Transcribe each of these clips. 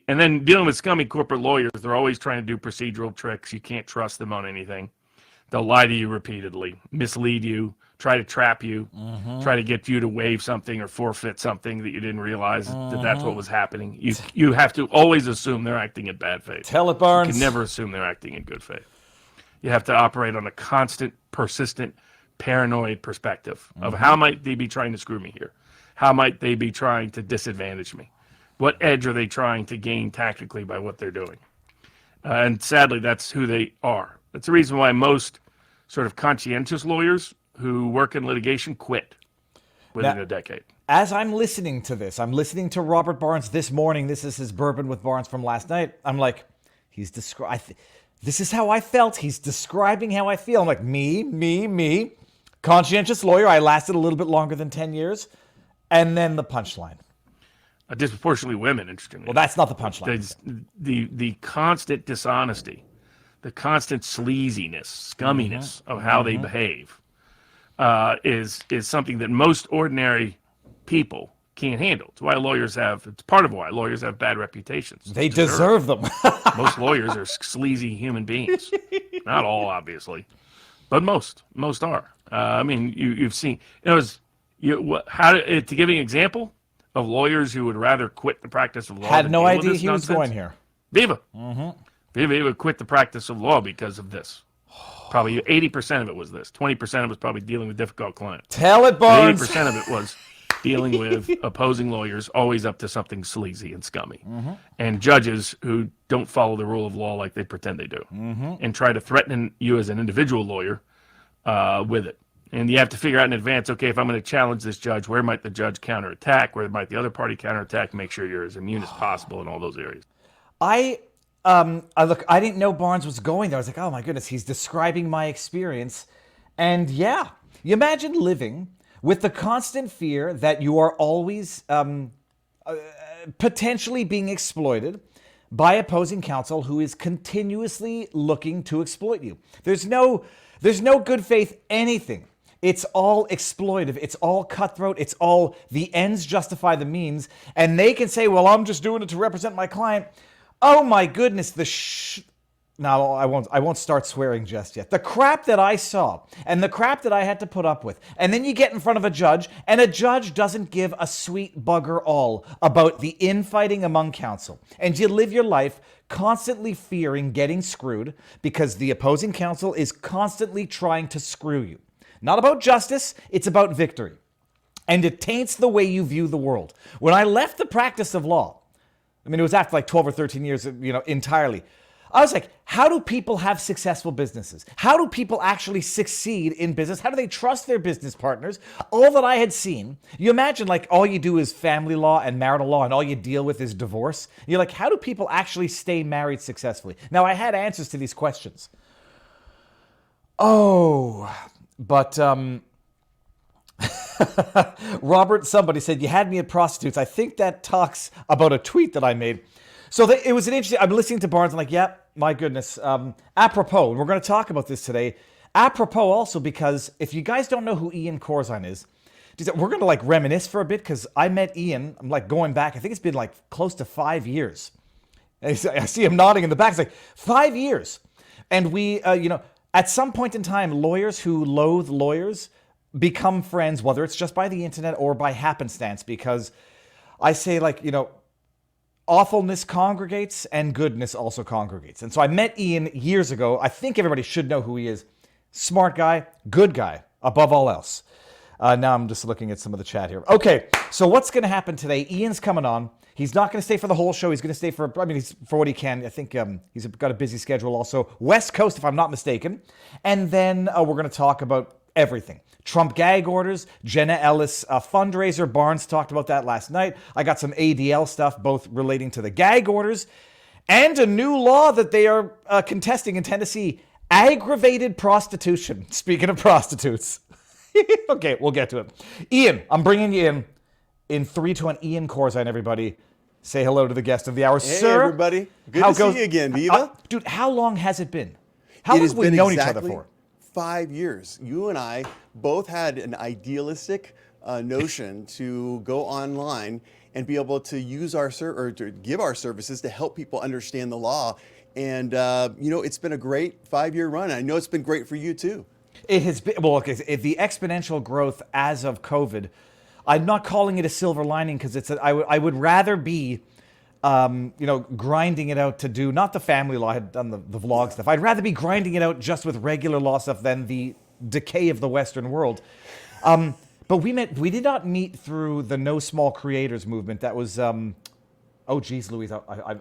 And then dealing with scummy corporate lawyers, they're always trying to do procedural tricks. You can't trust them on anything. They'll lie to you repeatedly, mislead you, try to trap you, try to get you to waive something or forfeit something that you didn't realize that that's what was happening. You have to always assume they're acting in bad faith. Tell it, Barnes. You can never assume they're acting in good faith. You have to operate on a constant, persistent, paranoid perspective of how might they be trying to screw me here? How might they be trying to disadvantage me? What edge are they trying to gain tactically by what they're doing? And sadly, that's who they are. That's the reason why most sort of conscientious lawyers who work in litigation quit within a decade. As I'm listening to this, I'm listening to Robert Barnes this morning. This is his Bourbon with Barnes from last night. I'm like, this is how I felt. He's describing how I feel. I'm like, me. Conscientious lawyer. I lasted a little bit longer than 10 years. And then the punchline. Disproportionately women, interestingly. Well, that's not the punchline. The constant dishonesty, the constant sleaziness, scumminess of how they behave is something that most ordinary people can't handle. It's part of why lawyers have bad reputations. They deserve them. Most lawyers are sleazy human beings. Not all, obviously, but most are. I mean, you've seen, to give you an example of lawyers who would rather quit the practice of law. Had no idea he was going here. Viva. Viva would quit the practice of law because of this. Probably 80% of it was this. 20% of it was probably dealing with difficult clients. Tell it, Barnes. 80% of it was dealing with opposing lawyers always up to something sleazy and scummy. And judges who don't follow the rule of law like they pretend they do. And try to threaten you as an individual lawyer with it. And you have to figure out in advance, okay, if I'm going to challenge this judge, where might the judge counterattack? Where might the other party counterattack? Make sure you're as immune as possible in all those areas. I didn't know Barnes was going there. I was like, oh my goodness, he's describing my experience. And yeah, you imagine living with the constant fear that you are always potentially being exploited by opposing counsel who is continuously looking to exploit you. There's no good faith anything. It's all exploitive. It's all cutthroat. It's all the ends justify the means. And they can say, well, I'm just doing it to represent my client. Oh my goodness, No, I won't start swearing just yet. The crap that I saw and the crap that I had to put up with. And then you get in front of a judge and a judge doesn't give a sweet bugger all about the infighting among counsel. And you live your life constantly fearing getting screwed because the opposing counsel is constantly trying to screw you. Not about justice, it's about victory. And it taints the way you view the world. When I left the practice of law, I mean, it was after like 12 or 13 years, entirely. I was like, how do people have successful businesses? How do people actually succeed in business? How do they trust their business partners? All that I had seen, you imagine like all you do is family law and marital law and all you deal with is divorce. You're like, how do people actually stay married successfully? Now, I had answers to these questions. But Robert, somebody said, you had me at prostitutes. I think that talks about a tweet that I made. So it was an interesting, I'm listening to Barnes, I'm like, yep, my goodness. Apropos, and we're going to talk about this today. Apropos also because if you guys don't know who Ian Corzine is, we're going to like reminisce for a bit because I met Ian, I'm like going back, I think it's been like close to 5 years. And I see him nodding in the back. It's like 5 years. And we, at some point in time, lawyers who loathe lawyers become friends, whether it's just by the internet or by happenstance, because I say awfulness congregates and goodness also congregates. And so I met Ian years ago. I think everybody should know who he is. Smart guy, good guy, above all else. Now I'm just looking at some of the chat here. Okay, so what's going to happen today? Ian's coming on. He's not going to stay for the whole show. He's going to stay for what he can. I think he's got a busy schedule also. West Coast, if I'm not mistaken. And then we're going to talk about everything. Trump gag orders, Jenna Ellis fundraiser. Barnes talked about that last night. I got some ADL stuff, both relating to the gag orders and a new law that they are contesting in Tennessee, aggravated prostitution. Speaking of prostitutes. Okay, we'll get to it. Ian, I'm bringing you in 3 to an Ian Corzine, everybody. Say hello to the guest of the hour, hey, sir. Hey, everybody. Good to see you again, Viva. Dude, how long has it been? How long have we known each other for? 5 years. You and I both had an idealistic notion to go online and be able to use or to give our services to help people understand the law. And it's been a great 5-year run. I know it's been great for you too. It has been, well, okay, the exponential growth as of COVID, I'm not calling it a silver lining because I would rather be, grinding it out to do, not the family law, I had done the vlog stuff. I'd rather be grinding it out just with regular law stuff than the decay of the Western world. But we did not meet through the No Small Creators movement. That was, oh geez, Louise, I'm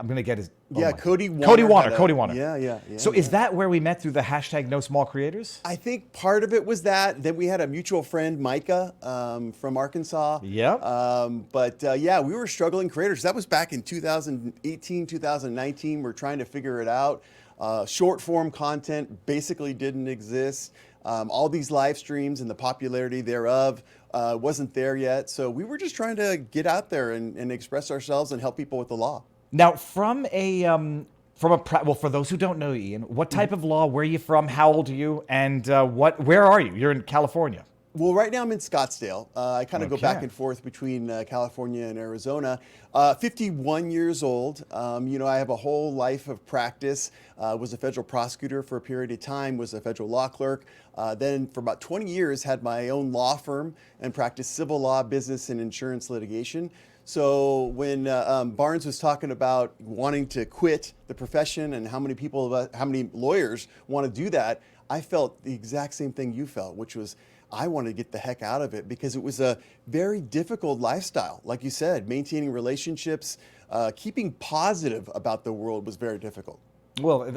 going to get his. Cody Warner. Cody Warner. Yeah. So is that where we met, through the hashtag No Small Creators? I think part of it was that. Then we had a mutual friend, Micah, from Arkansas. Yeah. We were struggling creators. That was back in 2018, 2019. We're trying to figure it out. Short form content basically didn't exist. All these live streams and the popularity thereof wasn't there yet. So we were just trying to get out there and express ourselves and help people with the law. Now, for those who don't know, Ian, what type of law? Where are you from? How old are you? And where are you? You're in California. Well, right now I'm in Scottsdale. I kind of go back and forth between California and Arizona. 51 years old. I have a whole life of practice. Was a federal prosecutor for a period of time, was a federal law clerk. Then for about 20 years had my own law firm and practiced civil law, business, and insurance litigation. So when Barnes was talking about wanting to quit the profession and how many lawyers want to do that, I felt the exact same thing you felt, which was I wanted to get the heck out of it because it was a very difficult lifestyle. Like you said, maintaining relationships, keeping positive about the world was very difficult. Well,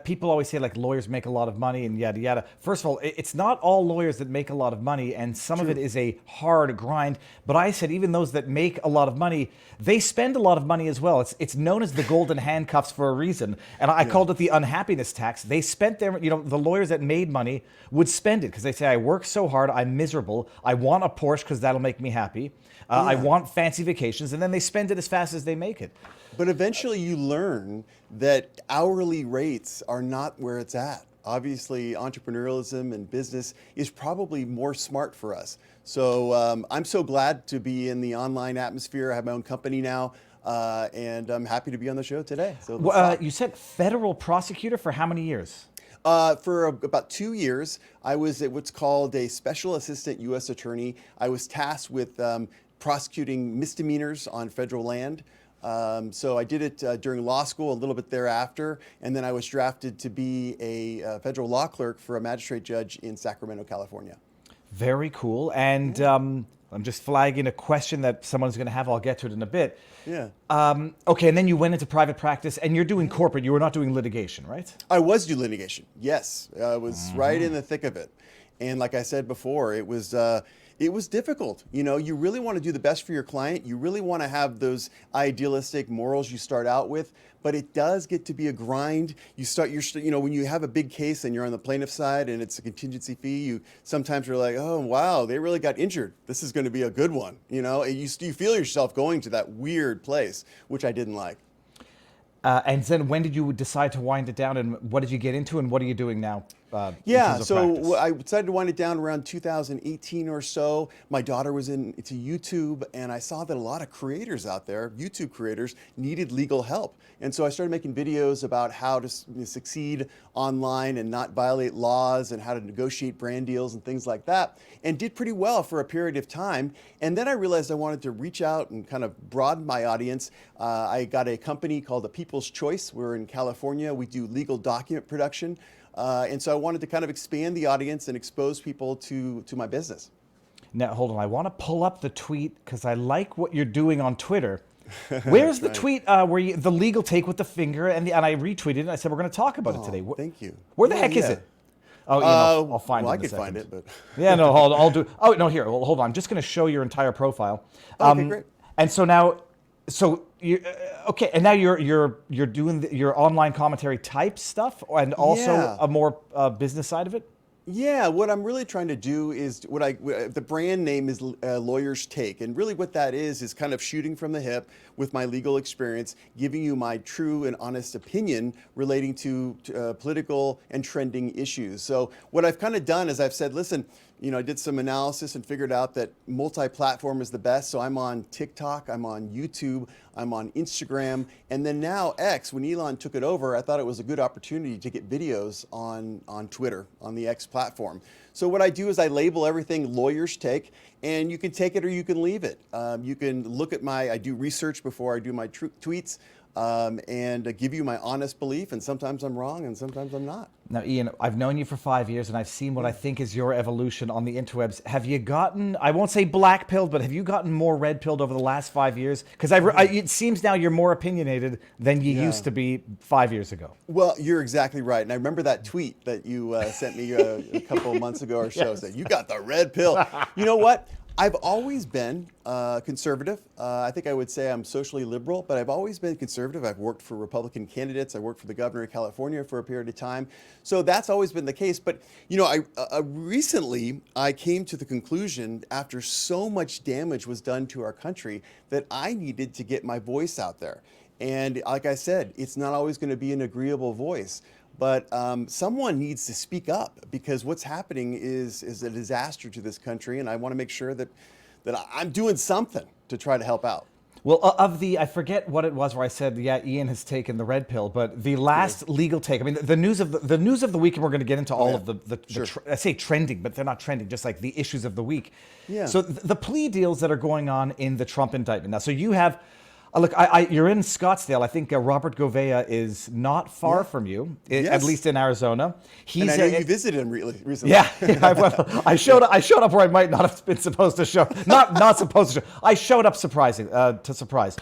people always say like lawyers make a lot of money and yada yada. First of all, it's not all lawyers that make a lot of money, and some of it is a hard grind. But I said even those that make a lot of money, they spend a lot of money as well. It's known as the golden handcuffs for a reason, and I called it the unhappiness tax. They spent the lawyers that made money would spend it because they say, I work so hard, I'm miserable. I want a Porsche because that'll make me happy. I want fancy vacations, and then they spend it as fast as they make it. But eventually you learn that hourly rates are not where it's at. Obviously, entrepreneurialism and business is probably more smart for us. So I'm so glad to be in the online atmosphere. I have my own company now, and I'm happy to be on the show today. So you said federal prosecutor for how many years? For about 2 years, I was what's called a special assistant U.S. attorney. I was tasked with prosecuting misdemeanors on federal land. So I did it during law school, a little bit thereafter, and then I was drafted to be a federal law clerk for a magistrate judge in Sacramento, California. Very cool. And I'm just flagging a question that someone's going to have. I'll get to it in a bit. Yeah. Okay, and then you went into private practice, and you're doing corporate. You were not doing litigation, right? I was doing litigation, yes. I was right in the thick of it. And like I said before, it was difficult. You really want to do the best for your client. You really want to have those idealistic morals you start out with, but it does get to be a grind. When you have a big case and you're on the plaintiff side and it's a contingency fee, you sometimes you're like, oh, wow, they really got injured. This is going to be a good one. And you feel yourself going to that weird place, which I didn't like. And then when did you decide to wind it down, and what did you get into, and what are you doing now? So I decided to wind it down around 2018 or so. My daughter was into YouTube, and I saw that a lot of creators out there, YouTube creators, needed legal help. And so I started making videos about how to succeed online and not violate laws and how to negotiate brand deals and things like that, and did pretty well for a period of time. And then I realized I wanted to reach out and kind of broaden my audience. I got a company called The People's Choice. We're in California. We do legal document production. And so I wanted to kind of expand the audience and expose people to my business. Now, hold on. I want to pull up the tweet because I like what you're doing on Twitter. Where's the tweet where the legal take with the finger? And I retweeted it and I said, we're going to talk about it today. Thank you. Where the heck is it? Oh, I'll find it in a second. I could find it, but... Yeah, no, I'll do... Oh, no, here. Well, hold on. I'm just going to show your entire profile. Okay, great. And so now... So you okay, and now you're doing your online commentary type stuff, and also a more business side of it. Yeah, what I'm really trying to do is the brand name is Lawyer's Take, and really what that is kind of shooting from the hip with my legal experience, giving you my true and honest opinion relating to political and trending issues. So what I've kind of done is I've said, listen, I did some analysis and figured out that multi-platform is the best. So I'm on TikTok, I'm on YouTube, I'm on Instagram, and then now X. When Elon took it over, I thought it was a good opportunity to get videos on Twitter, on the X platform. So what I do is I label everything lawyers take, and you can take it or you can leave it. You can look at I do research before I do my tweets. And give you my honest belief, and sometimes I'm wrong and sometimes I'm not. Now, Ian, I've known you for 5 years, and I've seen what I think is your evolution on the interwebs. Have you gotten, I won't say black-pilled, but have you gotten more red-pilled over the last 5 years? Because it seems now you're more opinionated than you used to be 5 years ago. Well, you're exactly right. And I remember that tweet that you sent me a couple of months ago or so. Yes. Said, you got the red pill. You know what? I've always been conservative. I think I would say I'm socially liberal, but I've always been conservative. I've worked for Republican candidates. I worked for the governor of California for a period of time. So that's always been the case. But, recently I came to the conclusion, after so much damage was done to our country, that I needed to get my voice out there. And like I said, it's not always going to be an agreeable voice. But someone needs to speak up, because what's happening is a disaster to this country, and I want to make sure that I'm doing something to try to help out. Well, I forget what it was where I said, yeah, Ian has taken the red pill, but the last legal take. I mean, the news of the week, and we're going to get into all of I say trending, but they're not trending, just like the issues of the week. Yeah. So the plea deals that are going on in the Trump indictment. Now, so you have. Look, you're in Scottsdale. I think Robert Gouveia is not far from you, at least in Arizona. And I know you visited him recently. Yeah, I showed up where I might not have been supposed to show. Not supposed to show. I showed up to surprise.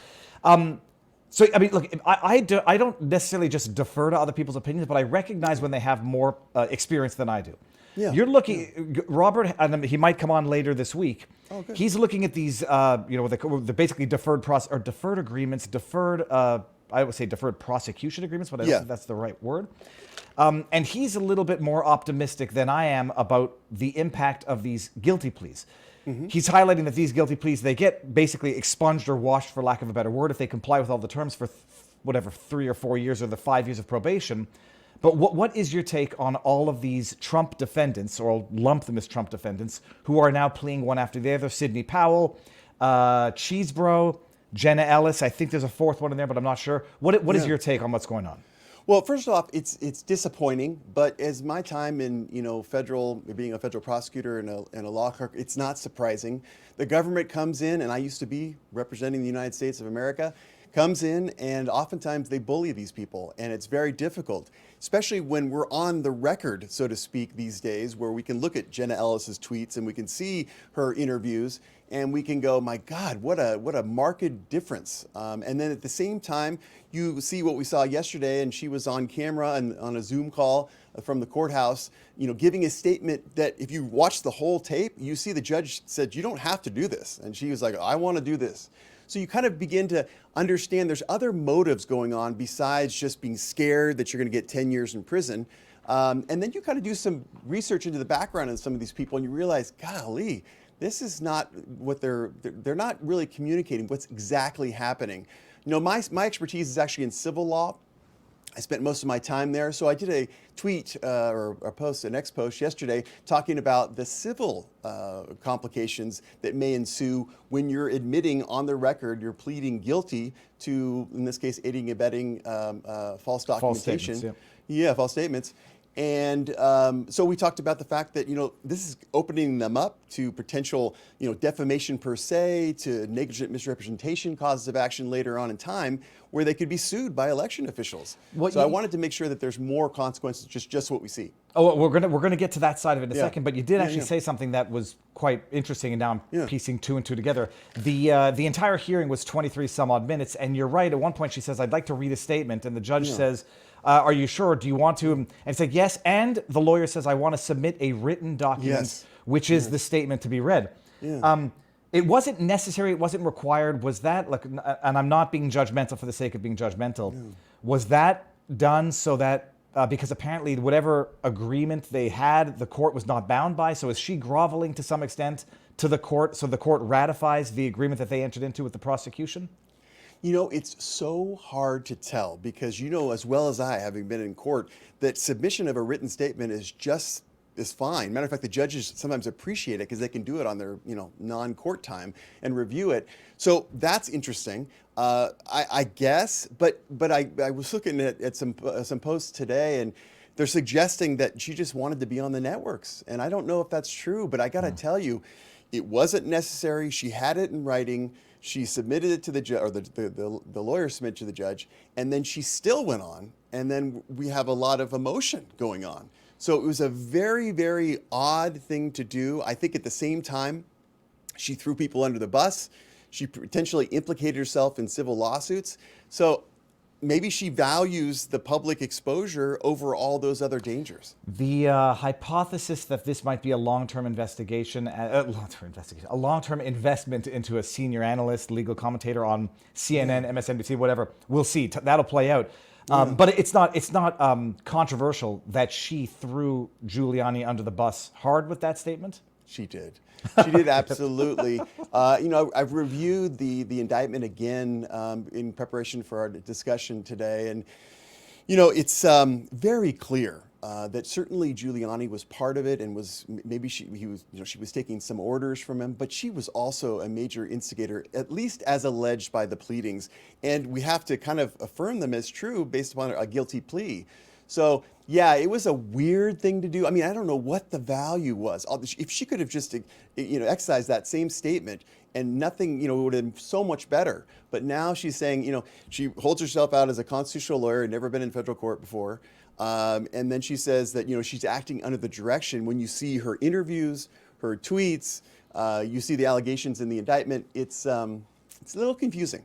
So I mean, look, I don't necessarily just defer to other people's opinions, but I recognize when they have more experience than I do. Yeah. You're looking, Robert, and he might come on later this week. Oh, good. He's looking at these, the basically deferred agreements, I would say deferred prosecution agreements, but I don't think that's the right word. And he's a little bit more optimistic than I am about the impact of these guilty pleas. Mm-hmm. He's highlighting that these guilty pleas, they get basically expunged or washed, for lack of a better word, if they comply with all the terms for 3 or 4 years or the 5 years of probation. But what is your take on all of these Trump defendants, or I'll lump them as Trump defendants, who are now pleading one after the other? Sidney Powell, Cheesebro, Jenna Ellis. I think there's a fourth one in there, but I'm not sure. What is your take on what's going on? Well, first off, it's disappointing, but as my time in being a federal prosecutor and a law clerk, it's not surprising. The government comes in, and I used to be representing the United States of America, comes in, and oftentimes they bully these people, and it's very difficult, especially when we're on the record, so to speak, these days, where we can look at Jenna Ellis's tweets and we can see her interviews, and we can go, my God, what a marked difference. And then at the same time, you see what we saw yesterday, and she was on camera and on a Zoom call from the courthouse, giving a statement that if you watch the whole tape, you see the judge said, you don't have to do this. And she was like, I want to do this. So you kind of begin to understand there's other motives going on besides just being scared that you're going to get 10 years in prison. And then you kind of do some research into the background of some of these people, and you realize, golly, this is not what they're not really communicating what's exactly happening. My expertise is actually in civil law. I spent most of my time there, so I did a tweet or a post, an X post yesterday, talking about the civil complications that may ensue when you're admitting on the record you're pleading guilty to, in this case, aiding and abetting false documentation. False statements, false statements. And so we talked about the fact that, this is opening them up to potential, defamation per se, to negligent misrepresentation causes of action later on in time, where they could be sued by election officials. I wanted to make sure that there's more consequences, just what we see. Oh, we're gonna get to that side of it in a second, but you did actually say something that was quite interesting, and now I'm piecing two and two together. The entire hearing was 23 some odd minutes, and you're right. At one point, she says, "I'd like to read a statement," and the judge says, "Are you sure? Do you want to?" And it's like, "Yes." And the lawyer says, "I want to submit a written document, which is the statement to be read." Yeah. It wasn't necessary. It wasn't required. Was that and I'm not being judgmental for the sake of being judgmental. No. Was that done so that because apparently whatever agreement they had, the court was not bound by? So is she groveling to some extent to the court, so the court ratifies the agreement that they entered into with the prosecution? It's so hard to tell because as well as I, having been in court, that submission of a written statement is just is fine. Matter of fact, the judges sometimes appreciate it because they can do it on their non-court time and review it. So that's interesting, I guess. But I was looking at some posts today, and they're suggesting that she just wanted to be on the networks, and I don't know if that's true. But I got to tell you, it wasn't necessary. She had it in writing. She submitted it to the judge, or the lawyer submitted to the judge, and then she still went on. And then we have a lot of emotion going on. So it was a very, very odd thing to do. I think at the same time, she threw people under the bus. She potentially implicated herself in civil lawsuits. So maybe she values the public exposure over all those other dangers. The hypothesis that this might be a long-term investigation, a long-term investment into a senior analyst, legal commentator on CNN, MSNBC, whatever, we'll see. That'll play out. But it's not controversial that she threw Giuliani under the bus hard with that statement. She did. She did, absolutely. I've reviewed the indictment again in preparation for our discussion today, and it's very clear that certainly Giuliani was part of it, and she was taking some orders from him, but she was also a major instigator, at least as alleged by the pleadings, and we have to kind of affirm them as true based upon a guilty plea. So, yeah, it was a weird thing to do. I mean, I don't know what the value was. If she could have just, exercised that same statement and nothing, it would have been so much better. But now she's saying, she holds herself out as a constitutional lawyer, never been in federal court before. And then she says that, she's acting under the direction. When you see her interviews, her tweets, you see the allegations in the indictment, it's a little confusing.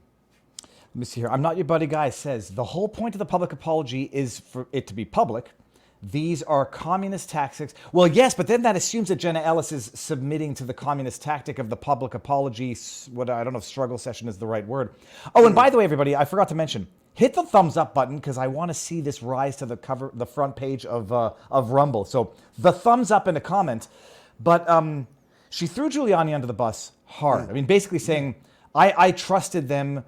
Let me see here. I'm Not Your Buddy Guy says, the whole point of the public apology is for it to be public. These are communist tactics. Well, yes, but then that assumes that Jenna Ellis is submitting to the communist tactic of the public apology. I don't know if struggle session is the right word. Oh, and by the way, everybody, I forgot to mention, hit the thumbs up button because I want to see this rise to the front page of Rumble. So the thumbs up and a comment. But she threw Giuliani under the bus hard. I mean, basically saying, I trusted them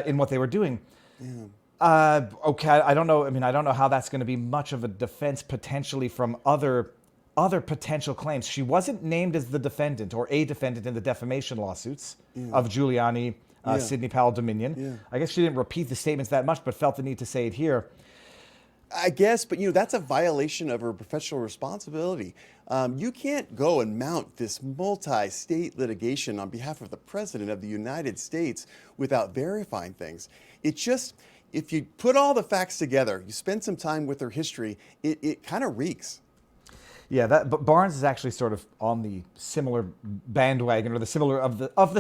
in what they were doing. Okay, I don't know. I mean, I don't know how that's going to be much of a defense potentially from other potential claims. She wasn't named as the defendant or a defendant in the defamation lawsuits of Giuliani, Sidney Powell, Dominion. I guess she didn't repeat the statements that much, but felt the need to say it here. I guess, but that's a violation of her professional responsibility. You can't go and mount this multi-state litigation on behalf of the President of the United States without verifying things. It just, if you put all the facts together, you spend some time with her history, it kind of reeks. Yeah, but Barnes is actually sort of on the similar bandwagon, or the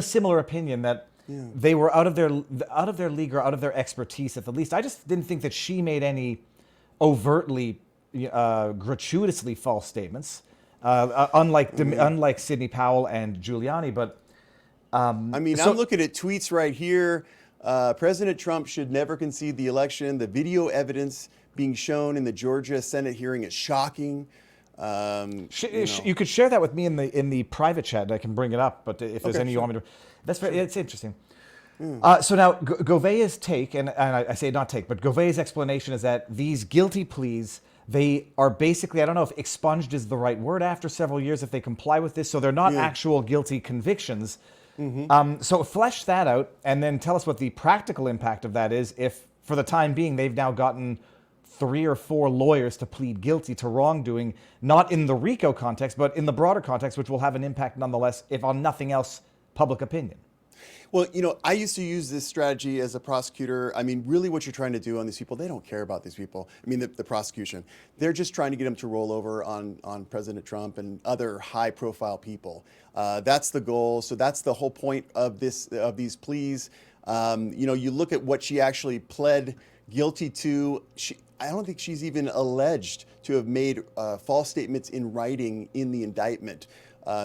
similar opinion that they were out of their league or out of their expertise at the least. I just didn't think that she made any overtly, gratuitously false statements, unlike Sidney Powell and Giuliani. But I'm looking at tweets right here. President Trump should never concede the election. The video evidence being shown in the Georgia Senate hearing is shocking. You could share that with me in the private chat. I can bring it up. But if there's any you want me to, it's interesting. So now Gouvea's take, and I say not take, but Gouvea's explanation is that these guilty pleas, they are basically, I don't know if expunged is the right word after several years if they comply with this, so they're not actual guilty convictions. So flesh that out and then tell us what the practical impact of that is if, for the time being, they've now gotten 3 or 4 lawyers to plead guilty to wrongdoing, not in the RICO context, but in the broader context, which will have an impact nonetheless, if on nothing else, public opinion. Well, I used to use this strategy as a prosecutor. I mean, really what you're trying to do on these people, they don't care about these people. I mean, the prosecution. They're just trying to get them to roll over on President Trump and other high-profile people. That's the goal. So that's the whole point of these pleas. You look at what she actually pled guilty to. I don't think she's even alleged to have made false statements in writing in the indictment.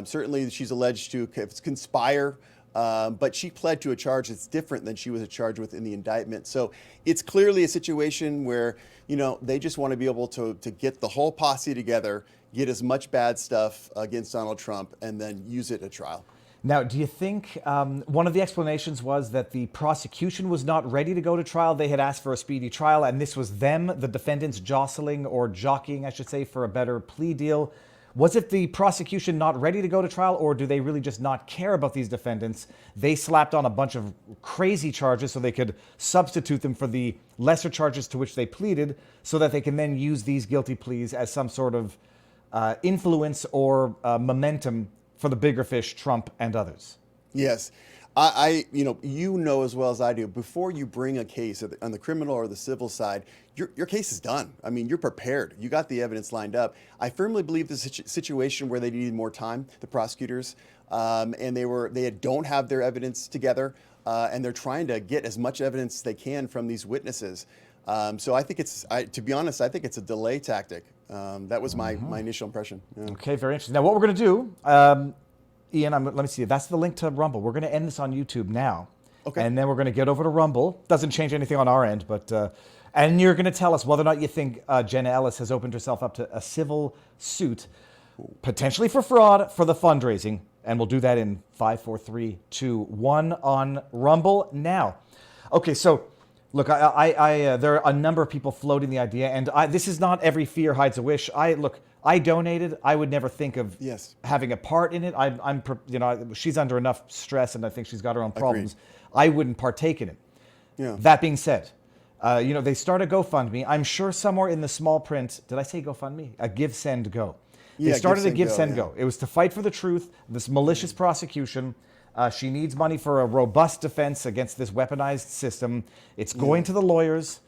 Certainly, she's alleged to conspire. But she pled to a charge that's different than she was charged with in the indictment. So it's clearly a situation where, they just want to be able to get the whole posse together, get as much bad stuff against Donald Trump, and then use it at trial. Now, do you think one of the explanations was that the prosecution was not ready to go to trial? They had asked for a speedy trial, and this was them, the defendants, jostling or jockeying, I should say, for a better plea deal. Was it the prosecution not ready to go to trial, or do they really just not care about these defendants? They slapped on a bunch of crazy charges so they could substitute them for the lesser charges to which they pleaded, so that they can then use these guilty pleas as some sort of influence or momentum for the bigger fish, Trump and others. Yes. You know as well as I do, before you bring a case on the criminal or the civil side, your case is done. I mean, you're prepared. You got the evidence lined up. I firmly believe this is a situation where they needed more time, the prosecutors, and they don't have their evidence together, and they're trying to get as much evidence as they can from these witnesses. So I think to be honest, I think it's a delay tactic. That was my initial impression. Yeah. Okay, very interesting. Now, what we're going to do, Ian, let me see. That's the link to Rumble. We're going to end this on YouTube now. Okay. And then we're going to get over to Rumble. Doesn't change anything on our end, but and you're going to tell us whether or not you think Jenna Ellis has opened herself up to a civil suit, potentially for fraud, for the fundraising. And we'll do that in 5, 4, 3, 2, 1 on Rumble now. Okay, so look, there are a number of people floating the idea, and this is not every fear hides a wish. I donated. I would never think of having a part in it. She's under enough stress, and I think she's got her own problems. Agreed. I wouldn't partake in it. Yeah. That being said, they started GoFundMe. I'm sure somewhere in the small print, did I say GoFundMe? A Give, Send, Go. They started a Give, Send, Go. It was to fight for the truth, this malicious prosecution. She needs money for a robust defense against this weaponized system. It's going to the lawyers.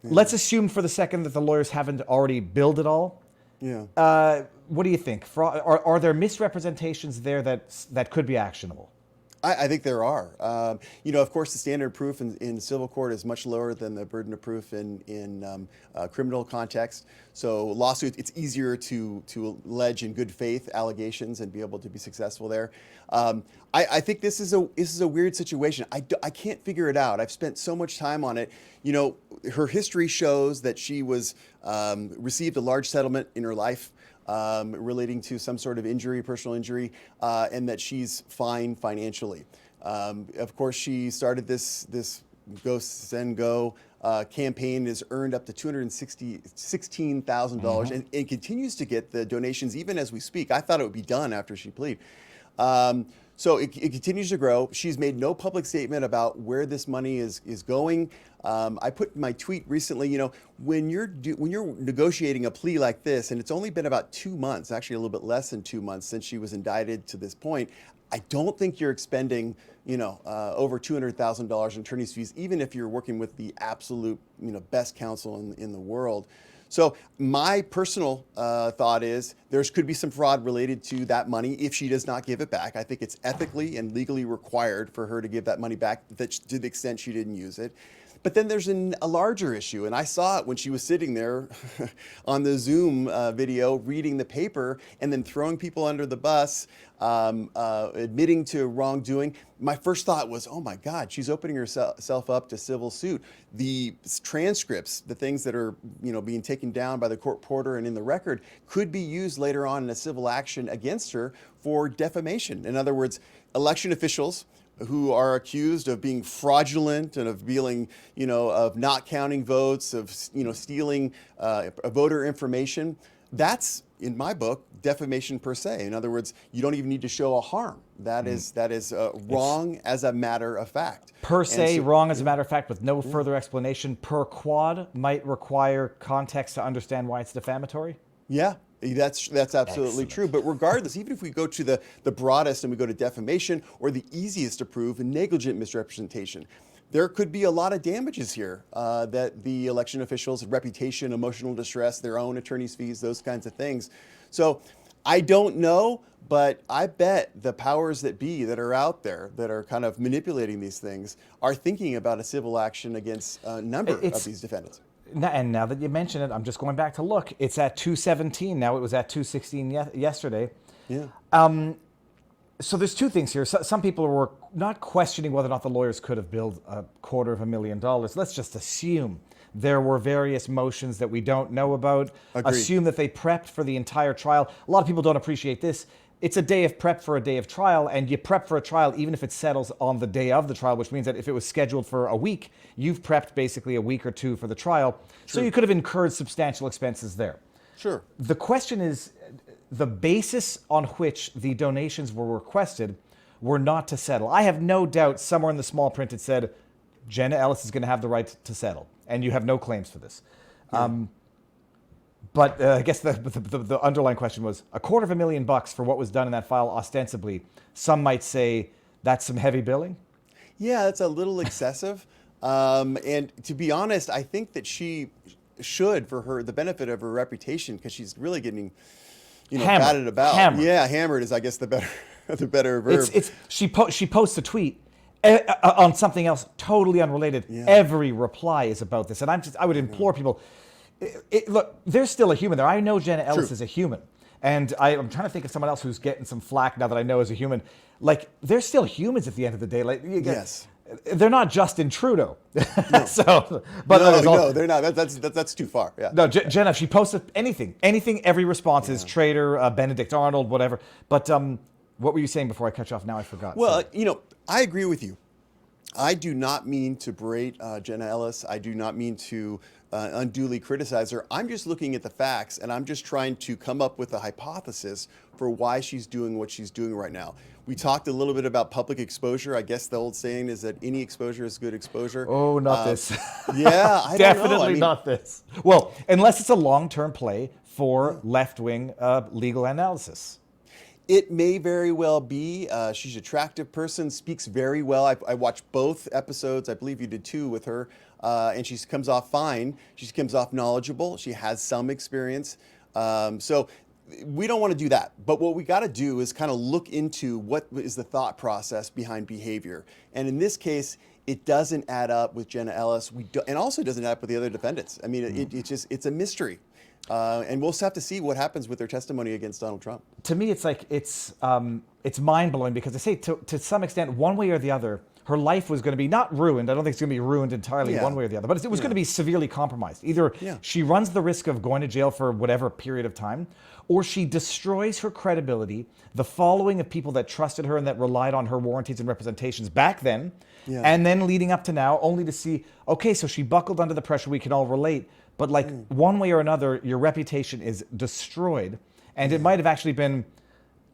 Let's assume for the second that the lawyers haven't already billed it all. Yeah. What do you think? Are there misrepresentations there that could be actionable? I think there are. Of course, the standard of proof in civil court is much lower than the burden of proof in criminal context. So lawsuit, it's easier to allege in good faith allegations and be able to be successful there. I think this is a weird situation. I can't figure it out. I've spent so much time on it. Her history shows that she received a large settlement in her life. Relating to some sort of injury, personal injury, and that she's fine financially. Of course, she started this Go Send Go campaign, has earned up to $216,000 and continues to get the donations even as we speak. I thought it would be done after she pleaded. So it continues to grow. She's made no public statement about where this money is going. I put in my tweet recently, when you're negotiating a plea like this, and it's only been about 2 months, actually a little bit less than 2 months since she was indicted to this point, I don't think you're expending, over $200,000 in attorney's fees, even if you're working with the absolute, best counsel in the world. So my personal thought is there could be some fraud related to that money if she does not give it back. I think it's ethically and legally required for her to give that money back to the extent she didn't use it. But then there's a larger issue, and I saw it when she was sitting there on the Zoom video reading the paper and then throwing people under the bus, admitting to wrongdoing. My first thought was, oh my God, she's opening herself up to civil suit. The transcripts, the things that are being taken down by the court reporter and in the record, could be used later on in a civil action against her for defamation. In other words, election officials who are accused of being fraudulent and of being, of not counting votes, of, stealing voter information. That's, in my book, defamation per se. In other words, you don't even need to show a harm. That is wrong as a matter of fact. Per se, wrong as a matter of fact, with no further explanation. Per quad might require context to understand why it's defamatory. Yeah. That's absolutely true. But regardless, even if we go to the broadest and we go to defamation, or the easiest to prove, negligent misrepresentation, there could be a lot of damages here that the election officials, reputation, emotional distress, their own attorney's fees, those kinds of things. So I don't know, but I bet the powers that be that are out there that are kind of manipulating these things are thinking about a civil action against a number of these defendants. And now that you mention it, I'm just going back to look. It's at 217 now. It was at 216 yesterday. Yeah. So there's two things here. Some people were not questioning whether or not the lawyers could have billed $250,000. Let's just assume there were various motions that we don't know about. Agreed. Assume that they prepped for the entire trial. A lot of people don't appreciate this. It's a day of prep for a day of trial, and you prep for a trial even if it settles on the day of the trial, which means that if it was scheduled for a week, you've prepped basically a week or two for the trial. True. So you could have incurred substantial expenses there. Sure. The question is, the basis on which the donations were requested were not to settle. I have no doubt somewhere in the small print it said, Jenna Ellis is going to have the right to settle, and you have no claims for this. But I guess the underlying question was $250,000 for what was done in that file ostensibly. Some might say that's some heavy billing. Yeah, that's a little excessive. And to be honest, I think that she should, for the benefit of her reputation, because she's really getting, batted about. Hammered. Yeah, hammered is, I guess, the better verb. She posts a tweet on something else totally unrelated. Yeah. Every reply is about this, and I would implore people. Look, there's still a human there. I know Jenna Ellis is a human, and I'm trying to think of someone else who's getting some flack now that I know is a human. Like, they're still humans at the end of the day. Like, Yes. They're not Justin Trudeau. No. No, they're not. That's too far. Yeah. No, Jenna, if she posted anything, every response is traitor, Benedict Arnold, whatever. But what were you saying before I cut you off? Now I forgot. Well, I agree with you. I do not mean to berate Jenna Ellis. I do not mean to unduly criticize her. I'm just looking at the facts, and I'm just trying to come up with a hypothesis for why she's doing what she's doing right now. We talked a little bit about public exposure. I guess the old saying is that any exposure is good exposure. Oh, not this. Yeah, I don't know. Definitely not this. Well, unless it's a long-term play for left-wing legal analysis. It may very well be. She's an attractive person, speaks very well. I watched both episodes. I believe you did too with her. And she comes off fine. She comes off knowledgeable. She has some experience. So we don't want to do that. But what we got to do is kind of look into what is the thought process behind behavior. And in this case, it doesn't add up with Jenna Ellis. And also doesn't add up with the other defendants. I mean, it's a mystery. And we'll just have to see what happens with their testimony against Donald Trump. To me, it's mind-blowing because I say to some extent, one way or the other, her life was going to be not ruined. I don't think it's going to be ruined entirely one way or the other, but it was going to be severely compromised. Either she runs the risk of going to jail for whatever period of time, or she destroys her credibility, the following of people that trusted her and that relied on her warranties and representations back then, and then leading up to now, only to see, okay, so she buckled under the pressure, we can all relate, but like one way or another, your reputation is destroyed, and it might have actually been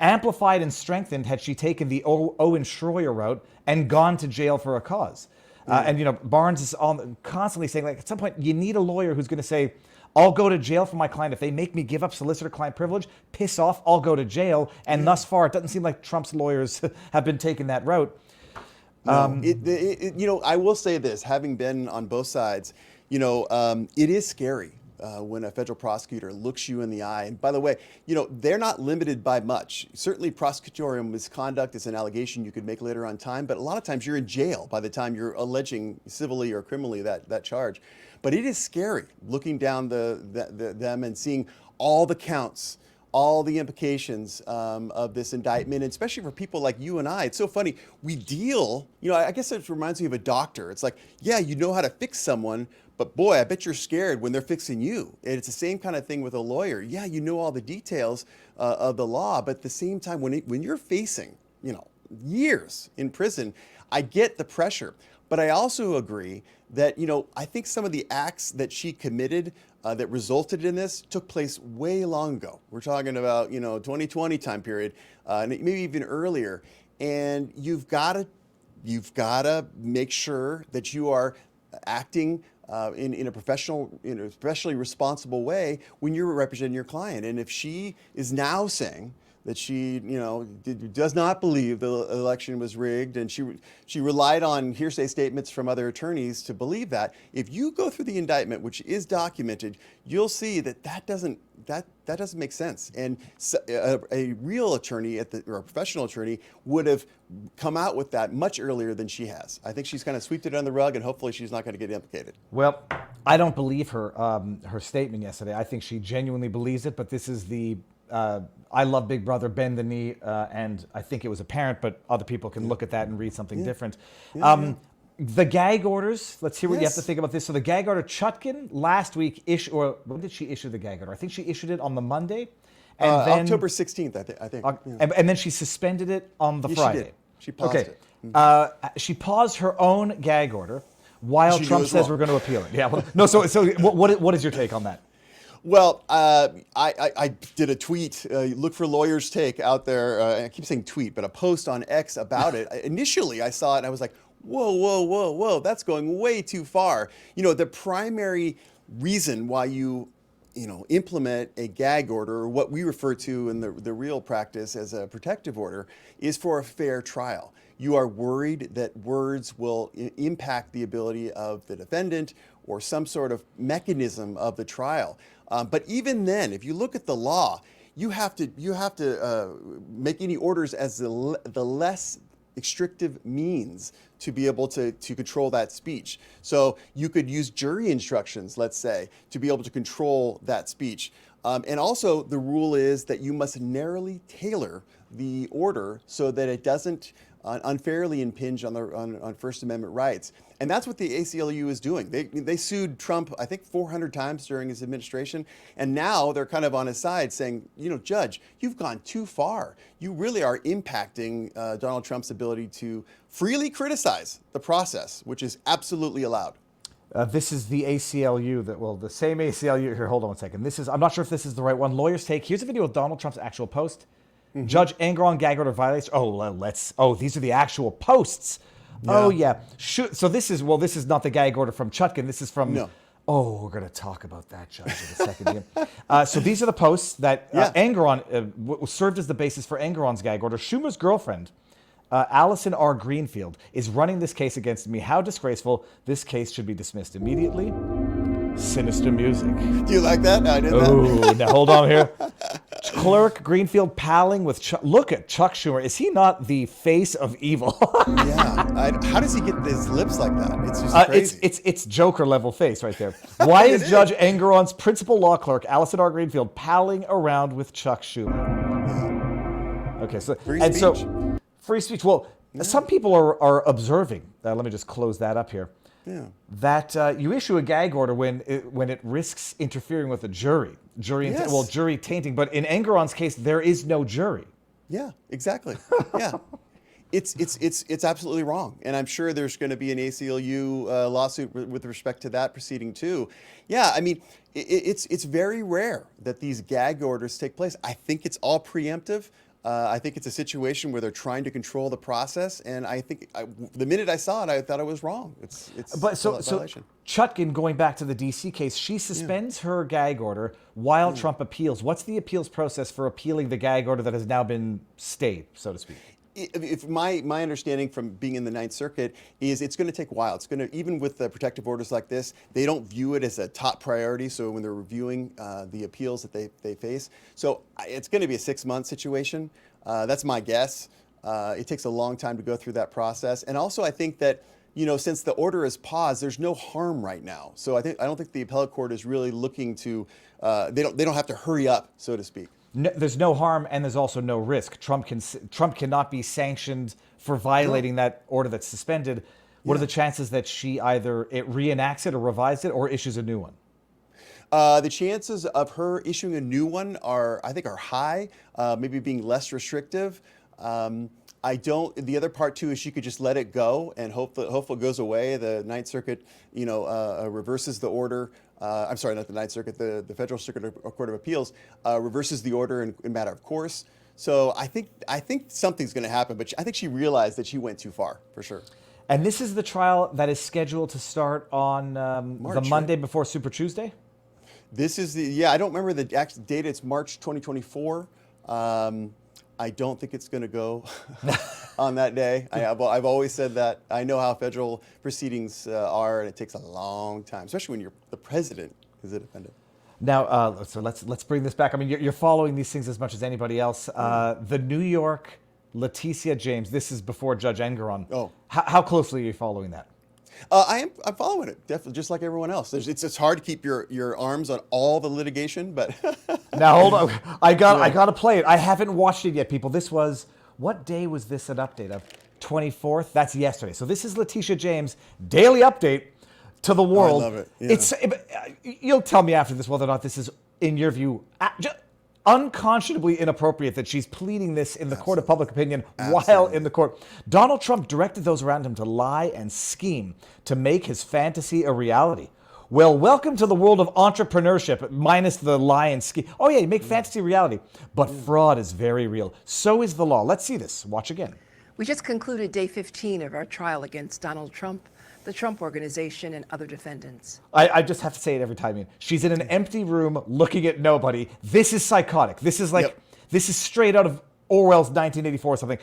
amplified and strengthened had she taken the Owen Schroyer route and gone to jail for a cause. And Barnes is constantly saying, like, at some point, you need a lawyer who's going to say, I'll go to jail for my client. If they make me give up solicitor-client privilege, piss off, I'll go to jail. And thus far, it doesn't seem like Trump's lawyers have been taking that route. No, I will say this, having been on both sides, it is scary when a federal prosecutor looks you in the eye. And by the way, they're not limited by much. Certainly prosecutorial misconduct is an allegation you could make later on time, but a lot of times you're in jail by the time you're alleging civilly or criminally that charge. But it is scary looking down them and seeing all the counts, all the implications of this indictment, and especially for people like you and I. It's so funny. We deal, I guess it reminds me of a doctor. It's like, yeah, you know how to fix someone, but boy, I bet you're scared when they're fixing you. And it's the same kind of thing with a lawyer. Yeah, you know all the details of the law, but at the same time, when you're facing, years in prison, I get the pressure. But I also agree that, I think some of the acts that she committed that resulted in this took place way long ago. We're talking about, 2020 time period, maybe even earlier. And you've got to make sure that you are acting in a professionally responsible way when you're representing your client. And if she is now saying that she, does not believe the election was rigged, and she relied on hearsay statements from other attorneys to believe that. If you go through the indictment, which is documented, you'll see that doesn't make sense. And a real attorney or a professional attorney would have come out with that much earlier than she has. I think she's kind of swept it under the rug, and hopefully she's not going to get implicated. Well, I don't believe her statement yesterday. I think she genuinely believes it, but this is the I love Big Brother, bend the knee, and I think it was apparent, but other people can look at that and read something different. The gag orders, let's hear what you have to think about this. So the gag order, Chutkin last week when did she issue the gag order? I think she issued it on the Monday. And then, October 16th, I think. And then she suspended it on the Friday. She did. She paused it. She paused her own gag order while Trump says we're going to appeal it. Yeah. Well, no. So what is your take on that? Well, I did a tweet. Look for lawyers' take out there. I keep saying tweet, but a post on X about it. Initially, I saw it and I was like, whoa, whoa, whoa, whoa, that's going way too far. The primary reason why you implement a gag order, or what we refer to in the real practice as a protective order, is for a fair trial. You are worried that words will impact the ability of the defendant or some sort of mechanism of the trial. But even then, if you look at the law, you have to make any orders as the less restrictive means to be able to control that speech. So you could use jury instructions, let's say, to be able to control that speech. And also the rule is that you must narrowly tailor the order so that it doesn't unfairly impinge on First Amendment rights. And that's what the ACLU is doing. They sued Trump, I think, 400 times during his administration. And now they're kind of on his side saying, Judge, you've gone too far. You really are impacting Donald Trump's ability to freely criticize the process, which is absolutely allowed. This is the ACLU the same ACLU. Here, hold on one second. I'm not sure if this is the right one. Lawyers' take. Here's a video of Donald Trump's actual post. Mm-hmm. Judge Engoron gag order violates. These are the actual posts. Yeah. Oh yeah. So this is not the gag order from Chutkan. This is from. No. Oh, we're going to talk about that, Judge, in a second. So these are the posts that Engoron served as the basis for Engoron's gag order. Schumer's girlfriend, Allison R. Greenfield, is running this case against me. How disgraceful. This case should be dismissed immediately. Sinister music. Do you like that? I did that. Oh, now hold on here. Clerk Greenfield palling with Chuck. Look at Chuck Schumer. Is he not the face of evil? Yeah. How does he get his lips like that? It's just crazy. It's Joker level face right there. Why is Judge Engoron's principal law clerk, Allison R. Greenfield, palling around with Chuck Schumer? Yeah. Okay, so free speech. Well, some people are observing. Let me just close that up here. Yeah. That you issue a gag order when it risks interfering with a jury. Jury tainting. But in Engoron's case, there is no jury. Yeah, exactly. Yeah. It's absolutely wrong. And I'm sure there's going to be an ACLU lawsuit with respect to that proceeding too. Yeah, I mean, it's very rare that these gag orders take place. I think it's all preemptive. I think it's a situation where they're trying to control the process, and I think the minute I saw it, I thought it was wrong. It's a violation. Chutkan, going back to the DC case, she suspends her gag order while Trump appeals. What's the appeals process for appealing the gag order that has now been stayed, so to speak? If my understanding from being in the Ninth Circuit is it's going to take a while. It's going to, even with the protective orders like this, they don't view it as a top priority. So when they're reviewing the appeals that they face, so it's going to be a 6-month situation. That's my guess. It takes a long time to go through that process. And also, I think that since the order is paused, there's no harm right now. So I don't think the appellate court is really looking to. They don't have to hurry up, so to speak. No, there's no harm, and there's also no risk. Trump cannot be sanctioned for violating that order that's suspended. What are the chances that she either reenacts it or revises it or issues a new one? The chances of her issuing a new one are high, maybe being less restrictive. The other part too is she could just let it go and hope it goes away. The Ninth Circuit, reverses the order. I'm sorry, not the Ninth Circuit, the Federal Circuit Court of Appeals reverses the order in matter of course. So I think something's going to happen, but I think she realized that she went too far, for sure. And this is the trial that is scheduled to start on the Monday before Super Tuesday? This is I don't remember the exact date. It's March 2024. I don't think it's going to go on that day. I've always said that. I know how federal proceedings are, and it takes a long time, especially when the president is a defendant. Now, so let's bring this back. I mean, you're following these things as much as anybody else. The New York Letitia James. This is before Judge Engoron. Oh, how closely are you following that? I'm following it, definitely, just like everyone else. It's hard to keep your arms on all the litigation, but now hold on. I got to play it. I haven't watched it yet, people. This was, what day was this an update of? 24th. That's yesterday. So this is Letitia James' daily update to the world. I love it. Yeah. You'll tell me after this whether or not this is, in your view, unconscionably inappropriate that she's pleading this in the court of public opinion while in the court. Donald Trump directed those around him to lie and scheme to make his fantasy a reality. Well, welcome to the world of entrepreneurship, minus the lion ski. Oh yeah, you make fantasy reality. But fraud is very real. So is the law. Let's see this. Watch again. We just concluded day 15 of our trial against Donald Trump, the Trump Organization, and other defendants. I just have to say it every time. She's in an empty room looking at nobody. This is psychotic. This is like, this is straight out of Orwell's 1984 or something.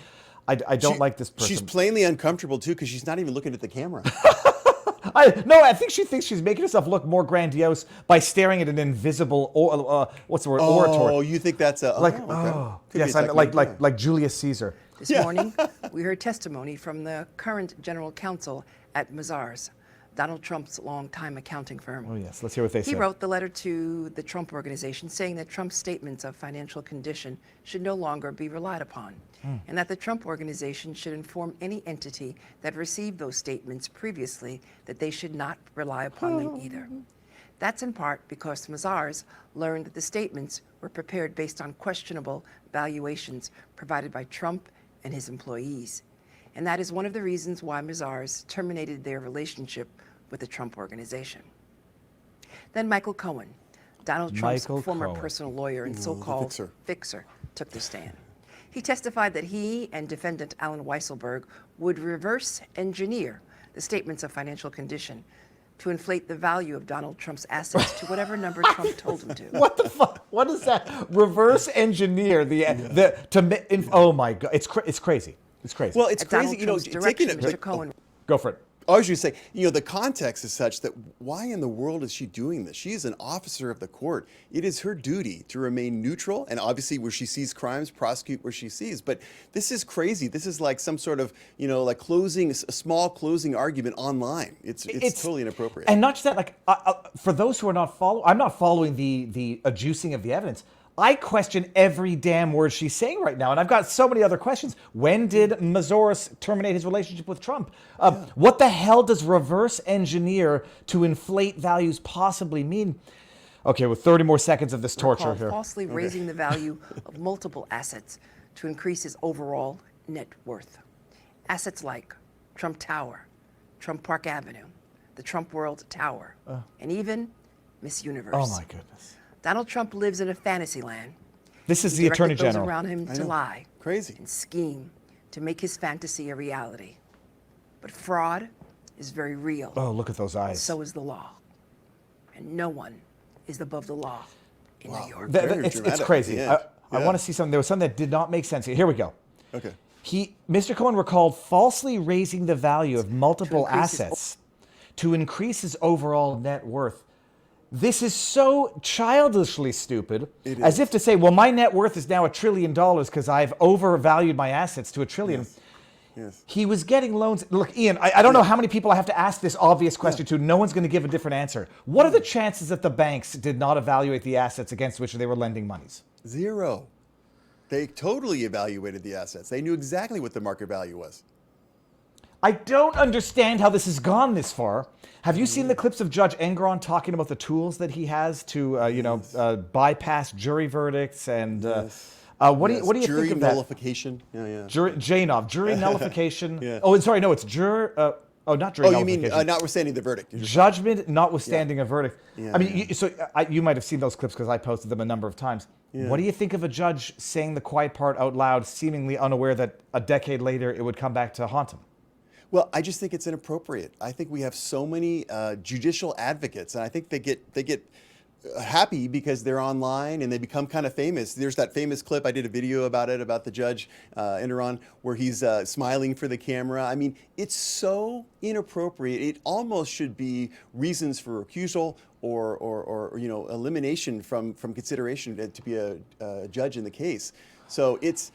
I don't like this person. She's plainly uncomfortable too because she's not even looking at the camera. I think she thinks she's making herself look more grandiose by staring at an invisible, what's the word, orator. Oh, you think that's a Yes, like Julius Caesar. This morning, we heard testimony from the current general counsel at Mazars, Donald Trump's longtime accounting firm. Oh yes, let's hear what they say. He wrote the letter to the Trump Organization saying that Trump's statements of financial condition should no longer be relied upon, and that the Trump Organization should inform any entity that received those statements previously that they should not rely upon them either. That's in part because Mazars learned that the statements were prepared based on questionable valuations provided by Trump and his employees. And that is one of the reasons why Mazars terminated their relationship with the Trump Organization. Then Michael Cohen, Donald Trump's former personal lawyer and so-called fixer, took the stand. He testified that he and defendant Alan Weisselberg would reverse engineer the statements of financial condition to inflate the value of Donald Trump's assets to whatever number Trump told him to. What the fuck? What is that? Reverse engineer oh my God, it's crazy. It's crazy. Well, it's crazy. Taking it. Mr. Cohen. Go for it. I was just saying, the context is such that why in the world is she doing this? She is an officer of the court. It is her duty to remain neutral, and obviously where she sees crimes, prosecute where she sees. But this is crazy. This is like some sort of, like a small closing argument online. It's totally inappropriate. And not just that, like, for those who are not I'm not following the adducing of the evidence. I question every damn word she's saying right now, and I've got so many other questions. When did Mazars terminate his relationship with Trump? What the hell does reverse engineer to inflate values possibly mean? Okay, with 30 more seconds of this torture here. Falsely raising the value of multiple assets to increase his overall net worth. Assets like Trump Tower, Trump Park Avenue, the Trump World Tower, and even Miss Universe. Oh my goodness. Donald Trump lives in a fantasy land. This is the Attorney Those General. around him to lie, Crazy, and scheme to make his fantasy a reality. But fraud is very real. Oh, look at those eyes. So is the law, and no one is above the law in New York. It's crazy. I want to see something. There was something that did not make sense here. Here we go. Okay. Mr. Cohen recalled falsely raising the value of multiple assets to increase his overall net worth. This is so childishly stupid, as if to say, well, my net worth is now $1 trillion because I've overvalued my assets to $1 trillion. Yes. Yes. He was getting loans. Look, Ian, I don't know how many people I have to ask this obvious question to. No one's going to give a different answer. What are the chances that the banks did not evaluate the assets against which they were lending monies? 0. They totally evaluated the assets. They knew exactly what the market value was. I don't understand how this has gone this far. Have you seen the clips of Judge Engron talking about the tools that he has to, bypass jury verdicts and what do you think of that? Jury nullification. Jury nullification. Oh, sorry, no, it's not jury nullification. Oh, you mean notwithstanding the verdict? Judgment notwithstanding a verdict. I mean, you might have seen those clips because I posted them a number of times. Yeah. What do you think of a judge saying the quiet part out loud, seemingly unaware that a decade later it would come back to haunt him? Well, I just think it's inappropriate. I think we have so many judicial advocates, and I think they get happy because they're online and they become kind of famous. There's that famous clip, I did a video about it, about the judge, Enron, where he's smiling for the camera. I mean, it's so inappropriate. It almost should be reasons for recusal or elimination from consideration to be a judge in the case. So it's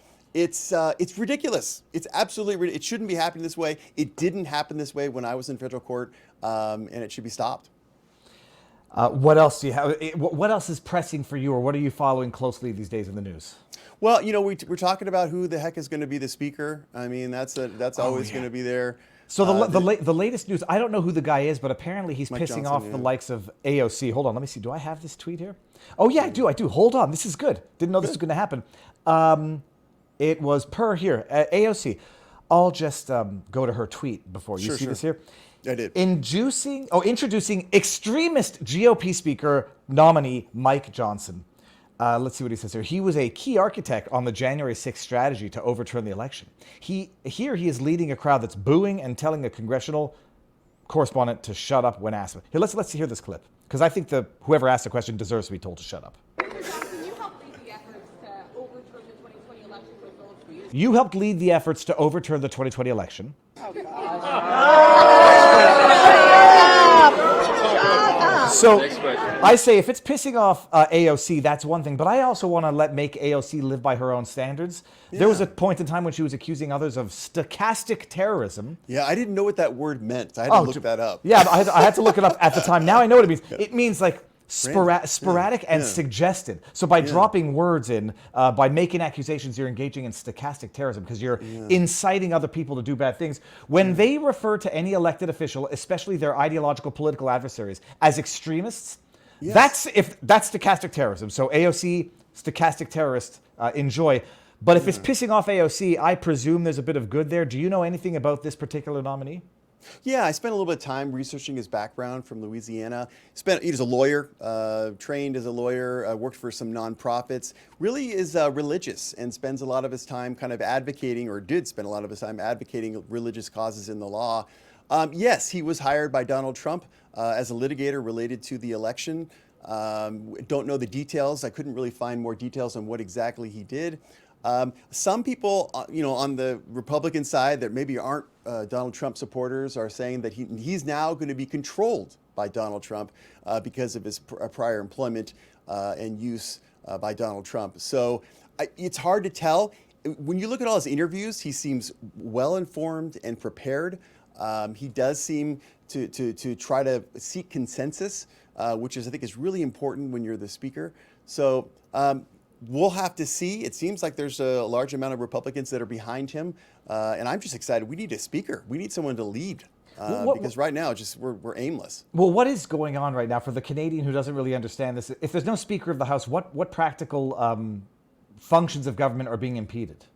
ridiculous. It's absolutely ridiculous. It shouldn't be happening this way. It didn't happen this way when I was in federal court, and it should be stopped. What else do you have? What else is pressing for you, or what are you following closely these days in the news? Well, we're talking about who the heck is going to be the speaker. I mean, that's always going to be there. So the latest news, I don't know who the guy is, but apparently he's pissing off the likes of AOC. Hold on, let me see. Do I have this tweet here? Oh yeah, I do. Hold on, this is good. Didn't know this was going to happen. It was per here, AOC. I'll just go to her tweet before you see this here. I did. Introducing extremist GOP speaker nominee Mike Johnson. Let's see what he says here. He was a key architect on the January 6th strategy to overturn the election. He is leading a crowd that's booing and telling a congressional correspondent to shut up when asked. Here, let's hear this clip, because I think whoever asked the question deserves to be told to shut up. You helped lead the efforts to overturn the 2020 election. So I say if it's pissing off AOC, that's one thing. But I also want to make AOC live by her own standards. Yeah. There was a point in time when she was accusing others of stochastic terrorism. Yeah, I didn't know what that word meant. I had to look that up. Yeah, I had to look it up at the time. Now I know what it means. It means like sporadic and suggested. So by dropping words in, by making accusations, you're engaging in stochastic terrorism because you're inciting other people to do bad things. When they refer to any elected official, especially their ideological political adversaries, as extremists, that's stochastic terrorism. So AOC, stochastic terrorist, enjoy. But if it's pissing off AOC, I presume there's a bit of good there. Do you know anything about this particular nominee? Yeah, I spent a little bit of time researching his background from Louisiana. He was a lawyer, trained as a lawyer, worked for some nonprofits, really is religious and spends a lot of his time kind of advocating, or did spend a lot of his time advocating religious causes in the law. Yes, he was hired by Donald Trump as a litigator related to the election. Don't know the details. I couldn't really find more details on what exactly he did. Some people, on the Republican side that maybe aren't Donald Trump supporters are saying that he's now going to be controlled by Donald Trump because of his prior employment and use by Donald Trump. So it's hard to tell. When you look at all his interviews, he seems well-informed and prepared. He does seem to try to seek consensus, which I think is really important when you're the speaker. So we'll have to see. It seems like there's a large amount of Republicans that are behind him, and I'm just excited. We need a speaker. We need someone to lead, because right now we're aimless. Well, what is going on right now for the Canadian who doesn't really understand this? If there's no Speaker of the House, what practical functions of government are being impeded?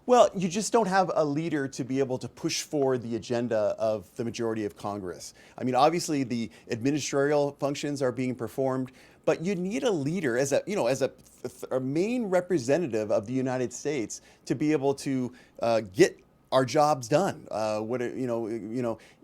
Well, you just don't have a leader to be able to push forward the agenda of the majority of Congress. I mean, obviously the administrative functions are being performed, but you need a leader as a main representative of the United States to be able to get our jobs done.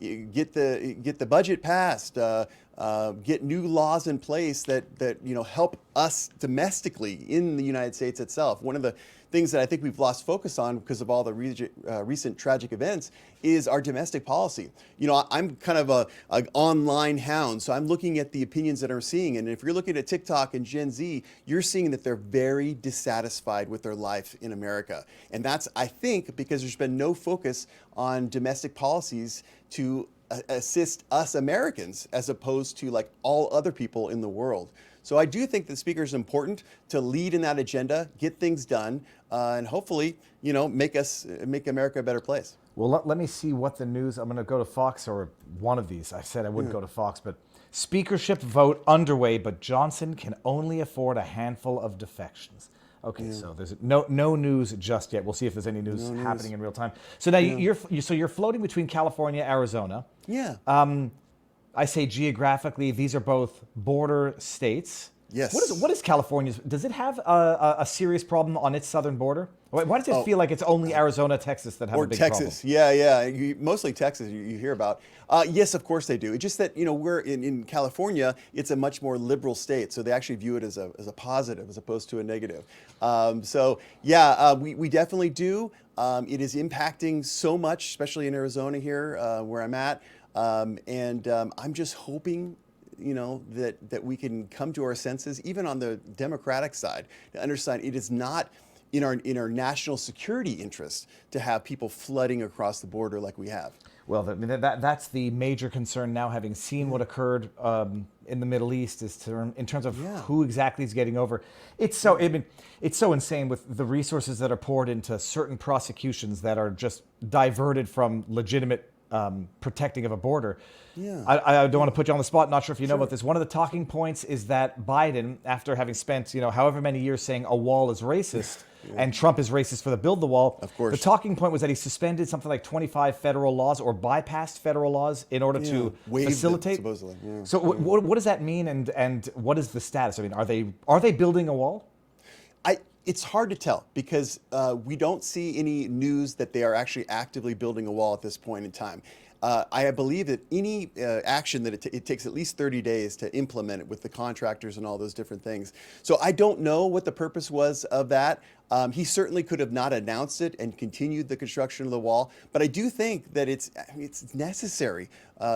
Get the budget passed. Get new laws in place that help us domestically in the United States itself. One of the things that I think we've lost focus on because of all the recent tragic events is our domestic policy. I'm kind of an online hound, so I'm looking at the opinions that I'm seeing. And if you're looking at TikTok and Gen Z, you're seeing that they're very dissatisfied with their life in America. And that's, I think, because there's been no focus on domestic policies to assist us Americans as opposed to like all other people in the world. So I do think the speaker is important to lead in that agenda, get things done, and hopefully, make America a better place. Well, let me see what the news. I'm going to go to Fox or one of these. I said I wouldn't go to Fox, but speakership vote underway, but Johnson can only afford a handful of defections. Okay, so there's no news just yet. We'll see if there's any news happening in real time. So now you're floating between California, Arizona. Yeah. I say geographically, these are both border states. Yes. What is California's? Does it have a serious problem on its southern border? Why does it feel like it's only Arizona, Texas that have a big problem? Or Texas, yeah. Mostly Texas you hear about. Yes, of course they do. It's just that, we're in California, it's a much more liberal state. So they actually view it as a positive as opposed to a negative. We definitely do. It is impacting so much, especially in Arizona here where I'm at. I'm just hoping, that we can come to our senses, even on the Democratic side, to understand it is not in our national security interest to have people flooding across the border like we have. Well, that's the major concern now, having seen what occurred in the Middle East, in terms of who exactly is getting over. It's so insane with the resources that are poured into certain prosecutions that are just diverted from legitimate protecting of a border. Yeah. I don't want to put you on the spot. Not sure if you know about this. One of the talking points is that Biden, after having spent however many years saying a wall is racist and Trump is racist for the build the wall, Of course. the talking point was that he suspended something like 25 federal laws or bypassed federal laws in order to Waived them, facilitate. supposedly. Yeah. So what does that mean, and what is the status? I mean, are they building a wall? It's hard to tell because we don't see any news that they are actually actively building a wall at this point in time. I believe that any action that it takes at least 30 days to implement it with the contractors and all those different things. So I don't know what the purpose was of that. He certainly could have not announced it and continued the construction of the wall, but I do think that it's necessary.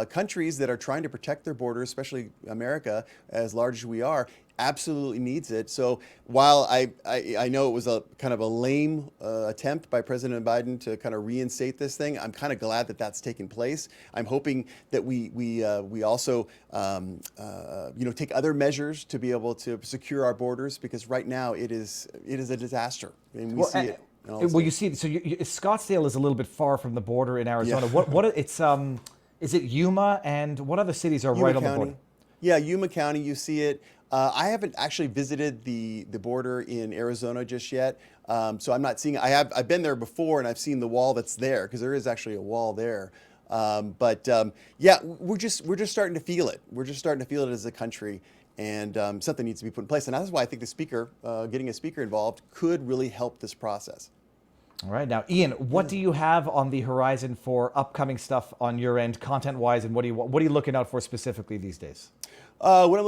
Countries that are trying to protect their borders, especially America, as large as we are, absolutely needs it. So while I know it was a kind of a lame attempt by President Biden to kind of reinstate this thing, I'm kind of glad that that's taken place. I'm hoping that we also take other measures to be able to secure our borders, because right now it is a disaster, and we see it. Well, you see, so Scottsdale is a little bit far from the border in Arizona. Yeah. What it's is it Yuma, and what other cities are right on the border? Yeah, Yuma County, you see it. I haven't actually visited the border in Arizona just yet, so I'm not seeing. I've been there before, and I've seen the wall that's there, because there is actually a wall there. Yeah, we're just starting to feel it. We're just starting to feel it as a country, and something needs to be put in place. And that's why I think the speaker, getting a speaker involved, could really help this process. All right, now, Ian, what do you have on the horizon for upcoming stuff on your end, content-wise, and what are you looking out for specifically these days? What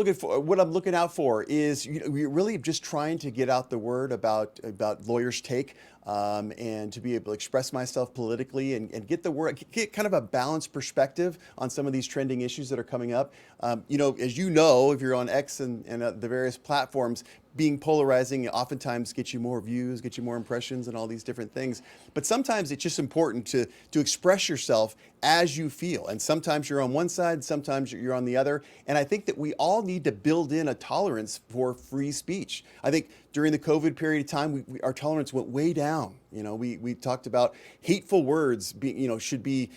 I'm looking out for is we're really just trying to get out the word about Lawyers Take, and to be able to express myself politically and get the word, get kind of a balanced perspective on some of these trending issues that are coming up. As you know, if you're on X and the various platforms, being polarizing oftentimes gets you more views, gets you more impressions, and all these different things. But sometimes it's just important to express yourself as you feel. And sometimes you're on one side, sometimes you're on the other. And I think that we all need to build in a tolerance for free speech. I think during the COVID period of time, our tolerance went way down. We talked about hateful words being, should be,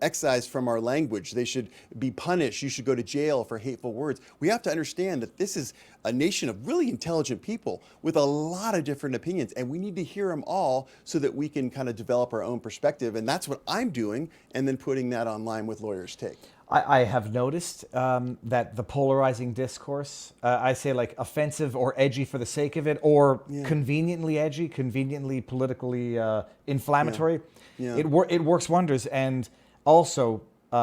excised from our language. They should be punished. You should go to jail for hateful words. We have to understand that this is a nation of really intelligent people with a lot of different opinions, and we need to hear them all so that we can kind of develop our own perspective. And that's what I'm doing, and then putting that online with Lawyers Take. I have noticed that the polarizing discourse, I say like offensive or edgy for the sake of it, or conveniently edgy, conveniently politically inflammatory, it works wonders. And also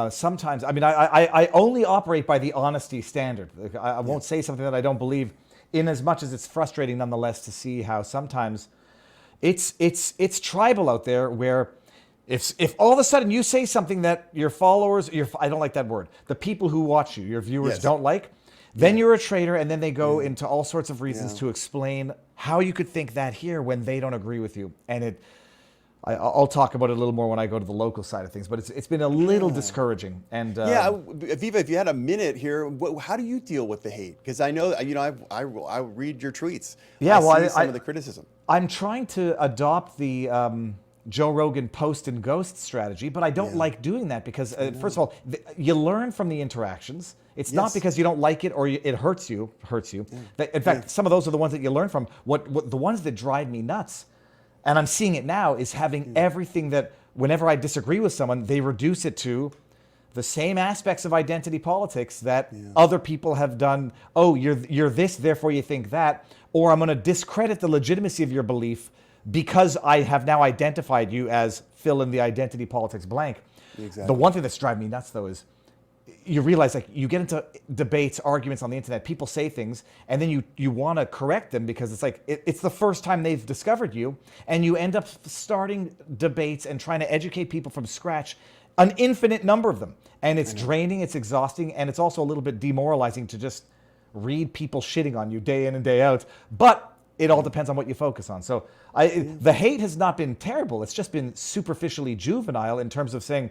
sometimes, I mean, I only operate by the honesty standard. I won't say something that I don't believe, in as much as it's frustrating nonetheless to see how sometimes it's tribal out there, where if all of a sudden you say something that your followers, I don't like that word, the people who watch you, your viewers don't like, then you're a traitor, and then they go into all sorts of reasons to explain how you could think that here when they don't agree with you. And I'll talk about it a little more when I go to the local side of things, but it's been a little discouraging. And Aviva, if you had a minute here, how do you deal with the hate? Because I know, I read your tweets. Yeah, I see some of the criticism. I'm trying to adopt the Joe Rogan post and ghost strategy, but I don't like doing that because, first of all, you learn from the interactions. It's not because you don't like it or it hurts you. In fact, some of those are the ones that you learn from. What the ones that drive me nuts, and I'm seeing it now, is having everything that whenever I disagree with someone, they reduce it to the same aspects of identity politics that other people have done. Oh, you're this, therefore you think that, or I'm going to discredit the legitimacy of your belief because I have now identified you as fill in the identity politics blank. Exactly. The one thing that's driving me nuts, though, is you realize, like, you get into debates, arguments on the internet, people say things, and then you want to correct them because it's like it's the first time they've discovered you, and you end up starting debates and trying to educate people from scratch, an infinite number of them. And it's draining, it's exhausting, and it's also a little bit demoralizing to just read people shitting on you day in and day out. But it all depends on what you focus on. So the hate has not been terrible. It's just been superficially juvenile in terms of saying,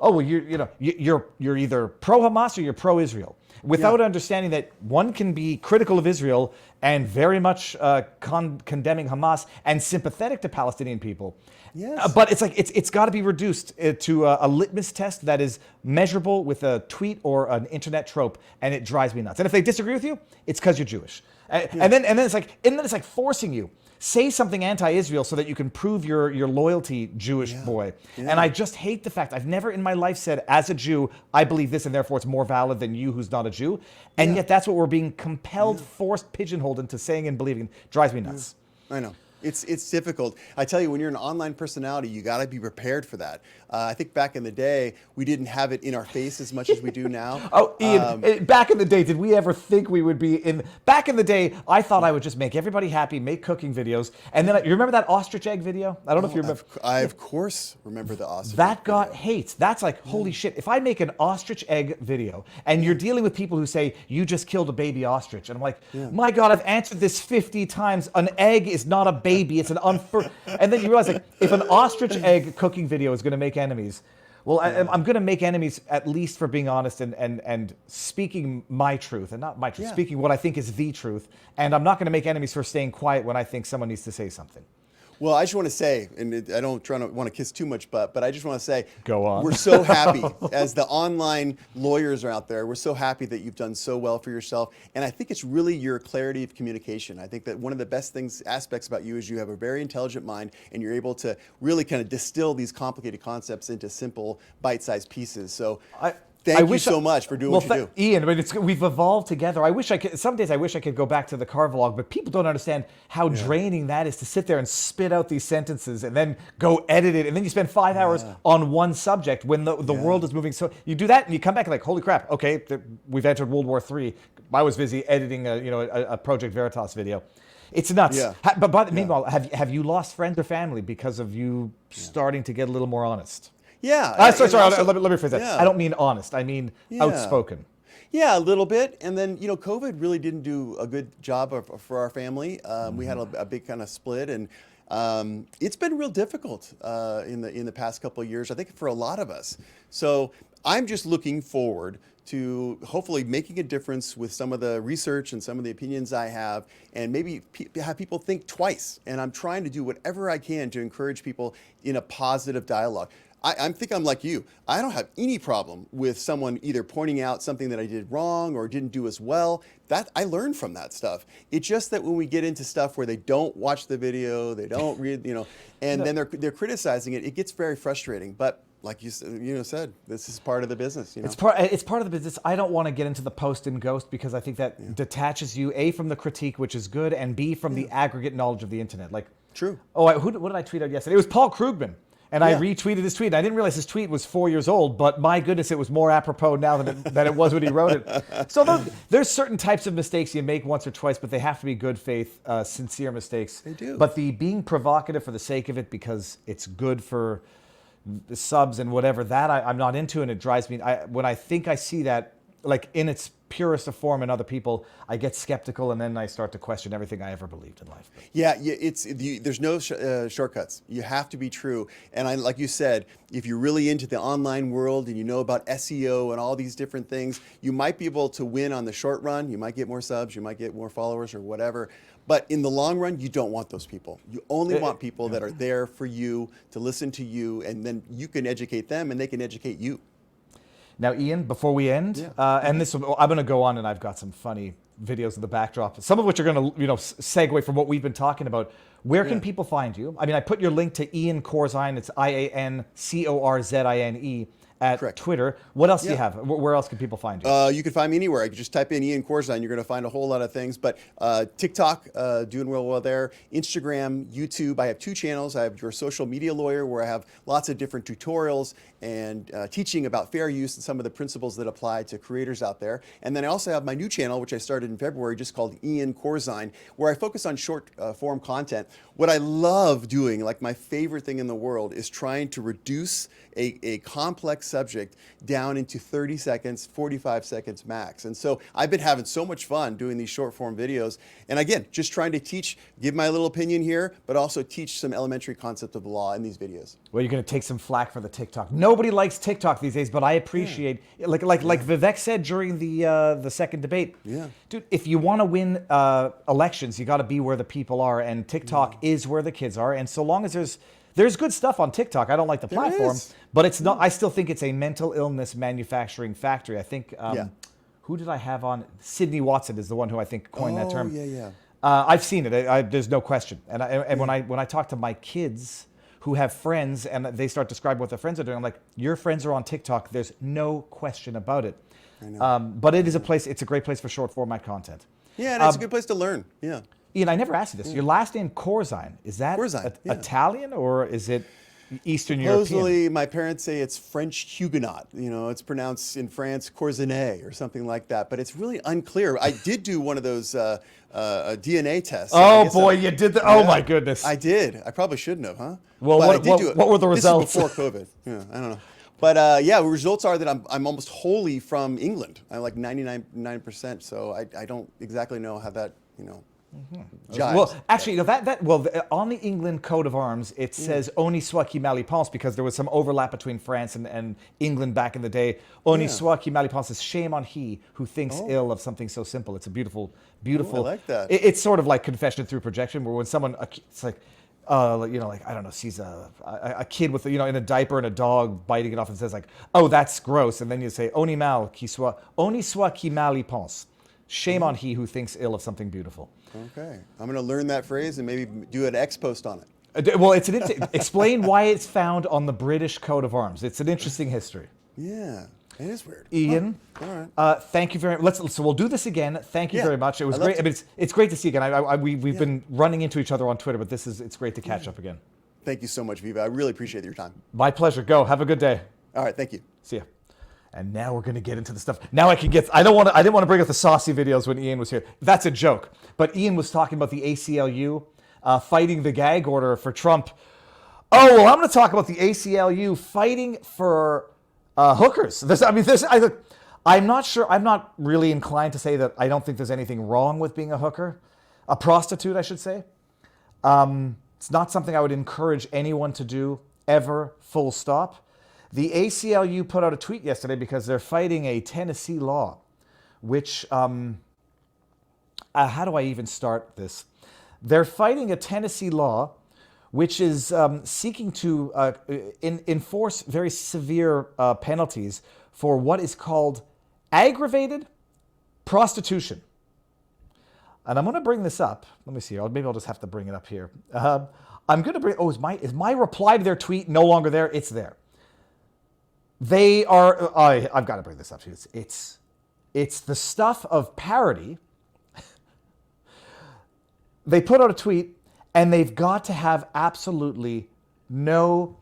oh well, you're either pro-Hamas or you're pro-Israel, without understanding that one can be critical of Israel and very much condemning Hamas and sympathetic to Palestinian people. Yes. But it's like it's got to be reduced to a litmus test that is measurable with a tweet or an internet trope, and it drives me nuts. And if they disagree with you, it's because you're Jewish. And then it's like forcing you. Say something anti-Israel so that you can prove your loyalty, Jewish boy. Yeah. And I just hate the fact I've never in my life said, as a Jew, I believe this and therefore it's more valid than you who's not a Jew. And yet that's what we're being compelled, forced, pigeonholed into saying and believing. Drives me nuts. I know. It's difficult. I tell you, when you're an online personality, you got to be prepared for that. I think back in the day, we didn't have it in our face as much as we do now. Oh, Ian, back in the day, did we ever think we would be in... Back in the day, I thought I would just make everybody happy, make cooking videos. And then, you remember that ostrich egg video? I don't know if you remember. I, of course, remember the ostrich That egg got video. hates. That's like, holy shit. If I make an ostrich egg video, and you're dealing with people who say, you just killed a baby ostrich. And I'm like, my God, I've answered this 50 times. An egg is not a baby. It's an and then you realize, like, if an ostrich egg cooking video is going to make enemies, well, I'm going to make enemies at least for being honest and speaking my truth, and not my truth, speaking what I think is the truth. And I'm not going to make enemies for staying quiet when I think someone needs to say something. Well, I just want to say, and I don't want to kiss too much butt, but I just want to say, go on. We're so happy as the online lawyers are out there. We're so happy that you've done so well for yourself, and I think it's really your clarity of communication. I think that one of the best aspects about you is you have a very intelligent mind, and you're able to really kind of distill these complicated concepts into simple, bite-sized pieces. So. Thank you so much for doing what you do. Ian, I mean, we've evolved together. I wish I could. Some days I wish I could go back to the car vlog, but people don't understand how draining that is to sit there and spit out these sentences and then go edit it, and then you spend 5 hours on one subject when the world is moving. So you do that, and you come back and like, holy crap! Okay, we've entered World War III. I was busy editing a Project Veritas video. It's nuts. Yeah. But meanwhile, have you lost friends or family because of you starting to get a little more honest? Yeah. Sorry. Let me rephrase that. I don't mean honest. I mean outspoken. Yeah, a little bit. And then, COVID really didn't do a good job for our family. We had a big kind of split, and it's been real difficult in the past couple of years, I think, for a lot of us. So I'm just looking forward to hopefully making a difference with some of the research and some of the opinions I have, and maybe have people think twice. And I'm trying to do whatever I can to encourage people in a positive dialogue. I think I'm like you. I don't have any problem with someone either pointing out something that I did wrong or didn't do as well. That I learned from that stuff. It's just that when we get into stuff where they don't watch the video, they don't read, and then they're criticizing it, it gets very frustrating. But like you said, this is part of the business. It's part of the business. I don't want to get into the post and ghost because I think that detaches you, A, from the critique, which is good, and B, from the aggregate knowledge of the internet. Like, true. Oh, what did I tweet out yesterday? It was Paul Krugman. And I retweeted his tweet. I didn't realize his tweet was 4 years old, but my goodness, it was more apropos now than it was when he wrote it. So there's certain types of mistakes you make once or twice, but they have to be good faith, sincere mistakes. They do. But the being provocative for the sake of it because it's good for the subs and whatever, that I'm not into, and it drives me. When I think I see that, like in its purest of form in other people, I get skeptical, and then I start to question everything I ever believed in life. Yeah, there's no shortcuts. You have to be true. And like you said, if you're really into the online world and you know about SEO and all these different things, you might be able to win on the short run. You might get more subs, you might get more followers or whatever. But in the long run, you don't want those people. You only want people that are there for you, to listen to you, and then you can educate them and they can educate you. Now, Ian, before we end, and I'm going to go on, and I've got some funny videos of the backdrop, some of which are going to, segue from what we've been talking about. Where can people find you? I mean, I put your link to Ian Corzine. It's IANCORZINE at Twitter. What else do you have? Where else can people find you? You can find me anywhere. You can just type in Ian Corzine. You're going to find a whole lot of things. But TikTok, doing real well there. Instagram, YouTube. I have 2 channels. I have Your Social Media Lawyer, where I have lots of different tutorials and teaching about fair use and some of the principles that apply to creators out there. And then I also have my new channel, which I started in February, just called Ian Corzine, where I focus on short form content. What I love doing, like my favorite thing in the world, is trying to reduce a complex subject down into 30 seconds, 45 seconds max. And so I've been having so much fun doing these short form videos. And again, just trying to teach, give my little opinion here, but also teach some elementary concept of the law in these videos. Well, you're going to take some flack for the TikTok. Nobody likes TikTok these days, but I appreciate, like Vivek said during the second debate. Yeah. Dude, if you want to win elections, you got to be where the people are, and TikTok is where the kids are. And so long as there's good stuff on TikTok, I don't like the platform, but it's not. I still think it's a mental illness manufacturing factory. I think. Who did I have on? Sydney Watson is the one who I think coined that term. I've seen it. There's no question. And when I talk to my kids who have friends and they start describing what their friends are doing, I'm like, your friends are on TikTok. There's no question about it. I know. But it is a place. It's a great place for short format content. Yeah, and it's a good place to learn. Yeah. Ian, I never asked you this. Your last name, Corzine, is that Corzine, yeah. Italian or is it Eastern European? Supposedly, my parents say it's French Huguenot. You know, it's pronounced in France Corzinet or something like that, but it's really unclear. I did do one of those DNA tests. Oh boy, you did that! Oh my goodness, I did. I probably shouldn't have, huh? Well, what were the results? This is before COVID. Yeah, I don't know. But yeah, the results are that I'm almost wholly from England. I'm like 99%. So I don't exactly know how that jives. Well, actually, on the England coat of arms, it says "Honi soit qui mal y pense" because there was some overlap between France and England back in the day. "Honi soit qui mal y pense" is shame on he who thinks ill of something so simple. It's a beautiful. I like that. It's sort of like confession through projection, where when someone, it's like. I don't know, sees a kid with, in a diaper and a dog biting it off and says like, oh, that's gross. And then you say, honi soit qui mal y pense. Shame on he who thinks ill of something beautiful. Okay. I'm going to learn that phrase and maybe do an X post on it. Well, explain why it's found on the British coat of arms. It's an interesting history. Yeah. It is weird. Ian, all right. Thank you very much. So we'll do this again. Thank you very much. It was great. I mean, it's great to see you again. We've been running into each other on Twitter, but it's great to catch up again. Thank you so much, Viva. I really appreciate your time. My pleasure. Go. Have a good day. All right. Thank you. See ya. And now we're going to get into the stuff. Now I didn't want to bring up the saucy videos when Ian was here. That's a joke. But Ian was talking about the ACLU fighting the gag order for Trump. Oh, well, I'm going to talk about the ACLU fighting for hookers. I'm not sure. I'm not really inclined to say that I don't think there's anything wrong with being a hooker, a prostitute, I should say. It's not something I would encourage anyone to do ever. Full stop. The ACLU put out a tweet yesterday because they're fighting a Tennessee law, which how do I even start this? They're fighting a Tennessee law which is seeking to enforce very severe penalties for what is called aggravated prostitution. And I'm going to bring this up. Let me see. Maybe I'll just have to bring it up here. I'm going to bring. Oh, is my reply to their tweet no longer there? It's there. They are. I've got to bring this up. It's the stuff of parody. They put out a tweet. And they've got to have absolutely no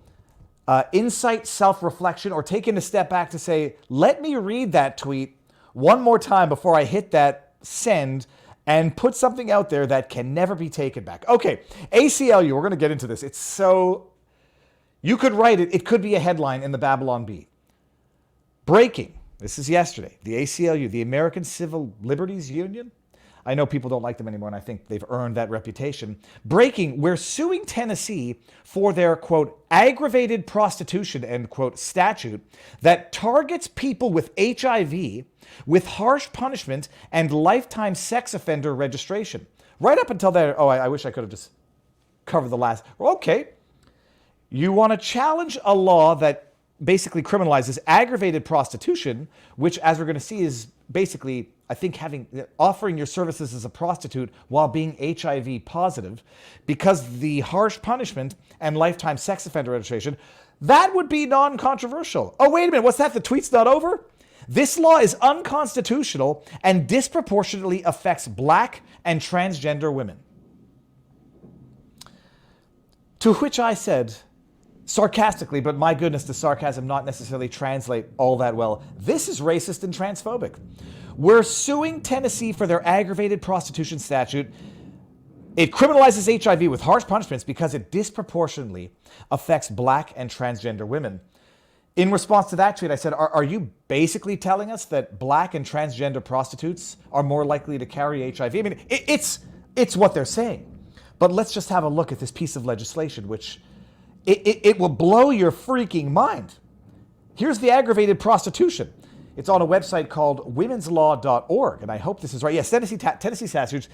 insight, self-reflection, or taking a step back to say, let me read that tweet one more time before I hit that send and put something out there that can never be taken back. Okay, ACLU, we're going to get into this. It's so, you could write it. It could be a headline in the Babylon Bee. Breaking, this is yesterday, the ACLU, the American Civil Liberties Union. I know people don't like them anymore, and I think they've earned that reputation. Breaking, we're suing Tennessee for their, quote, aggravated prostitution, end quote, statute that targets people with HIV with harsh punishment and lifetime sex offender registration. Right up until there, I wish I could have just covered the last. Okay, you want to challenge a law that basically criminalizes aggravated prostitution, which, as we're going to see, is basically, I think, offering your services as a prostitute while being HIV positive, because the harsh punishment and lifetime sex offender registration, that would be non-controversial. Oh, wait a minute, what's that? The tweet's not over? This law is unconstitutional and disproportionately affects black and transgender women. To which I said, sarcastically, but my goodness, does sarcasm not necessarily translate all that well? This is racist and transphobic. We're suing Tennessee for their aggravated prostitution statute. It criminalizes HIV with harsh punishments because it disproportionately affects black and transgender women. In response to that tweet, I said, are you basically telling us that black and transgender prostitutes are more likely to carry HIV? I mean, it's what they're saying. But let's just have a look at this piece of legislation, which it will blow your freaking mind. Here's the aggravated prostitution. It's on a website called womenslaw.org, and I hope this is right. Yes, Tennessee statute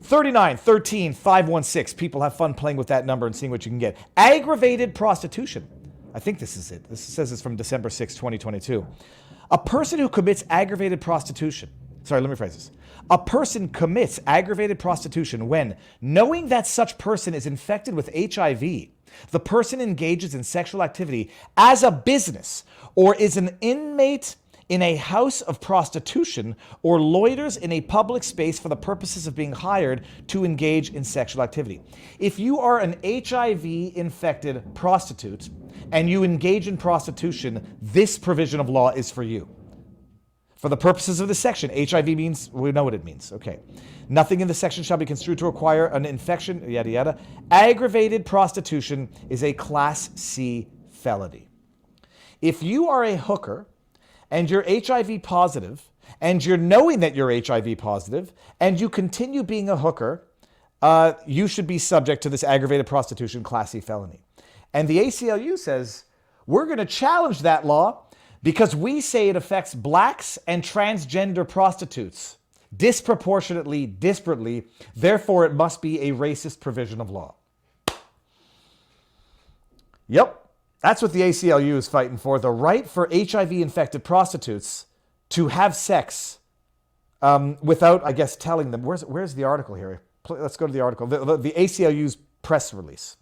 39-13-516. People have fun playing with that number and seeing what you can get. Aggravated prostitution. I think this is it. This says it's from December 6, 2022. A person who commits aggravated prostitution. Sorry, let me rephrase this. A person commits aggravated prostitution when, knowing that such person is infected with HIV, the person engages in sexual activity as a business or is an inmate in a house of prostitution or loiters in a public space for the purposes of being hired to engage in sexual activity. If you are an HIV-infected prostitute and you engage in prostitution, this provision of law is for you. For the purposes of this section, HIV means, we know what it means. Okay. Nothing in the section shall be construed to require an infection, yada, yada. Aggravated prostitution is a Class C felony. If you are a hooker and you're HIV positive, and you're knowing that you're HIV positive, and you continue being a hooker, you should be subject to this aggravated prostitution Class C felony. And the ACLU says, we're going to challenge that law because we say it affects blacks and transgender prostitutes disproportionately, disparately, therefore it must be a racist provision of law. Yep. That's what the ACLU is fighting for, the right for HIV-infected prostitutes to have sex without, I guess, telling them. Where's the article here? Let's go to the article. The ACLU's press release.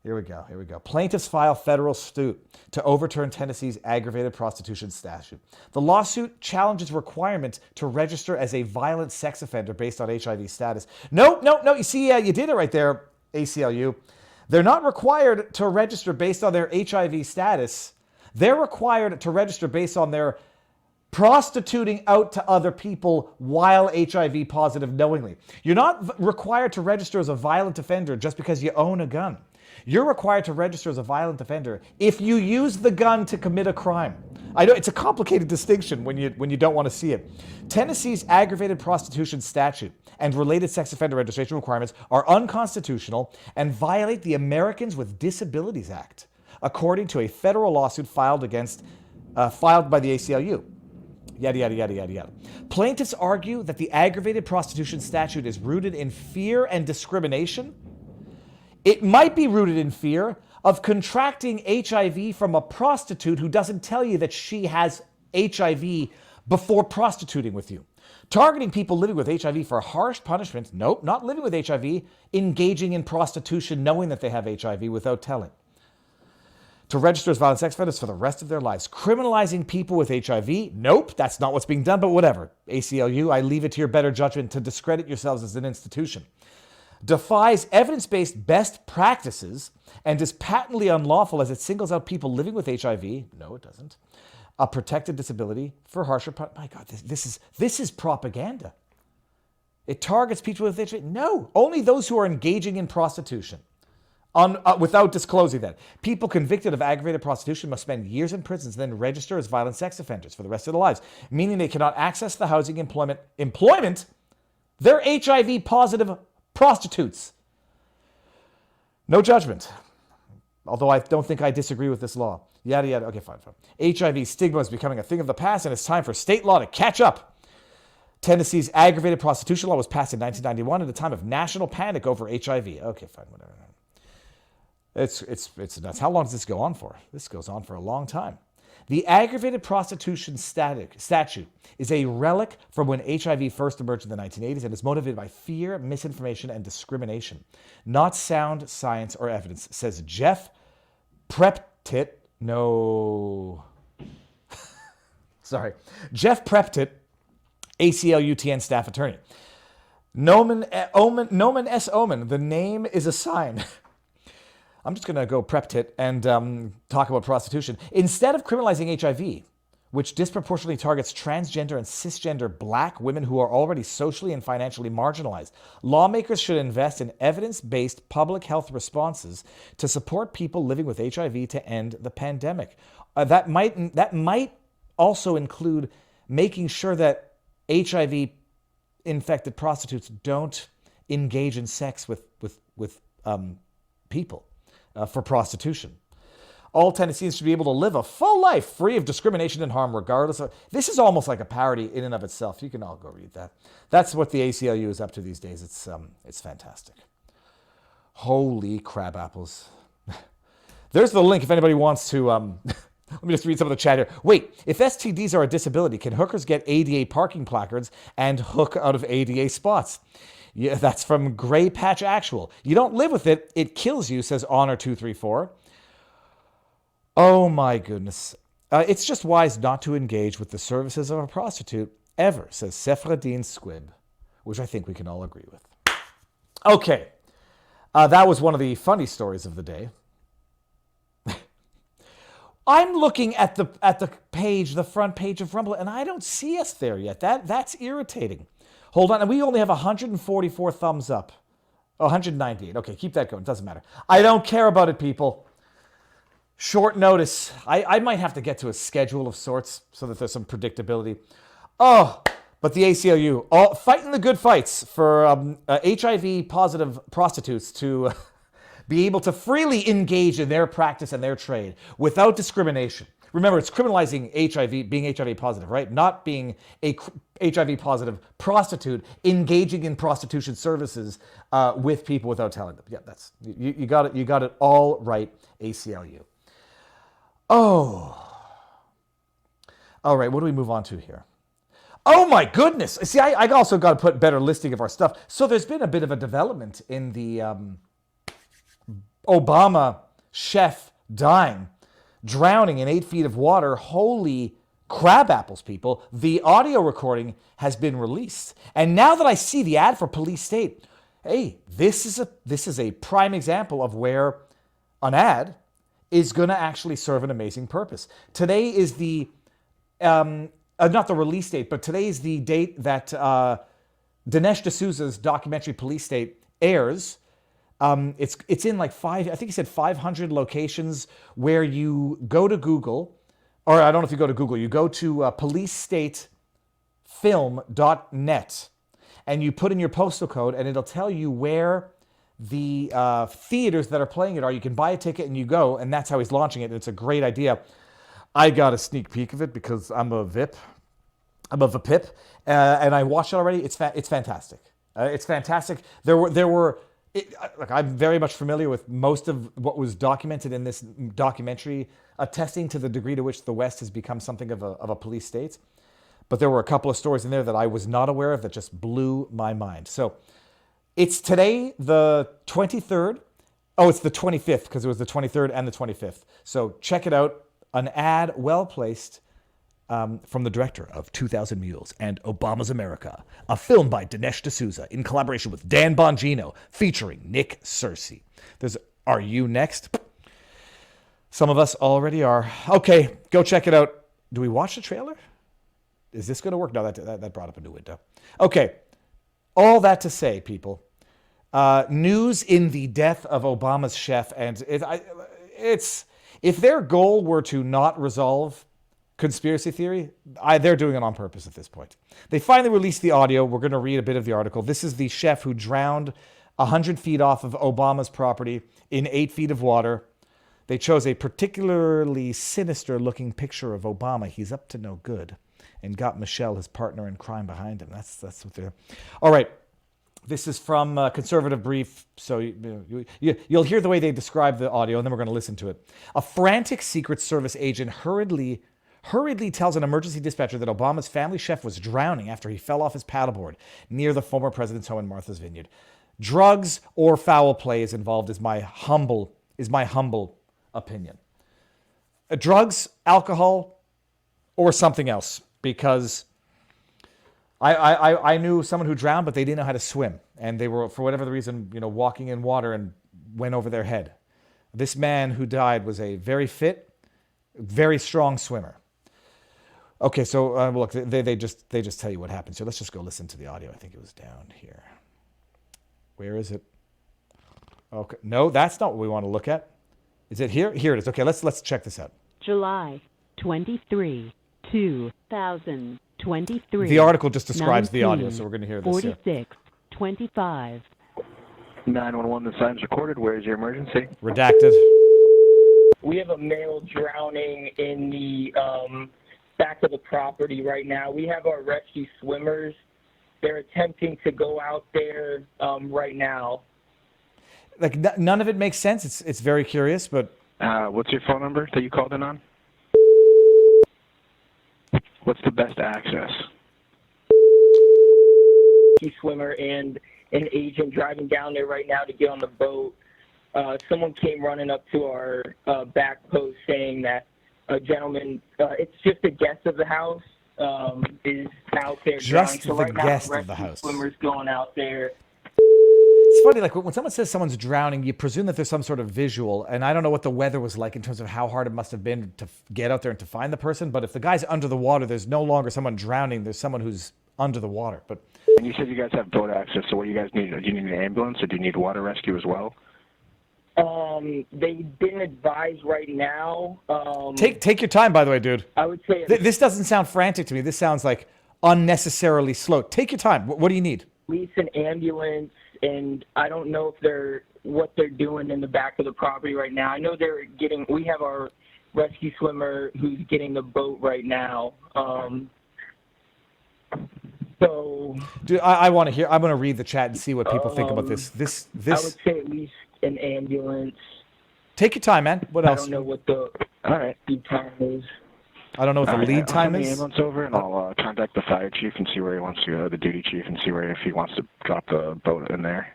Here we go. Plaintiffs file federal suit to overturn Tennessee's aggravated prostitution statute. The lawsuit challenges requirement to register as a violent sex offender based on HIV status. No. You see, you did it right there, ACLU. They're not required to register based on their HIV status. They're required to register based on their prostituting out to other people while HIV positive knowingly. You're not required to register as a violent offender just because you own a gun. You're required to register as a violent offender if you use the gun to commit a crime. I know it's a complicated distinction when you don't want to see it. Tennessee's aggravated prostitution statute and related sex offender registration requirements are unconstitutional and violate the Americans with Disabilities Act, according to a federal lawsuit filed by the ACLU. Yada, yada, yada, yada, yada. Plaintiffs argue that the aggravated prostitution statute is rooted in fear and discrimination. It might be rooted in fear of contracting HIV from a prostitute who doesn't tell you that she has HIV before prostituting with you. Targeting people living with HIV for harsh punishment. Nope, not living with HIV. Engaging in prostitution knowing that they have HIV without telling. To register as violent sex offenders for the rest of their lives. Criminalizing people with HIV. Nope, that's not what's being done, but whatever. ACLU, I leave it to your better judgment to discredit yourselves as an institution. Defies evidence-based best practices and is patently unlawful as it singles out people living with HIV. No, it doesn't. A protected disability for harsher punishment. My God, this is propaganda. It targets people with HIV. No, only those who are engaging in prostitution without disclosing that. People convicted of aggravated prostitution must spend years in prisons and then register as violent sex offenders for the rest of their lives, meaning they cannot access the housing employment. They're HIV positive prostitutes. No judgment. Although I don't think I disagree with this law. Yada, yada. Okay, fine. HIV stigma is becoming a thing of the past, and it's time for state law to catch up. Tennessee's aggravated prostitution law was passed in 1991 at a time of national panic over HIV. Okay, fine, whatever. It's nuts. How long does this go on for? This goes on for a long time. The aggravated prostitution statute is a relic from when HIV first emerged in the 1980s and is motivated by fear, misinformation, and discrimination, not sound science or evidence, says Jeff Preptit. No. Sorry. Jeff Preptit, ACLU-TN staff attorney. Nomen S. Omen, the name is a sign. I'm just going to go Preptit and talk about prostitution. Instead of criminalizing HIV, which disproportionately targets transgender and cisgender black women who are already socially and financially marginalized. Lawmakers should invest in evidence-based public health responses to support people living with HIV to end the pandemic. That might also include making sure that HIV-infected prostitutes don't engage in sex with people for prostitution. All Tennesseans should be able to live a full life free of discrimination and harm, regardless of... This is almost like a parody in and of itself. You can all go read that. That's what the ACLU is up to these days. It's fantastic. Holy crab apples. There's the link if anybody wants to... Let me just read some of the chat here. Wait, if STDs are a disability, can hookers get ADA parking placards and hook out of ADA spots? Yeah, that's from Gray Patch Actual. You don't live with it, it kills you, says Honor234. Oh my goodness. It's just wise not to engage with the services of a prostitute ever, says Sefradine Squib, which I think we can all agree with. Okay. That was one of the funny stories of the day. I'm looking at the page, the front page of Rumble, and I don't see us there yet. That's irritating. Hold on. And we only have 144 thumbs up. Oh, 198. Okay, keep that going. Doesn't matter. I don't care about it, people. Short notice. I might have to get to a schedule of sorts so that there's some predictability. Oh, but the ACLU, all fighting the good fights for HIV-positive prostitutes to be able to freely engage in their practice and their trade without discrimination. Remember, it's criminalizing HIV, being HIV positive, right? Not being a HIV positive prostitute engaging in prostitution services with people without telling them. Yeah, that's you got it. You got it all right, ACLU. Oh. All right, what do we move on to here? Oh my goodness. See, I also got to put better listing of our stuff. So there's been a bit of a development in the Obama chef dying, drowning in 8 feet of water. Holy crab apples, people. The audio recording has been released. And now that I see the ad for Police State, hey, this is a prime example of where an ad is going to actually serve an amazing purpose. Today is the, not the release date, but today is the date that Dinesh D'Souza's documentary Police State airs. It's in like I think he said 500 locations where you go to Google, or I don't know if you go to Google, you go to policestatefilm.net and you put in your postal code and it'll tell you where the theaters that are playing it are. You can buy a ticket and you go, and that's how he's launching it. And it's a great idea. I got a sneak peek of it because I'm a VIP. I'm a VIPIP, and I watched it already. It's fantastic. It's fantastic. Look, I'm very much familiar with most of what was documented in this documentary, attesting to the degree to which the West has become something of a police state. But there were a couple of stories in there that I was not aware of that just blew my mind. So it's today, the 23rd. Oh, it's the 25th because it was the 23rd and the 25th. So check it out. An ad well placed from the director of 2,000 Mules and Obama's America, a film by Dinesh D'Souza in collaboration with Dan Bongino, featuring Nick Searcy. There's Are You Next? Some of us already are. Okay, go check it out. Do we watch the trailer? Is this going to work? No, that brought up a new window. Okay, all that to say, people, news in the death of Obama's chef, and it's if their goal were to not resolve conspiracy theory, they're doing it on purpose at this point. They finally released the audio. We're going to read a bit of the article. This is the chef who drowned 100 feet off of Obama's property in 8 feet of water. They chose a particularly sinister-looking picture of Obama. He's up to no good, and got Michelle, his partner in crime, behind him. That's what they're... All right. This is from Conservative Brief, so you'll hear the way they describe the audio, and then we're going to listen to it. A frantic Secret Service agent hurriedly tells an emergency dispatcher that Obama's family chef was drowning after he fell off his paddleboard near the former president's home in Martha's Vineyard. Drugs or foul play is involved, is my humble opinion. Drugs, alcohol, or something else, because I knew someone who drowned, but they didn't know how to swim, and they were, for whatever the reason, walking in water and went over their head. This man who died was a very fit, very strong swimmer. Okay, so look, they just tell you what happened. So let's just go listen to the audio. I think it was down here. Where is it? Okay, no, that's not what we want to look at. Is it here? Here it is. Okay, let's check this out. July 23, 2023. The article just describes the audio, so we're going to hear this here. 46:25. 911, the sign's recorded. Where is your emergency? Redacted. We have a male drowning in the back of the property right now. We have our rescue swimmers. They're attempting to go out there right now. Like none of it makes sense. It's very curious, but What's your phone number that you called in on? What's the best access? Swimmer and an agent driving down there right now to get on the boat. Someone came running up to our back post saying that a gentleman, it's just a guest of the house, is out there. Just drowning. So the right now, guest the of the rescue house. Swimmers going out there. it's funny. Like when someone says someone's drowning, you presume that there's some sort of visual. And I don't know what the weather was like in terms of how hard it must have been to get out there and to find the person. But if the guy's under the water, there's no longer someone drowning. There's someone who's under the water. But And you said you guys have boat access, so what do you guys need? Do you need an ambulance, or do you need water rescue as well? They didn't advise right now. take your time, by the way, dude. I would say This doesn't sound frantic to me. This sounds like unnecessarily slow. Take your time. What do you need? at least an ambulance, and I don't know if what they're doing in the back of the property right now. I know we have our rescue swimmer who's getting the boat right now. So, Dude, I want to hear. I'm going to read the chat and see what people think about this. This. I would say at least an ambulance. Take your time, man. What I else? don't know what the lead time is. I don't know what the lead time I'll send the is. ambulance over, and I'll contact the fire chief and see where he wants to go, the duty chief, and see if he wants to drop the boat in there.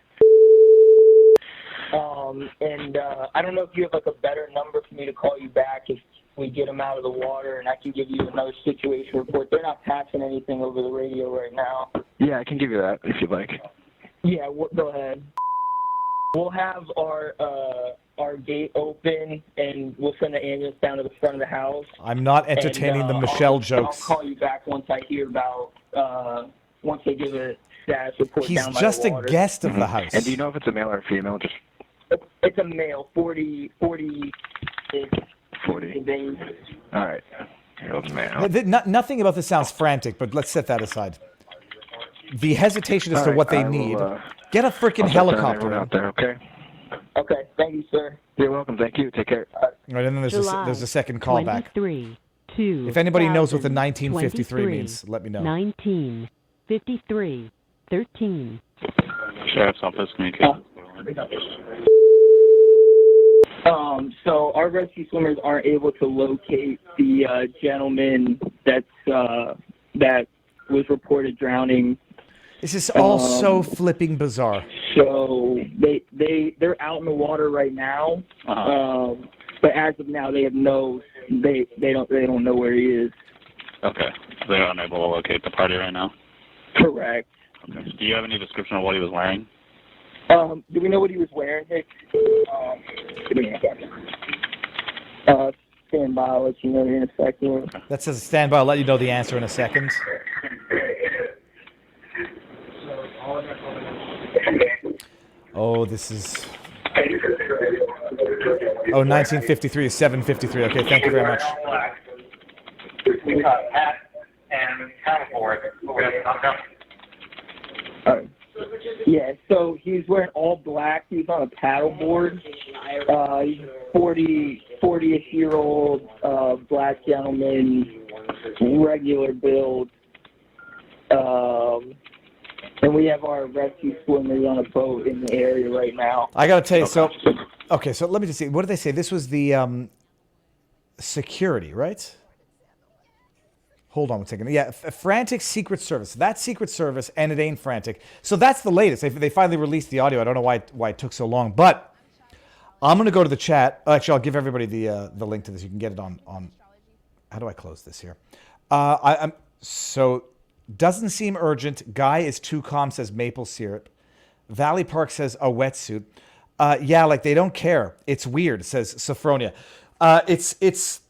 And I don't know if you have like a better number for me to call you back if we get them out of the water, and I can give you another situation report. They're not passing anything over the radio right now. Yeah, I can give you that if you'd like. Yeah, go ahead. We'll have our gate open, and we'll send the ambulance down to the front of the house. I'm not entertaining the Michelle jokes. I'll call you back once I hear about once they give a status report He's down by just the a water. guest of the house. And do you know if it's a male or a female? Just It's a male, 40 is 40. days. All right. Old male. Nothing about this sounds frantic, but let's set that aside. The hesitation as All to right, what they I will, need. Get a freaking I'll helicopter everyone in. out there, okay? Okay, thank you, sir. You're welcome. Thank you. Take care. Right, and then there's a second callback. 23, 2. If anybody knows what the 1953 means, let me know. 1953, 13. Sheriff's Office, communication. So our rescue swimmers aren't able to locate the gentleman that was reported drowning. This is all so flipping bizarre. So they're out in the water right now. But as of now, they don't know where he is. Okay. So they're unable to locate the party right now? Correct. Okay. Do you have any description of what he was wearing? Do we know what he was wearing, Hicks? Give me a second. Stand by, I'll let you know in a second. That says stand by. I'll let you know the answer in a second. Oh, this is... Oh, 1953 is 7:53. Okay, thank you very much. Yeah, so he's wearing all black. He's on a paddleboard. He's 40-ish-year-old black gentleman, regular build. And we have our rescue swimmers on a boat in the area right now. I got to tell you, so let me just see. What did they say? This was the security, right? Hold on one second. Yeah, Frantic Secret Service. That's Secret Service, and it ain't Frantic. So that's the latest. They finally released the audio. I don't know why it took so long, but I'm going to go to the chat. Actually, I'll give everybody the link to this. You can get it on. How do I close this here? So doesn't seem urgent. Guy is too calm, says maple syrup. Valley Park says a wetsuit. Yeah, like they don't care. It's weird, says Sophronia. It's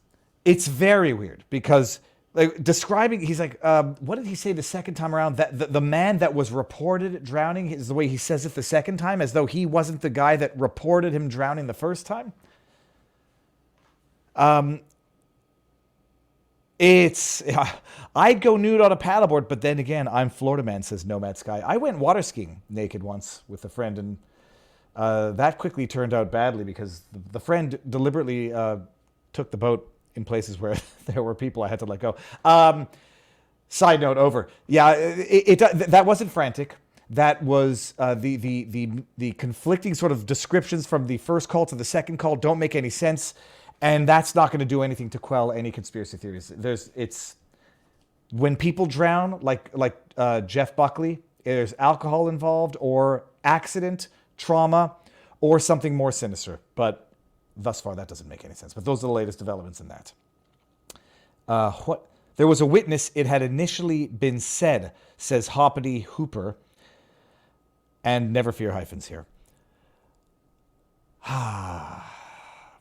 very weird because like describing, he's like, what did he say the second time around? That the man that was reported drowning is the way he says it the second time, as though he wasn't the guy that reported him drowning the first time. I'd go nude on a paddleboard, but then again, I'm Florida man, says Nomad Sky. I went water skiing naked once with a friend, and that quickly turned out badly because the friend deliberately took the boat in places where there were people I had to let go. Side note over. Yeah, that wasn't frantic. That was the conflicting sort of descriptions from the first call to the second call don't make any sense, and that's not going to do anything to quell any conspiracy theories. It's when people drown, like Jeff Buckley, there's alcohol involved, or accident, trauma, or something more sinister. But thus far, that doesn't make any sense. But those are the latest developments in that. There was a witness. It had initially been said, says Hoppity Hooper, and never fear hyphens here.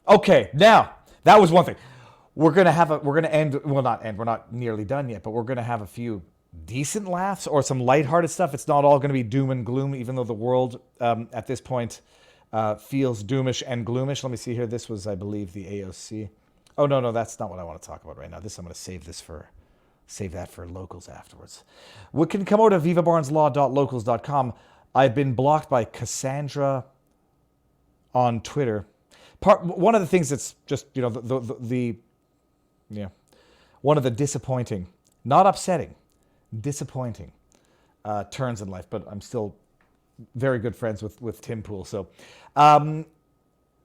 Okay, now that was one thing. We're gonna end. Well, not end. We're not nearly done yet, but we're gonna have a few decent laughs or some lighthearted stuff. It's not all gonna be doom and gloom, even though the world at this point feels doomish and gloomish. Let me see here. This was, I believe, the AOC. Oh no, that's not what I want to talk about right now. I'm gonna save that for locals afterwards. We can come out of vivabarneslaw.locals.com. I've been blocked by Cassandra on Twitter. One of the things that's just, one of the disappointing, not upsetting, disappointing turns in life, but I'm still very good friends with Tim Pool. So what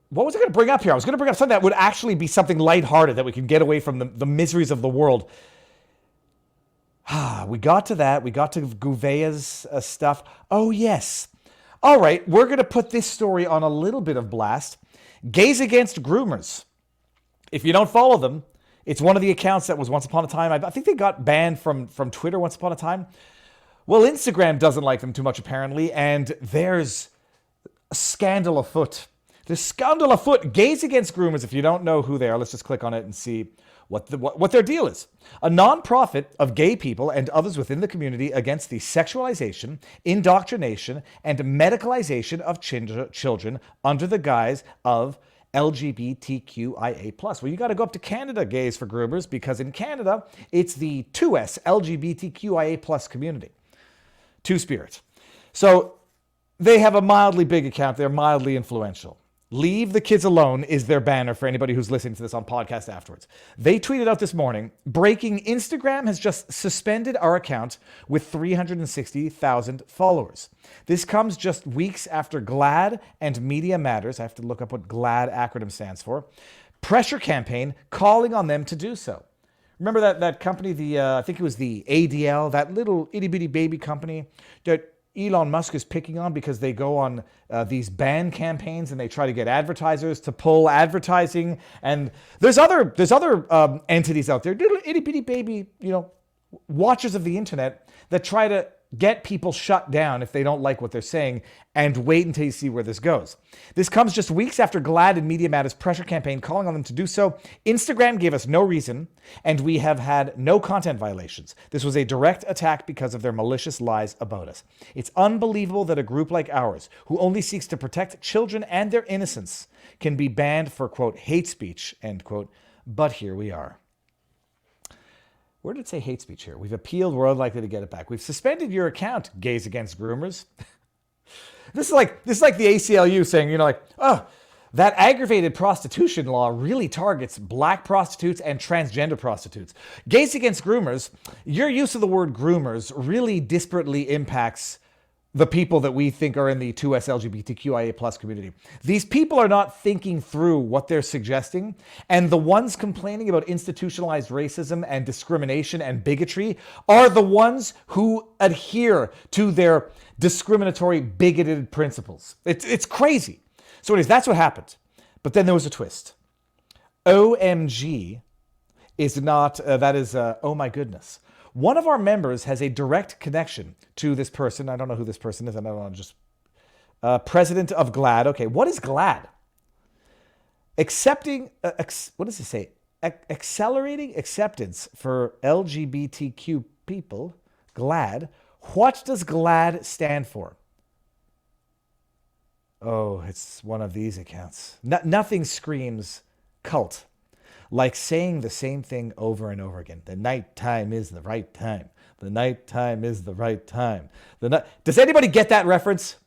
was I going to bring up here? I was going to bring up something that would actually be something lighthearted that we can get away from the miseries of the world. We got to that. We got to Gouvea's stuff. Oh, yes. All right, we're going to put this story on a little bit of blast. Gays Against Groomers. If you don't follow them, it's one of the accounts that was once upon a time. I think they got banned from Twitter once upon a time. Well, Instagram doesn't like them too much, apparently, and there's a scandal afoot. There's scandal afoot. Gays Against Groomers. If you don't know who they are, let's just click on it and see what their deal is. A nonprofit of gay people and others within the community against the sexualization, indoctrination, and medicalization of children under the guise of LGBTQIA+. Well, you got to go up to Canada, Gays for Groomers, because in Canada, it's the 2S LGBTQIA+ community. Two-Spirit. So they have a mildly big account. They're mildly influential. Leave the Kids Alone is their banner for anybody who's listening to this on podcast afterwards. They tweeted out this morning, breaking, Instagram has just suspended our account with 360,000 followers. This comes just weeks after GLAAD and Media Matters, I have to look up what GLAAD acronym stands for, pressure campaign calling on them to do so. Remember that company, I think it was the ADL, that little itty-bitty baby company that Elon Musk is picking on because they go on these ban campaigns and they try to get advertisers to pull advertising. And there's other entities out there, little itty bitty baby, watchers of the internet that try to get people shut down if they don't like what they're saying, and wait until you see where this goes. This comes just weeks after GLAAD and Media Matters pressure campaign calling on them to do so. Instagram gave us no reason, and we have had no content violations. This was a direct attack because of their malicious lies about us. It's unbelievable that a group like ours, who only seeks to protect children and their innocence, can be banned for, quote, hate speech, end quote, but here we are. Where did it say hate speech here? We've appealed. We're unlikely to get it back. We've suspended your account, Gays Against Groomers. This is like the ACLU saying, that aggravated prostitution law really targets black prostitutes and transgender prostitutes. Gays Against Groomers, your use of the word groomers really disparately impacts the people that we think are in the 2S LGBTQIA+ community. These people are not thinking through what they're suggesting, and the ones complaining about institutionalized racism and discrimination and bigotry are the ones who adhere to their discriminatory, bigoted principles. It's crazy. So anyways, that's what happened. But then there was a twist. OMG is not, oh my goodness. One of our members has a direct connection to this person. I don't know who this person is. I don't know, just president of GLAAD. Okay, what is GLAAD? What does it say? accelerating acceptance for LGBTQ people, GLAD. What does GLAD stand for? Oh, it's one of these accounts. Nothing screams cult like saying the same thing over and over again. The nighttime is the right time. The nighttime is the right time. Does anybody get that reference?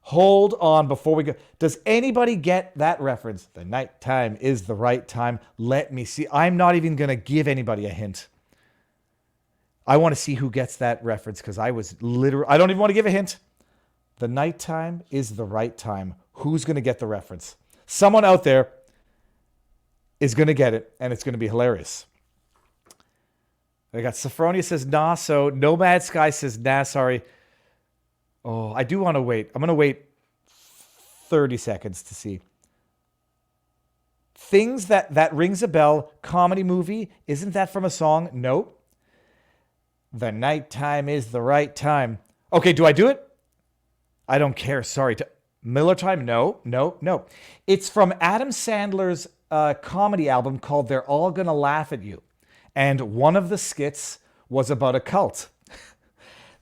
Hold on before we go. Does anybody get that reference? The nighttime is the right time. Let me see. I'm not even going to give anybody a hint. I want to see who gets that reference because I don't even want to give a hint. The nighttime is the right time. Who's going to get the reference? Someone out there is going to get it, and it's going to be hilarious. I got Sophronia says, nah, so Nomad Sky says, nah, sorry. Oh, I do want to wait. I'm going to wait 30 seconds to see. Things that rings a bell, comedy movie. Isn't that from a song? Nope. The nighttime is the right time. Okay, do I do it? I don't care. Sorry. Miller Time? No. It's from Adam Sandler's comedy album called They're All Gonna Laugh at You. And one of the skits was about a cult.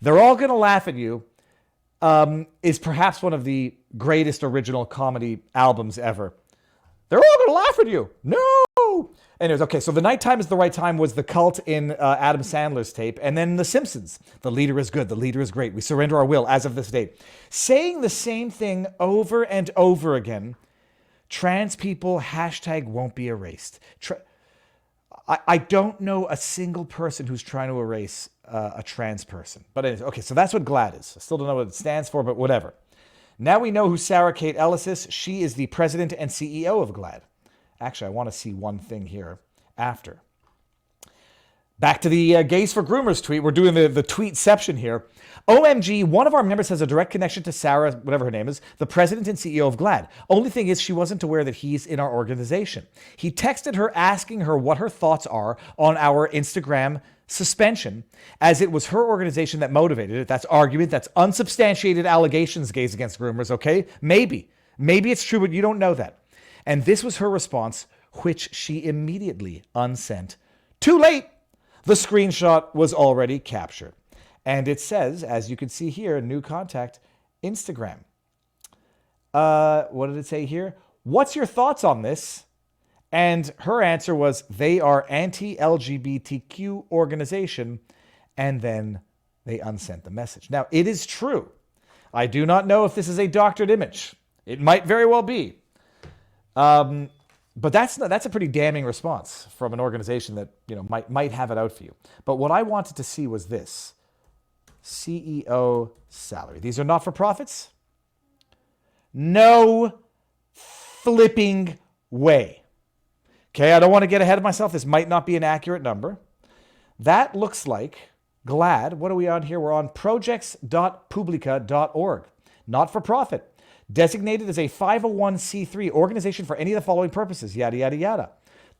They're All Gonna Laugh at You is perhaps one of the greatest original comedy albums ever. They're all gonna laugh at you. No! Anyways, okay, so The Nighttime is the Right Time was the cult in Adam Sandler's tape. And then The Simpsons. The leader is good. The leader is great. We surrender our will as of this date. Saying the same thing over and over again. Trans people, hashtag won't be erased. I don't know a single person who's trying to erase a trans person. But anyways, okay, so that's what GLAD is. I still don't know what it stands for, but whatever. Now we know who Sarah Kate Ellis is. She is the president and CEO of GLAD. Actually, I want to see one thing here after. Back to the Gays for Groomers tweet. We're doing the tweetception here. OMG, one of our members has a direct connection to Sarah, whatever her name is, the president and CEO of GLAD. Only thing is she wasn't aware that he's in our organization. He texted her asking her what her thoughts are on our Instagram suspension, as it was her organization that motivated it. That's argument. That's unsubstantiated allegations, Gays Against Groomers, okay? Maybe it's true, but you don't know that. And this was her response, which she immediately unsent. Too late! The screenshot was already captured. And it says, as you can see here, new contact, Instagram. What did it say here? What's your thoughts on this? And her answer was, they are anti-LGBTQ organization. And then they unsent the message. Now, it is true. I do not know if this is a doctored image. It might very well be. But that's a pretty damning response from an organization that might have it out for you. But what I wanted to see was this. CEO salary. These are not-for-profits? No flipping way. Okay, I don't want to get ahead of myself. This might not be an accurate number. That looks like GLAD. What are we on here? We're on projects.publica.org. Not-for-profit. Designated as a 501c3 organization for any of the following purposes. Yada, yada, yada.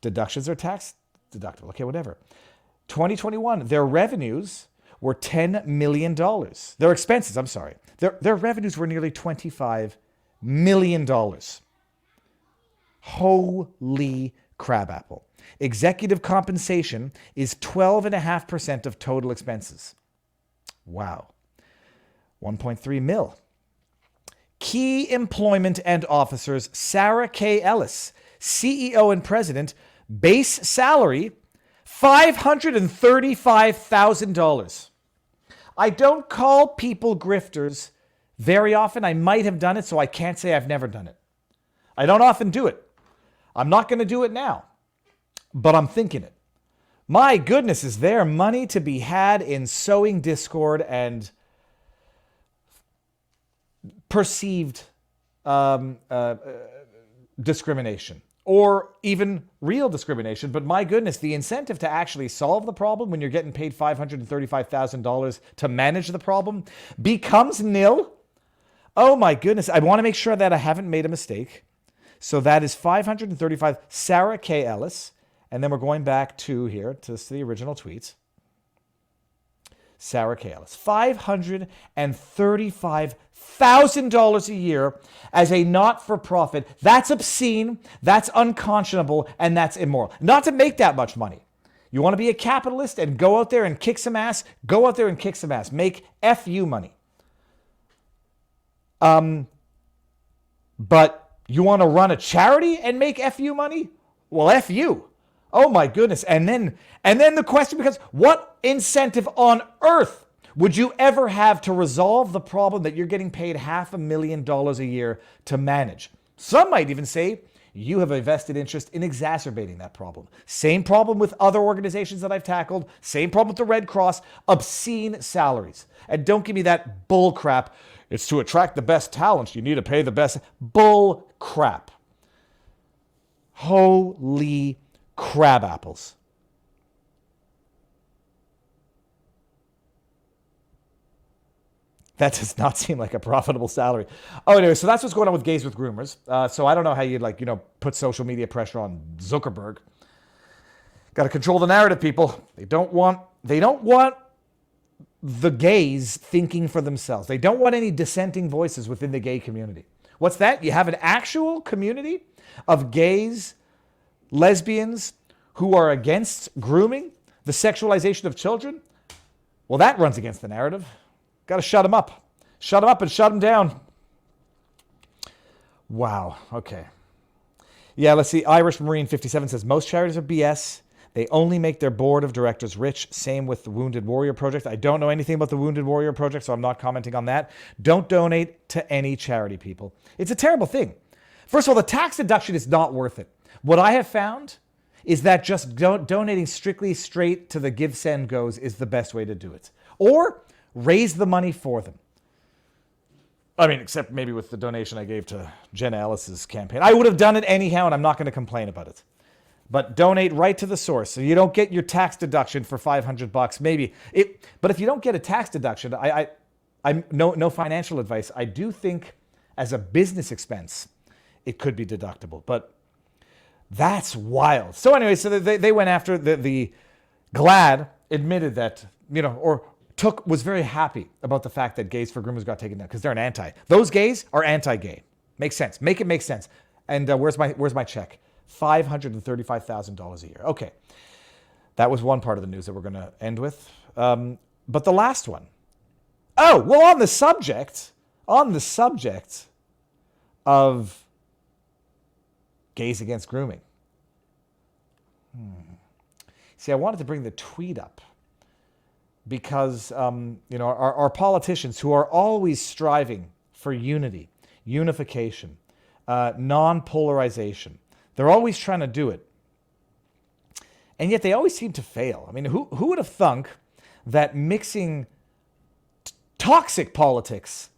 Deductions are tax deductible. Okay, whatever. 2021, their revenues were $10 million. Their expenses, I'm sorry. Their revenues were nearly $25 million. Holy crabapple. Executive compensation is 12.5% of total expenses. Wow. 1.3 mil. Key employment and officers, Sarah K. Ellis, CEO and president, base salary, $535,000. I don't call people grifters very often. I might have done it, so I can't say I've never done it. I don't often do it. I'm not going to do it now, but I'm thinking it. My goodness, is there money to be had in sowing discord and perceived discrimination, or even real discrimination. But my goodness, the incentive to actually solve the problem when you're getting paid $535,000 to manage the problem becomes nil. Oh my goodness. I want to make sure that I haven't made a mistake. So that is 535, Sarah K. Ellis. And then we're going back to here to the original tweets. Sarah Kalis. $535,000 a year as a not-for-profit. That's obscene, that's unconscionable, and that's immoral. Not to make that much money. You want to be a capitalist and go out there and kick some ass? Go out there and kick some ass. Make FU money. But you want to run a charity and make FU money? Well, FU. Oh my goodness. And then the question becomes, what incentive on earth would you ever have to resolve the problem that you're getting paid $500,000 a year to manage? Some might even say you have a vested interest in exacerbating that problem. Same problem with other organizations that I've tackled. Same problem with the Red Cross. Obscene salaries. And don't give me that bull crap. It's to attract the best talent. You need to pay the best. Bull crap. Holy crab apples. That does not seem like a profitable salary. Oh, anyway, so that's what's going on with Gays with Groomers. So I don't know how you'd put social media pressure on Zuckerberg. Got to control the narrative, people. They don't want the gays thinking for themselves. They don't want any dissenting voices within the gay community. What's that? You have an actual community of gays, lesbians who are against grooming, the sexualization of children? Well, that runs against the narrative. Got to shut them up. Shut them up and shut them down. Wow. Okay. Yeah, let's see. Irish Marine 57 says, most charities are BS. They only make their board of directors rich. Same with the Wounded Warrior Project. I don't know anything about the Wounded Warrior Project, so I'm not commenting on that. Don't donate to any charity, people. It's a terrible thing. First of all, the tax deduction is not worth it. What I have found is that just donating strictly straight to the Give Send Goes is the best way to do it. Or raise the money for them. I mean, except maybe with the donation I gave to Jenna Ellis's campaign. I would have done it anyhow, and I'm not going to complain about it. But donate right to the source. So you don't get your tax deduction for $500, maybe. But if you don't get a tax deduction, I'm no financial advice. I do think as a business expense, it could be deductible. But that's wild. So anyway, so they went after the GLAAD admitted that, was very happy about the fact that Gays for Groomers got taken down because they're an anti. Those gays are anti-gay. Makes sense. Make it make sense. And where's my check? $535,000 a year. Okay. That was one part of the news that we're going to end with. But the last one. Oh, well, on the subject of gays against grooming. See, I wanted to bring the tweet up because, our politicians who are always striving for unity, unification, non-polarization, they're always trying to do it. And yet they always seem to fail. I mean, who would have thunk that mixing toxic politics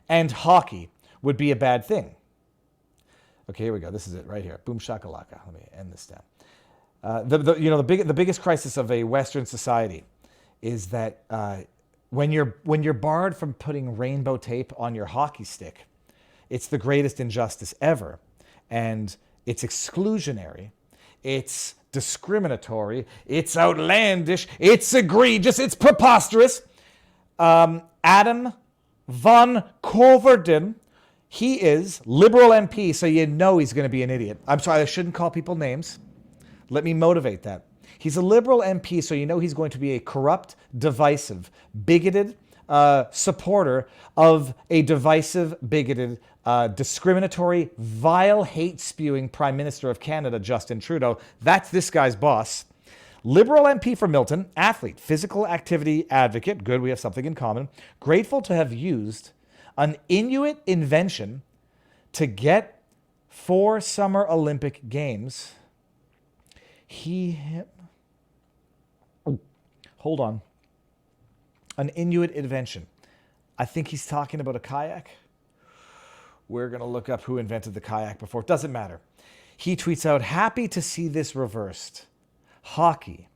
and hockey would be a bad thing? Okay, here we go. This is it right here. Boom shakalaka. Let me end this down. The biggest crisis of a Western society is that when you're barred from putting rainbow tape on your hockey stick, it's the greatest injustice ever, and it's exclusionary, it's discriminatory, it's outlandish, it's egregious, it's preposterous. Adam van Koverden, he is Liberal MP, so you know he's going to be an idiot. I'm sorry, I shouldn't call people names. Let me motivate that. He's a Liberal MP, so you know he's going to be a corrupt, divisive, bigoted supporter of a divisive, bigoted, discriminatory, vile, hate-spewing Prime Minister of Canada, Justin Trudeau. That's this guy's boss. Liberal MP for Milton, athlete, physical activity advocate. Good, we have something in common. Grateful to have used an Inuit invention to get 4 Summer Olympic Games. Hold on. An Inuit invention. I think he's talking about a kayak. We're going to look up who invented the kayak before. It doesn't matter. He tweets out, happy to see this reversed. Hockey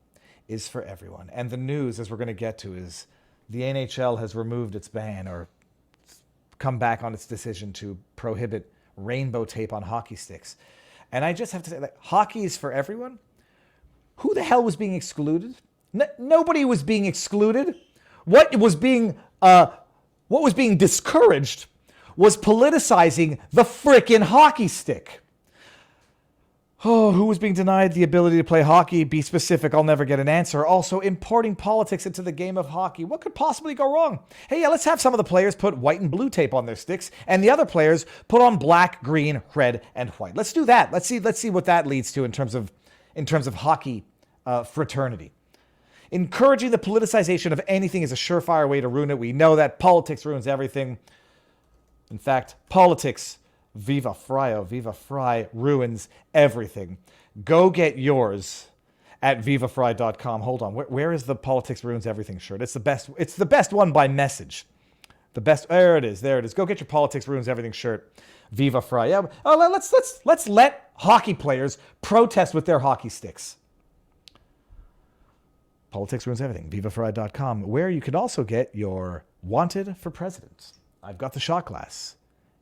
is for everyone. And the news, as we're going to get to, is the NHL has removed its ban or come back on its decision to prohibit rainbow tape on hockey sticks. And I just have to say, that hockey is for everyone? Who the hell was being excluded? Nobody was being excluded. What was being discouraged was politicizing the frickin' hockey stick. Oh, who was being denied the ability to play hockey? Be specific, I'll never get an answer. Also, importing politics into the game of hockey. What could possibly go wrong? Hey, yeah, let's have some of the players put white and blue tape on their sticks, and the other players put on black, green, red, and white. Let's do that. Let's see what that leads to in terms of hockey fraternity. Encouraging the politicization of anything is a surefire way to ruin it. We know that politics ruins everything. In fact, politics, viva fry, ruins everything. Go get yours at vivafry.com. Hold on. Where is the politics ruins everything shirt? It's the best one by message. The best. There it is. Go get your politics ruins everything shirt. Viva Fry. Yeah. Oh, let's let hockey players protest with their hockey sticks. Politics ruins everything. Vivafry.com, where you can also get your Wanted for President. I've got the shot glass.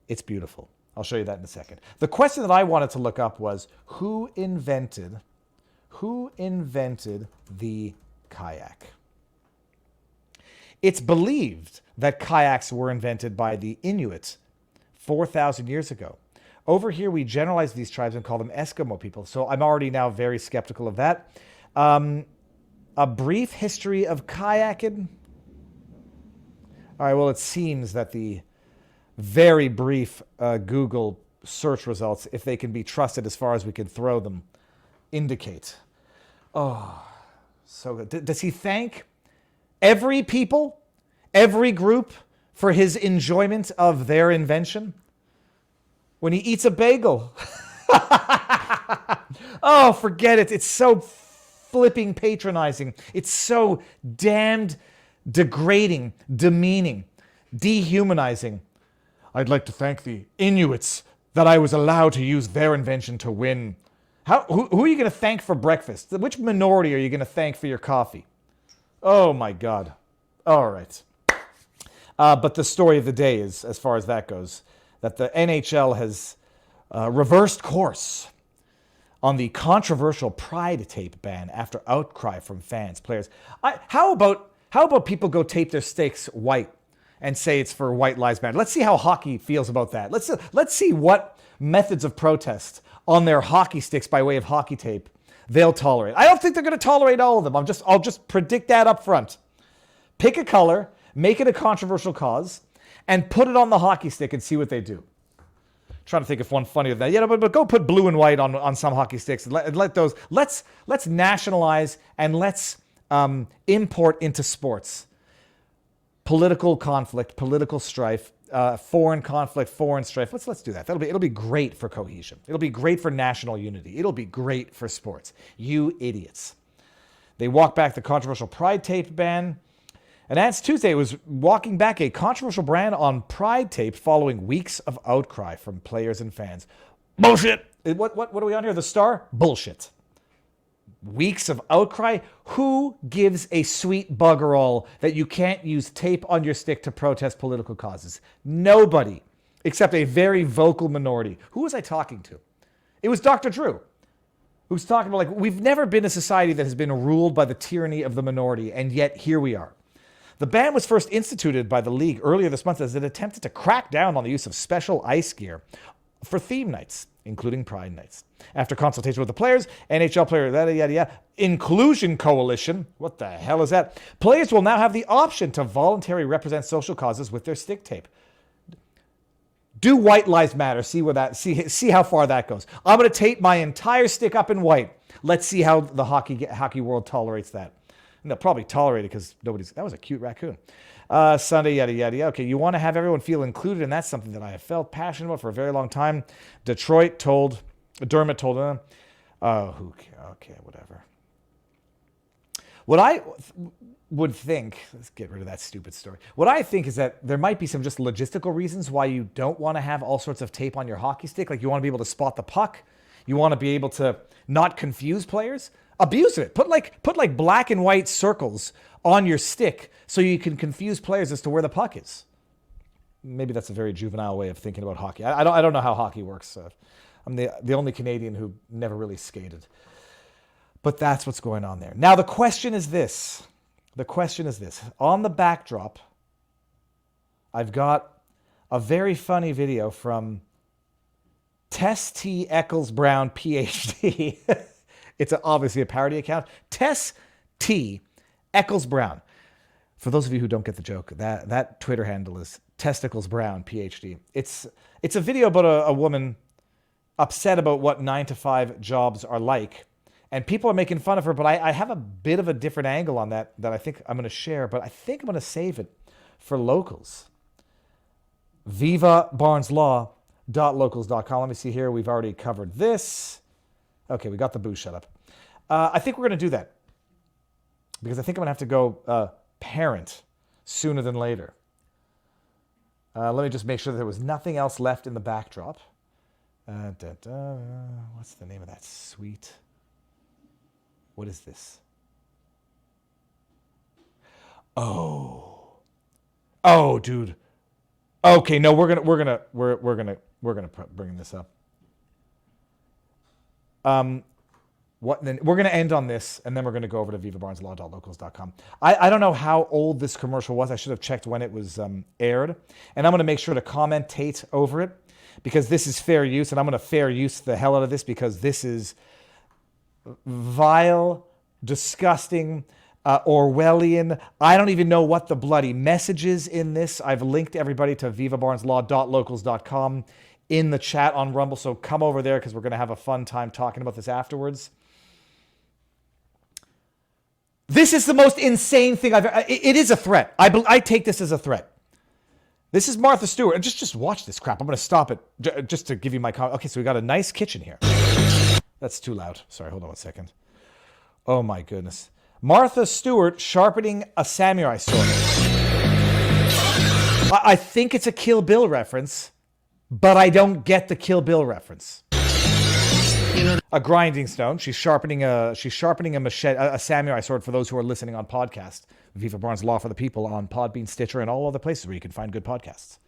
It's beautiful. I'll show you that in a second. The question that I wanted to look up was, who invented the kayak? It's believed that kayaks were invented by the Inuit 4,000 years ago. Over here, we generalize these tribes and call them Eskimo people. So I'm already now very skeptical of that. A brief history of kayaking. All right, well, it seems that the very brief Google search results, if they can be trusted as far as we can throw them, indicate. Oh, so good. Does he thank every people, every group for his enjoyment of their invention? When he eats a bagel. Oh, forget it. It's so flipping patronizing. It's so damned degrading, demeaning, dehumanizing. I'd like to thank the Inuits that I was allowed to use their invention to win. Who are you going to thank for breakfast? Which minority are you going to thank for your coffee? Oh, my God. All right. But the story of the day is, as far as that goes, that the NHL has reversed course on the controversial Pride tape ban after outcry from fans, players. How about people go tape their sticks white and say it's for White Lives Matter? Let's see how hockey feels about that. Let's see what methods of protest on their hockey sticks by way of hockey tape they'll tolerate. I don't think they're going to tolerate all of them. I'll just predict that up front. Pick a color, make it a controversial cause, and put it on the hockey stick and see what they do. Trying to think of one funnier than that. Yeah, but go put blue and white on some hockey sticks and let those. Let's nationalize and let's import into sports political conflict, political strife, foreign conflict, foreign strife. Let's do that. It'll be great for cohesion. It'll be great for national unity. It'll be great for sports. You idiots. They walk back the controversial Pride tape ban. And as Tuesday was walking back a controversial ban on Pride tape following weeks of outcry from players and fans. Bullshit. What are we on here? The Star? Bullshit. Weeks of outcry? Who gives a sweet bugger all that you can't use tape on your stick to protest political causes? Nobody, except a very vocal minority. Who was I talking to? It was Dr. Drew, who's talking about, like, we've never been a society that has been ruled by the tyranny of the minority, and yet here we are. The ban was first instituted by the league earlier this month as it attempted to crack down on the use of special ice gear for theme nights, including Pride nights. After consultation with the players, NHL player, yada, yada, yada, Inclusion Coalition, what the hell is that? Players will now have the option to voluntarily represent social causes with their stick tape. Do White Lives Matter. See how far that goes. I'm going to tape my entire stick up in white. Let's see how the hockey world tolerates that. And they'll probably tolerate it because that was a cute raccoon. Sunday, yada, yada, yada. Okay, you want to have everyone feel included, and that's something that I have felt passionate about for a very long time. Dermott told them, okay, whatever. What I would think, let's get rid of that stupid story. What I think is that there might be some just logistical reasons why you don't want to have all sorts of tape on your hockey stick. Like, you want to be able to spot the puck. You want to be able to not confuse players. Abuse it. Put like black and white circles on your stick so you can confuse players as to where the puck is. Maybe that's a very juvenile way of thinking about hockey. I don't know how hockey works. I'm the only Canadian who never really skated. But that's what's going on there. Now the question is this. The question is this. On the backdrop, I've got a very funny video from Tess T. Eccles Brown, PhD. It's obviously a parody account. Tess T. Eccles Brown. For those of you who don't get the joke, that Twitter handle is Testicles Brown, PhD. It's a video about a woman upset about what 9-to-5 jobs are like. And people are making fun of her, but I have a bit of a different angle on that I think I'm going to share, but I think I'm going to save it for locals. vivabarneslaw.locals.com. Let me see here. We've already covered this. Okay, we got the boo shut up. I think we're going to do that because I think I'm going to have to go parent sooner than later. Let me just make sure that there was nothing else left in the backdrop. What's the name of that suite? What is this? Oh, dude. Okay, no, we're gonna bring this up. What then? We're gonna end on this, and then we're gonna go over to vivabarneslaw.locals.com. I don't know how old this commercial was. I should have checked when it was aired, and I'm gonna make sure to commentate over it because this is fair use, and I'm gonna fair use the hell out of this because this is vile, disgusting, Orwellian. I don't even know what the bloody message is in this. I've linked everybody to vivabarneslaw.locals.com in the chat on Rumble, so come over there because we're going to have a fun time talking about this afterwards. This is the most insane thing I've ever... It is a threat. I take this as a threat. This is Martha Stewart. And just watch this crap. I'm going to stop it just to give you my comment. Okay, so we got a nice kitchen here. That's too loud. Sorry, hold on 1 second. Oh my goodness. Martha Stewart sharpening a samurai sword. I think it's a Kill Bill reference, but I don't get the Kill Bill reference. A grinding stone. She's sharpening a machete, a samurai sword for those who are listening on podcast. Viva Barnes Law for the People on Podbean, Stitcher, and all other places where you can find good podcasts.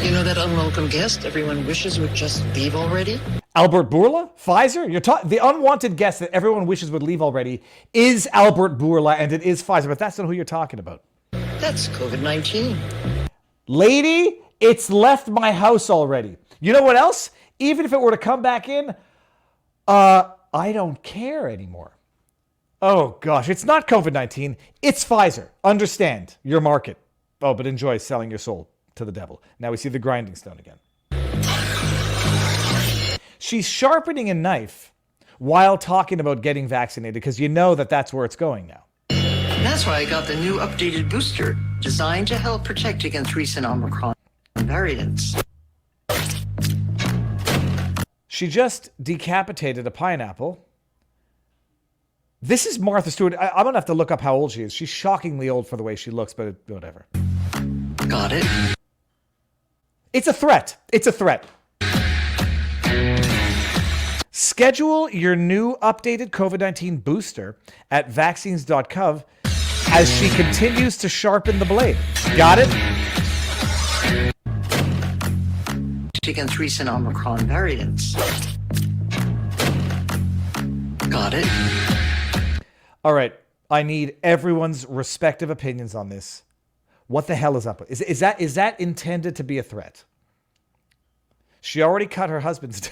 You know that unwelcome guest everyone wishes would just leave already? Albert Bourla? Pfizer? The unwanted guest that everyone wishes would leave already is Albert Bourla, and it is Pfizer, but that's not who you're talking about. That's COVID-19. Lady, it's left my house already. You know what else? Even if it were to come back in, I don't care anymore. Oh gosh, it's not COVID-19, it's Pfizer. Understand your market. Oh, but enjoy selling your soul to the devil. Now we see the grinding stone again. She's sharpening a knife while talking about getting vaccinated because you know that that's where it's going now. That's why I got the new updated booster designed to help protect against recent Omicron variants. She just decapitated a pineapple. This is Martha Stewart. I'm going to have to look up how old she is. She's shockingly old for the way she looks, but whatever. Got it. It's a threat. It's a threat. Schedule your new updated COVID-19 booster at vaccines.gov as she continues to sharpen the blade. Got it? Against recent Omicron variants. Got it. All right. I need everyone's respective opinions on this. What the hell is up? Is that intended to be a threat? She already cut her husband's...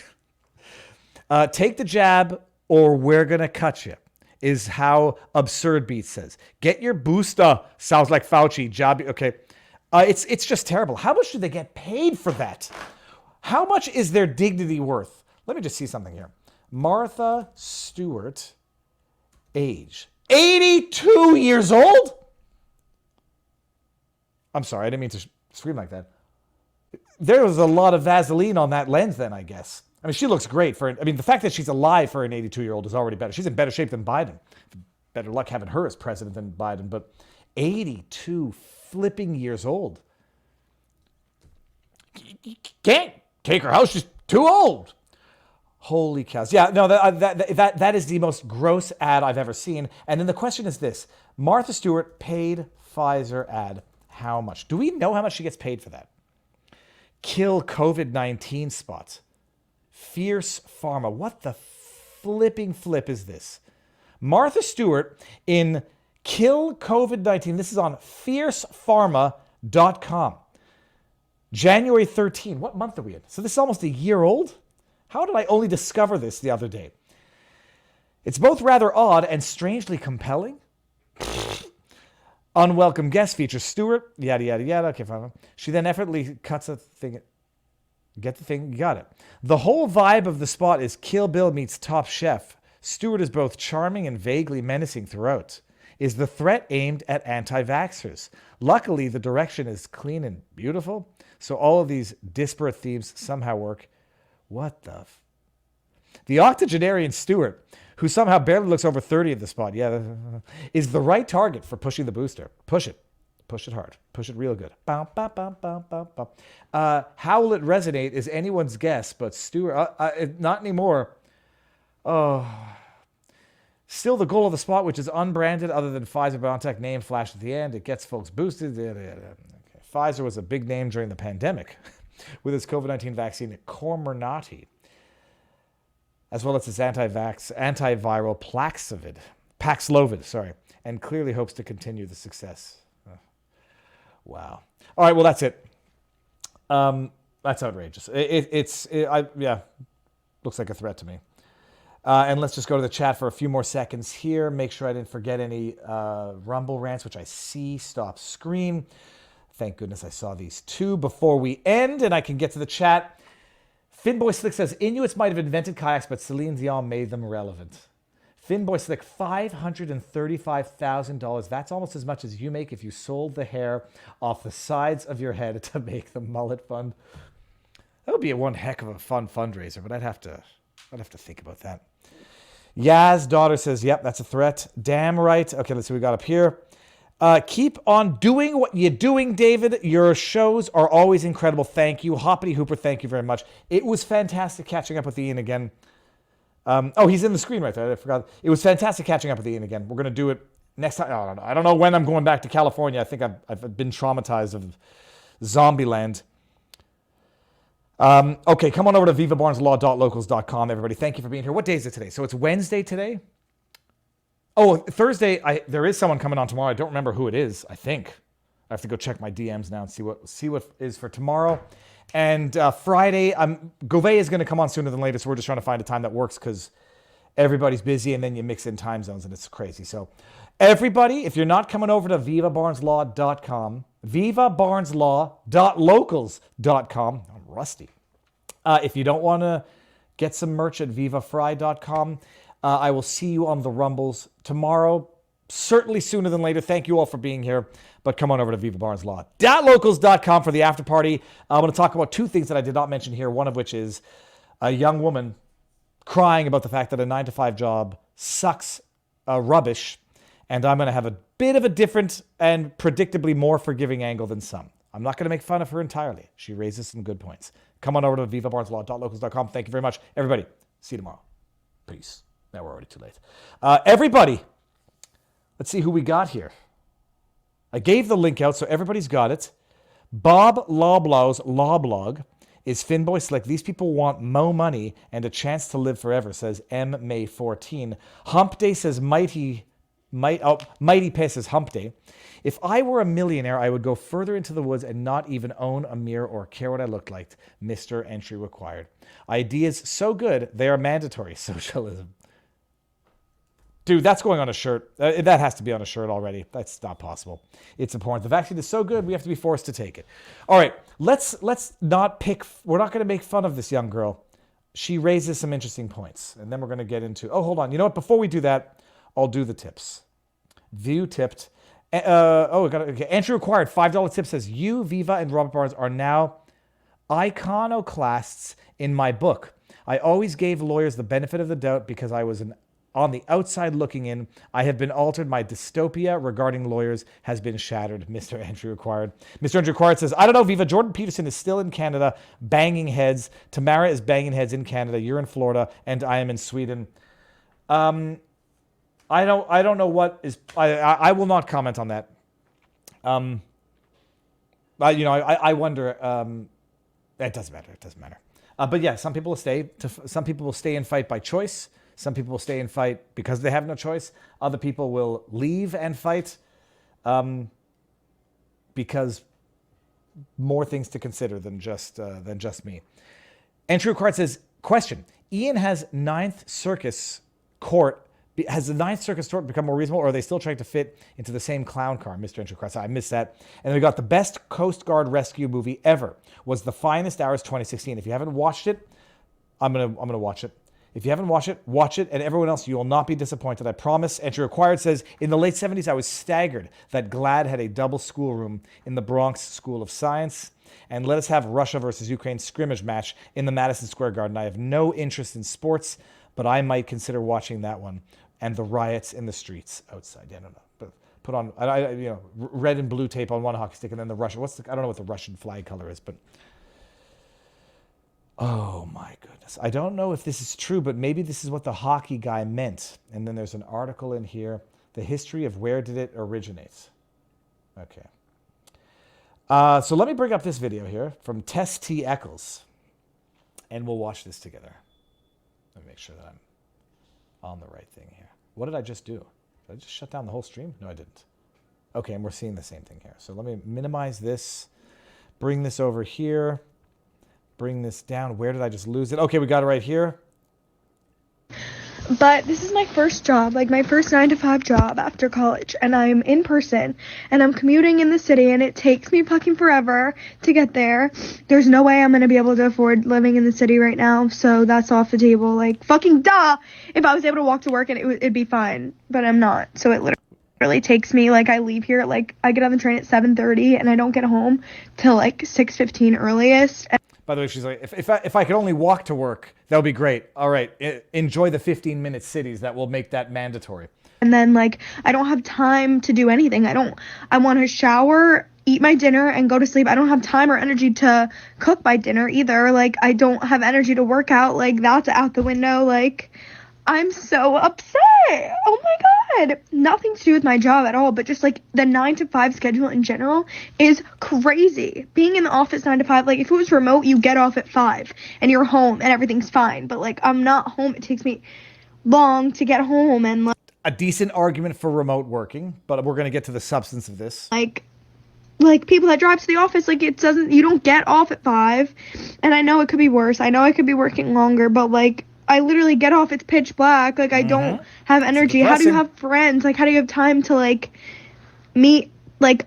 take the jab or we're going to cut you, is how Absurd Beats says. Get your booster. Sounds like Fauci. Jab. Okay. It's just terrible. How much do they get paid for that? How much is their dignity worth? Let me just see something here. Martha Stewart, age 82 years old? I'm sorry, I didn't mean to scream like that. There was a lot of Vaseline on that lens then, I guess. I mean, she looks great the fact that she's alive for an 82-year-old is already better. She's in better shape than Biden. Better luck having her as president than Biden, but 82 flipping years old. You can't take her house. She's too old. Holy cows. Yeah, no, that is the most gross ad I've ever seen. And then the question is this. Martha Stewart paid Pfizer ad how much? Do we know how much she gets paid for that? Kill COVID-19 spots. Fierce Pharma. What the flipping flip is this? Martha Stewart in Kill COVID-19. This is on fiercepharma.com. January 13. What month are we in? So this is almost a year old? How did I only discover this the other day? It's both rather odd and strangely compelling. Unwelcome guest features Stewart, yada, yada, yada. Okay, fine. She then effortlessly cuts a thing. Get the thing? You got it. The whole vibe of the spot is Kill Bill meets Top Chef. Stewart is both charming and vaguely menacing throughout. Is the threat aimed at anti-vaxxers? Luckily, the direction is clean and beautiful, so all of these disparate themes somehow work. What the The octogenarian Stewart, who somehow barely looks over 30 at the spot, is the right target for pushing the booster. Push it. Push it hard. Push it real good. How will it resonate is anyone's guess, but Stewart, not anymore. Oh. Still the goal of the spot, which is unbranded other than Pfizer-BioNTech name flashed at the end. It gets folks boosted. Okay. Pfizer was a big name during the pandemic with its COVID-19 vaccine, Comirnaty, as well as its antiviral Paxlovid, and clearly hopes to continue the success. Wow. All right, well, that's it. That's outrageous. Looks like a threat to me. And let's just go to the chat for a few more seconds here. Make sure I didn't forget any Rumble rants, which I see. Stop screen. Thank goodness I saw these two before we end, and I can get to the chat. Finboy Slick says, Inuits might have invented kayaks, but Celine Dion made them relevant. Finboy Slick, $535,000. That's almost as much as you make if you sold the hair off the sides of your head to make the mullet fund. That would be one heck of a fun fundraiser, but I'd have to think about that. Yaz daughter says, yep, that's a threat. Damn right. Okay, let's see what we got up here. Keep on doing what you're doing, David. Your shows are always incredible. Thank you. Hoppity Hooper, thank you very much. It was fantastic catching up with Ian again. He's in the screen right there. I forgot. It was fantastic catching up with Ian again. We're going to do it next time. I don't know when I'm going back to California. I think I've been traumatized of Zombieland. Okay, come on over to vivabarneslaw.locals.com, everybody. Thank you for being here. What day is it today? So it's Wednesday today? Oh, Thursday, there is someone coming on tomorrow. I don't remember who it is, I think. I have to go check my DMs now and see what is for tomorrow. And Friday, Gouvet is going to come on sooner than later, so we're just trying to find a time that works because everybody's busy and then you mix in time zones and it's crazy. So everybody, if you're not coming over to vivabarneslaw.com, vivabarneslaw.locals.com, I'm rusty. If you don't want to get some merch at vivafry.com, I will see you on the Rumbles tomorrow, certainly sooner than later. Thank you all for being here, but come on over to vivabarneslaw.locals.com for the after party. I'm going to talk about two things that I did not mention here, one of which is a young woman crying about the fact that a 9-to-5 job sucks rubbish, and I'm going to have a bit of a different and predictably more forgiving angle than some. I'm not going to make fun of her entirely. She raises some good points. Come on over to vivabarneslaw.locals.com. Thank you very much. Everybody, see you tomorrow. Peace. Now we're already too late. Everybody, let's see who we got here. I gave the link out, so everybody's got it. Bob Loblaw's Law Blog is Finboy Slick. These people want mo money and a chance to live forever, says M. May 14. Hump Day says Mighty Pay says Hump Day. If I were a millionaire, I would go further into the woods and not even own a mirror or care what I looked like. Mr. Entry required. Ideas so good, they are mandatory. Socialism. Dude, that's going on a shirt. That has to be on a shirt already. That's not possible. It's important. The vaccine is so good, we have to be forced to take it. All right, let's not pick. We're not going to make fun of this young girl. She raises some interesting points, and then we're going to get into. Oh, hold on. You know what? Before we do that, I'll do the tips. View tipped. Okay. Entry required. $5 tip says you, Viva, and Robert Barnes are now iconoclasts in my book. I always gave lawyers the benefit of the doubt because I was on the outside looking in. I have been altered. My dystopia regarding lawyers has been shattered. Mr. Entry required. Mr. Entry required says, I don't know, Viva. Jordan Peterson is still in Canada banging heads. Tamara is banging heads in Canada. You're in Florida, and I am in Sweden. I don't know what is. I will not comment on that. I wonder. It doesn't matter. It doesn't matter. But yeah, some people will stay. Some people will stay and fight by choice. Some people will stay and fight because they have no choice. Other people will leave and fight because more things to consider than just me. Entry required says, question, Ian has Ninth Circus Court. Has the Ninth Circus Court become more reasonable, or are they still trying to fit into the same clown car? Mr. Entry required. I missed that. And then we got the best Coast Guard rescue movie ever was The Finest Hours 2016. If you haven't watched it, I'm gonna watch it. If you haven't watched it, watch it. And everyone else, you will not be disappointed. I promise. Entry required says, in the late 70s, I was staggered that GLAD had a double schoolroom in the Bronx School of Science. And let us have Russia versus Ukraine scrimmage match in the Madison Square Garden. I have no interest in sports, but I might consider watching that one. And the riots in the streets outside. Yeah, I don't know. But put on, red and blue tape on one hockey stick, and then the Russian. I don't know what the Russian flag color is, but oh my goodness. I don't know if this is true, but maybe this is what the hockey guy meant. And then there's an article in here, the history of where did it originate. Okay. So let me bring up this video here from Tess T. Eccles, and we'll watch this together. Let me make sure that I'm on the right thing here. What did I just do? Did I just shut down the whole stream? No, I didn't. Okay, and we're seeing the same thing here. So let me minimize this, bring this over here, bring this down. Where did I just lose it? Okay, we got it right here. But this is my first job, like my first 9-to-5 job after college, and I'm in person, and I'm commuting in the city, and it takes me fucking forever to get there. There's no way I'm gonna be able to afford living in the city right now, so that's off the table. Like, fucking duh! If I was able to walk to work, and it'd be fine, but I'm not. So it literally takes me, like, I leave here, like, I get on the train at 7:30, and I don't get home till like 6:15 earliest. By the way, she's like, if I could only walk to work, that would be great. All right, enjoy the 15-minute cities. That will make that mandatory. And then, like, I don't have time to do anything. I want to shower, eat my dinner, and go to sleep. I don't have time or energy to cook my dinner either. Like, I don't have energy to work out. Like, that's out the window. Like, I'm so upset. Oh my God. Nothing to do with my job at all, but just like the 9-to-5 schedule in general is crazy. Being in the office 9 to 5, like if it was remote, you get off at 5 and you're home and everything's fine. But like I'm not home. It takes me long to get home, and like a decent argument for remote working, but we're going to get to the substance of this. Like people that drive to the office, like you don't get off at 5. And I know it could be worse. I know I could be working longer, but like I literally get off, it's pitch black. Like I don't have energy. How do you have friends? Like how do you have time to like meet like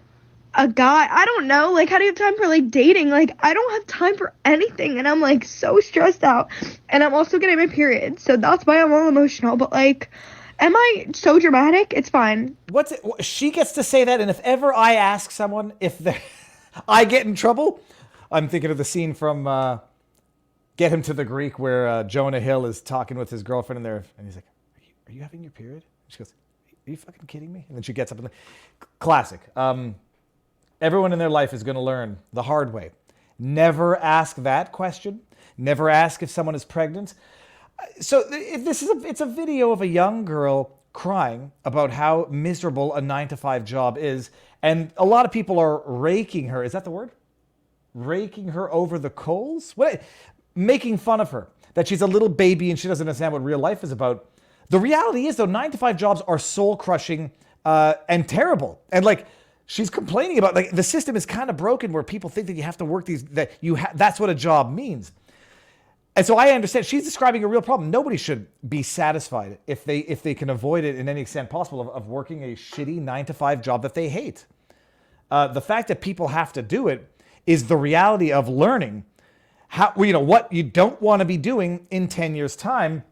a guy? I don't know. Like how do you have time for like dating? Like I don't have time for anything, and I'm like so stressed out. And I'm also getting my period, so that's why I'm all emotional. But like, am I so dramatic? It's fine. She gets to say that, and if ever I ask someone if I get in trouble, I'm thinking of the scene from Get Him to the Greek where Jonah Hill is talking with his girlfriend in there, and he's like, are you having your period? She goes, are you fucking kidding me? And then she gets up and classic. Everyone in their life is going to learn the hard way. Never ask that question. Never ask if someone is pregnant. So it's a video of a young girl crying about how miserable a 9-to-5 job is, and a lot of people are raking her. Is that the word? Raking her over the coals? Making fun of her, that she's a little baby and she doesn't understand what real life is about. The reality is, though, 9-to-5 jobs are soul-crushing and terrible. And like she's complaining about, like the system is kind of broken where people think that you have to work that's what a job means. And so I understand she's describing a real problem. Nobody should be satisfied if they can avoid it in any extent possible of working a shitty 9-to-5 job that they hate. The fact that people have to do it is the reality of learning what you don't want to be doing in 10 years' time,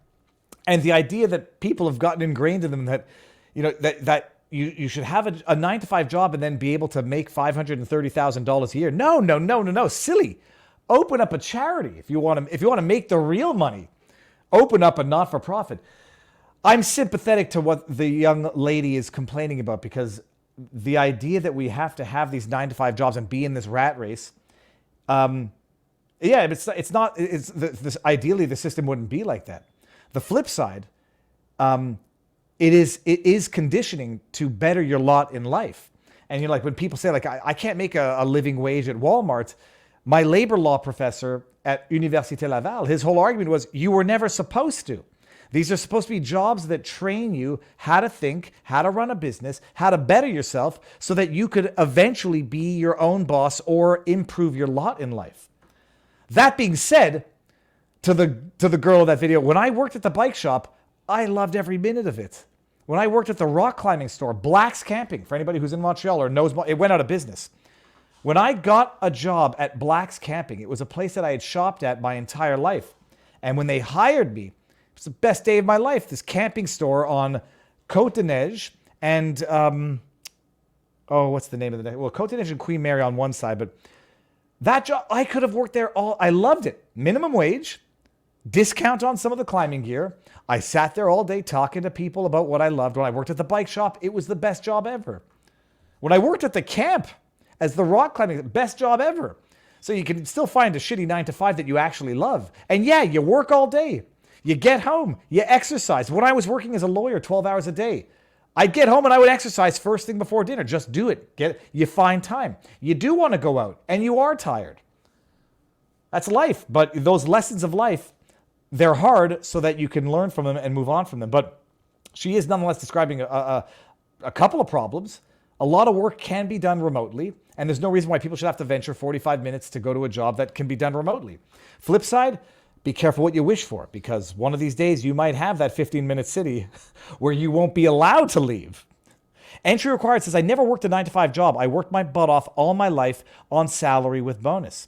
and the idea that people have gotten ingrained in them that that you should have a 9-to-5 job and then be able to make $530,000 a year. No, silly. Open up a charity if you want to make the real money. Open up a not-for-profit. I'm sympathetic to what the young lady is complaining about, because the idea that we have to have these 9-to-5 jobs and be in this rat race. Yeah, ideally the system wouldn't be like that. The flip side, it is conditioning to better your lot in life. And you're like, when people say like, I can't make a living wage at Walmart, my labor law professor at Université Laval, his whole argument was you were never supposed to. These are supposed to be jobs that train you how to think, how to run a business, how to better yourself so that you could eventually be your own boss or improve your lot in life. That being said, to the girl in that video, when I worked at the bike shop, I loved every minute of it. When I worked at the rock climbing store, Black's Camping, for anybody who's in Montreal or knows, it went out of business. When I got a job at Black's Camping, it was a place that I had shopped at my entire life. And when they hired me, it was the best day of my life. This camping store on Côte de Neige and, what's the name of the day? Well, Côte de Neige and Queen Mary on one side, but that job, I could have worked there I loved it. Minimum wage, discount on some of the climbing gear. I sat there all day talking to people about what I loved. When I worked at the bike shop, it was the best job ever. When I worked at the camp as the rock climbing, best job ever. So you can still find a shitty 9 to 5 that you actually love. And yeah, you work all day. You get home, you exercise. When I was working as a lawyer 12 hours a day, I'd get home and I would exercise first thing before dinner. Just do it. You find time. You do want to go out and you are tired. That's life. But those lessons of life, they're hard so that you can learn from them and move on from them. But she is nonetheless describing a couple of problems. A lot of work can be done remotely, and there's no reason why people should have to venture 45 minutes to go to a job that can be done remotely. Flip side, be careful what you wish for, because one of these days you might have that 15-minute city where you won't be allowed to leave. Entry required says, I never worked a 9 to 5 job. I worked my butt off all my life on salary with bonus.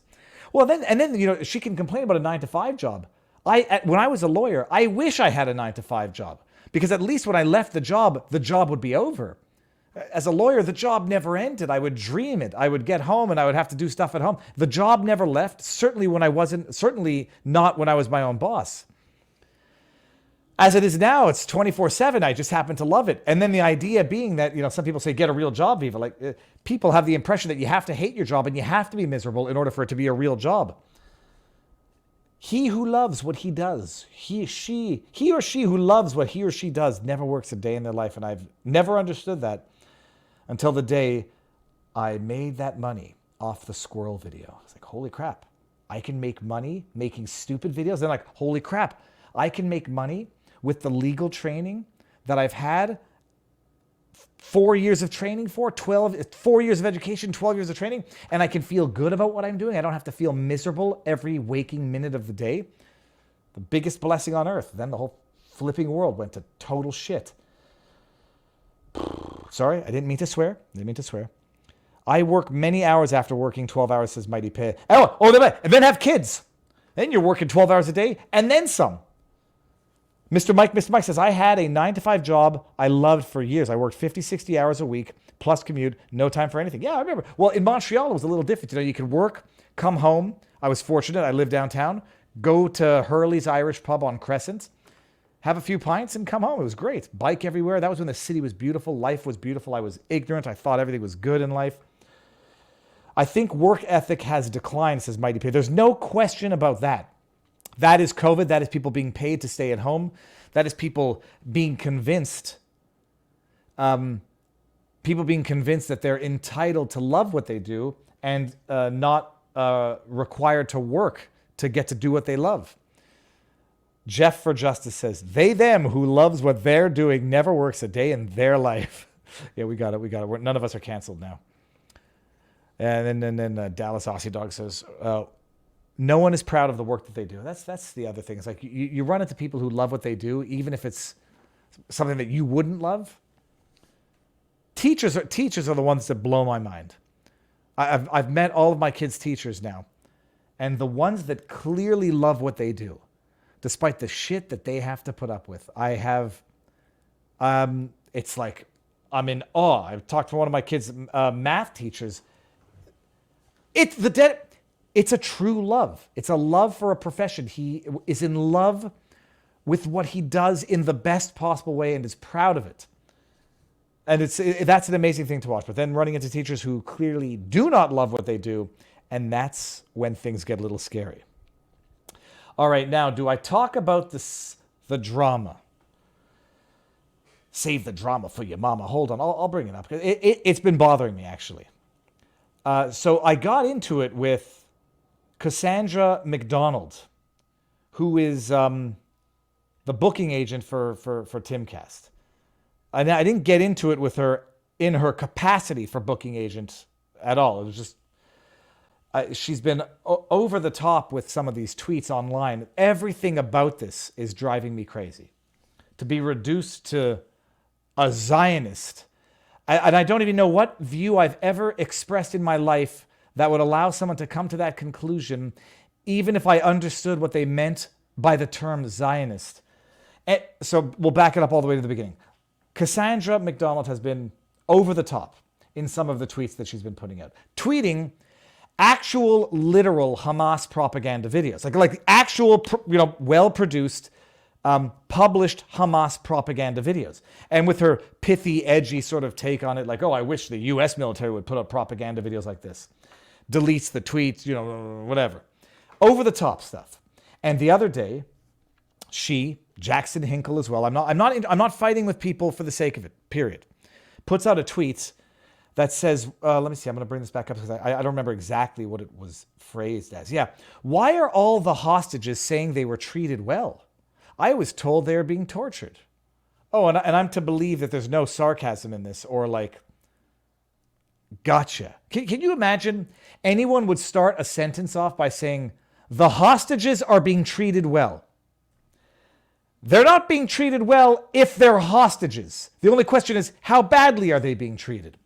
Well, then she can complain about a 9 to 5 job. When I was a lawyer, I wish I had a 9 to 5 job, because at least when I left the job would be over. As a lawyer, the job never ended. I would dream it. I would get home and I would have to do stuff at home. The job never left, certainly not when I was my own boss. As it is now, it's 24/7. I just happen to love it. And then the idea being that, some people say, get a real job, Viva. People have the impression that you have to hate your job and you have to be miserable in order for it to be a real job. He who loves what he does, he or she who loves what he or she does never works a day in their life. And I've never understood that until the day I made that money off the squirrel video. I was like, holy crap, I can make money making stupid videos. Then holy crap, I can make money with the legal training that I've had 4 years of training for, 4 years of education, 12 years of training, and I can feel good about what I'm doing. I don't have to feel miserable every waking minute of the day. The biggest blessing on earth. Then the whole flipping world went to total shit. Sorry, I didn't mean to swear. I work many hours after working 12 hours, says Mighty Pay. And then have kids. Then you're working 12 hours a day and then some. Mr. Mike says, I had a 9 to 5 job I loved for years. I worked 50, 60 hours a week, plus commute, no time for anything. Yeah, I remember. Well, in Montreal, it was a little different. You could work, come home. I was fortunate. I lived downtown. Go to Hurley's Irish Pub on Crescent, have a few pints, and come home. It was great. Bike everywhere. That was when the city was beautiful. Life was beautiful. I was ignorant. I thought everything was good in life. I think work ethic has declined, says Mighty Pay. There's no question about that. That is COVID. That is people being paid to stay at home. That is people being convinced. People being convinced that they're entitled to love what they do and not required to work to get to do what they love. Jeff for Justice says, they, them who loves what they're doing never works a day in their life. Yeah, we got it. None of us are canceled now. And then Dallas Aussie Dog says, no one is proud of the work that they do. That's the other thing. It's like you run into people who love what they do, even if it's something that you wouldn't love. Teachers are the ones that blow my mind. I've met all of my kids' teachers now, and the ones that clearly love what they do, despite the shit that they have to put up with. It's like I'm in awe. I've talked to one of my kids' math teachers. It's a true love. It's a love for a profession. He is in love with what he does in the best possible way and is proud of it. And that's an amazing thing to watch. But then running into teachers who clearly do not love what they do, and that's when things get a little scary. All right, now, do I talk about the drama? Save the drama for your mama. Hold on, I'll bring it up. It's been bothering me, actually. So I got into it with Cassandra McDonald, who is the booking agent for Timcast. And I didn't get into it with her in her capacity for booking agent at all. It was just, she's been over the top with some of these tweets online. Everything about this is driving me crazy. To be reduced to a Zionist. And I don't even know what view I've ever expressed in my life that would allow someone to come to that conclusion, even if I understood what they meant by the term Zionist. So we'll back it up all the way to the beginning. Cassandra McDonald has been over the top in some of the tweets that she's been putting out. Tweeting actual, literal Hamas propaganda videos. Like actual, well-produced, published Hamas propaganda videos. And with her pithy, edgy sort of take on it, like, oh, I wish the U.S. military would put up propaganda videos like this. Deletes the tweets, whatever. Over the top stuff. And the other day, Jackson Hinkle as well, I'm not fighting with people for the sake of it, period, puts out a tweet that says, let me see, I'm going to bring this back up because I don't remember exactly what it was phrased as. Yeah. Why are all the hostages saying they were treated well? I was told they were being tortured. Oh, and I'm to believe that there's no sarcasm in this or like, gotcha. Can you imagine anyone would start a sentence off by saying, the hostages are being treated well? They're not being treated well if they're hostages. The only question is, how badly are they being treated?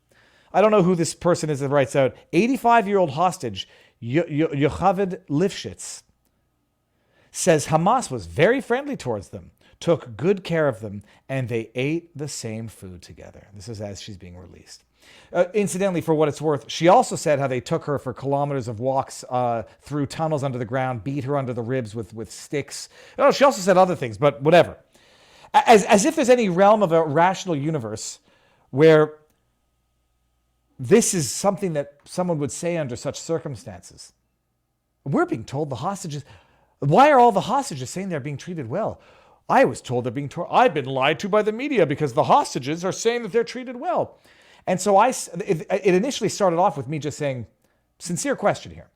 I don't know who this person is that writes out, 85-year-old hostage, Yocheved Lifshitz, says Hamas was very friendly towards them, took good care of them, and they ate the same food together. This is as she's being released. Incidentally, for what it's worth, she also said how they took her for kilometers of walks through tunnels under the ground, beat her under the ribs with sticks. Oh, she also said other things, but whatever. As if there's any realm of a rational universe where this is something that someone would say under such circumstances. We're being told the hostages... Why are all the hostages saying they're being treated well? I was told they're being tortured. I've been lied to by the media because the hostages are saying that they're treated well. And so it initially started off with me just saying, sincere question here.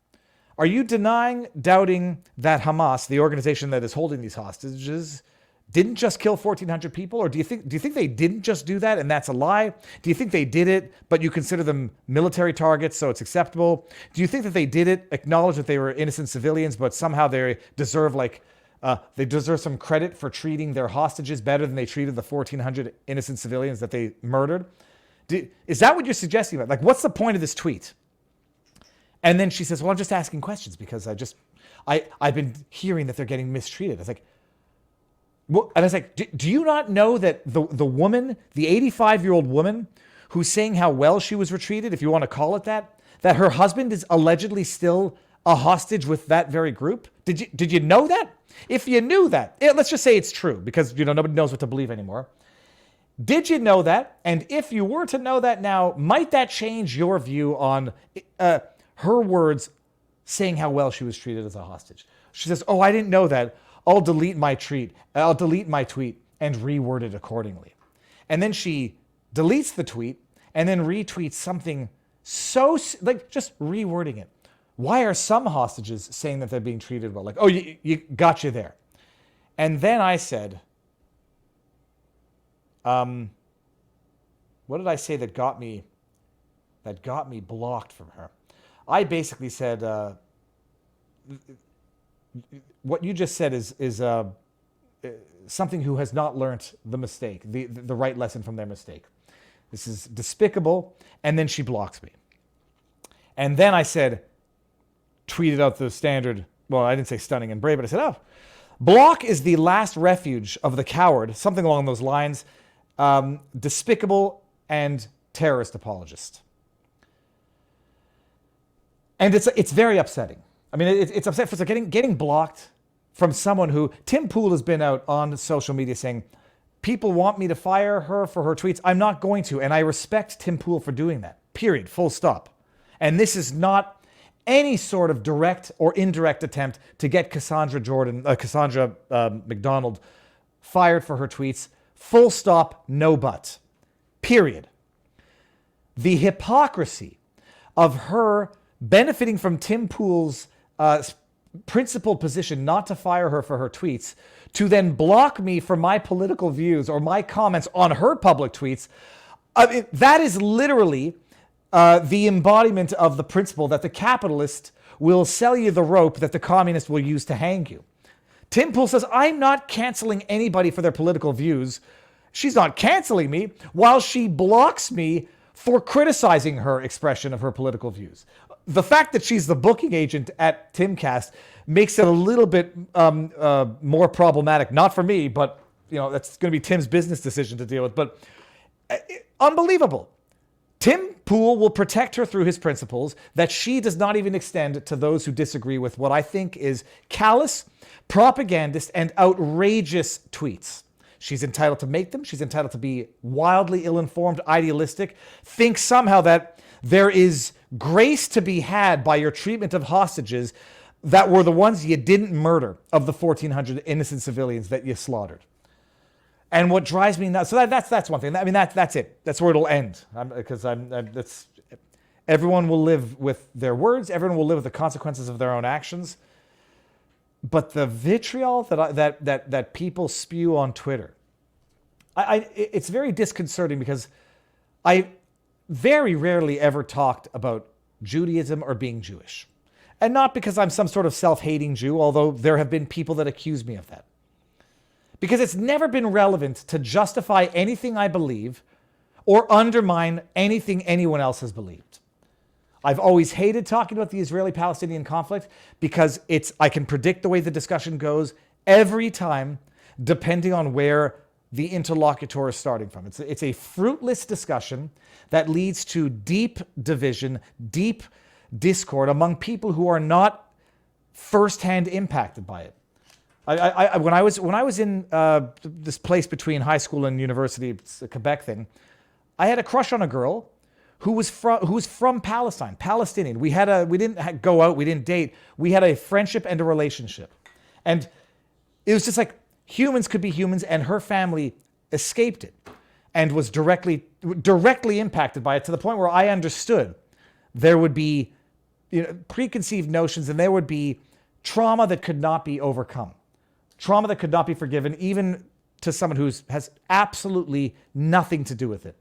Are you denying, doubting that Hamas, the organization that is holding these hostages, didn't just kill 1,400 people? Or do you think they didn't just do that and that's a lie? Do you think they did it, but you consider them military targets, so it's acceptable? Do you think that they did it, acknowledge that they were innocent civilians, but somehow they deserve some credit for treating their hostages better than they treated the 1,400 innocent civilians that they murdered? Is that what you're suggesting? Like, what's the point of this tweet? And then she says, well, I'm just asking questions because I've been hearing that they're getting mistreated. I was like, well, and I was like, do you not know that the woman, the 85-year-old woman who's saying how well she was treated, if you want to call it that her husband is allegedly still a hostage with that very group? Did you know that? If you knew that, let's just say it's true because nobody knows what to believe anymore. Did you know that? And if you were to know that now, might that change your view on her words saying how well she was treated as a hostage? She says, oh, I didn't know that. I'll delete my tweet and reword it accordingly. And then she deletes the tweet and then retweets something so, like, just rewording it. Why are some hostages saying that they're being treated well? Like, oh, you got you there. And then I said, what did I say that got me blocked from her? I basically said, what you just said is something who has not learnt the mistake, the right lesson from their mistake. This is despicable. And then she blocks me. And then I said, tweeted out the standard, well, I didn't say stunning and brave, but I said, oh, block is the last refuge of the coward, something along those lines, despicable and terrorist apologist. And it's very upsetting. I mean, it's upset for getting blocked from someone who, Tim Pool has been out on social media saying, people want me to fire her for her tweets. I'm not going to. And I respect Tim Pool for doing that. Period. Full stop. And this is not any sort of direct or indirect attempt to get Cassandra McDonald fired for her tweets. Full stop. No but. Period. The hypocrisy of her benefiting from Tim Pool's principled position not to fire her for her tweets, to then block me for my political views or my comments on her public tweets, that is literally the embodiment of the principle that the capitalist will sell you the rope that the communist will use to hang you. Tim Pool says, I'm not canceling anybody for their political views. She's not canceling me while she blocks me for criticizing her expression of her political views. The fact that she's the booking agent at Timcast makes it a little bit more problematic. Not for me, but that's going to be Tim's business decision to deal with. But unbelievable. Tim Pool will protect her through his principles that she does not even extend to those who disagree with what I think is callous, propagandist, and outrageous tweets. She's entitled to make them. She's entitled to be wildly ill-informed, idealistic, think somehow that there is grace to be had by your treatment of hostages that were the ones you didn't murder, of the 1,400 innocent civilians that you slaughtered. And what drives me nuts, so that's one thing. I mean, that's it. That's where it'll end. Everyone will live with their words. Everyone will live with the consequences of their own actions. But the vitriol that people spew on Twitter, it's very disconcerting, because I very rarely ever talked about Judaism or being Jewish. And not because I'm some sort of self-hating Jew, although there have been people that accuse me of that. Because it's never been relevant to justify anything I believe or undermine anything anyone else has believed. I've always hated talking about the Israeli-Palestinian conflict because I can predict the way the discussion goes every time, depending on where the interlocutor is starting from. It's a fruitless discussion that leads to deep division, deep discord among people who are not firsthand impacted by it. When I was in this place between high school and university, it's a Quebec thing, I had a crush on a girl who was from Palestine, Palestinian. We didn't go out, we didn't date. We had a friendship and a relationship. And it was just like humans could be humans, and her family escaped it and was directly impacted by it, to the point where I understood there would be preconceived notions, and there would be trauma that could not be overcome. Trauma that could not be forgiven, even to someone who has absolutely nothing to do with it.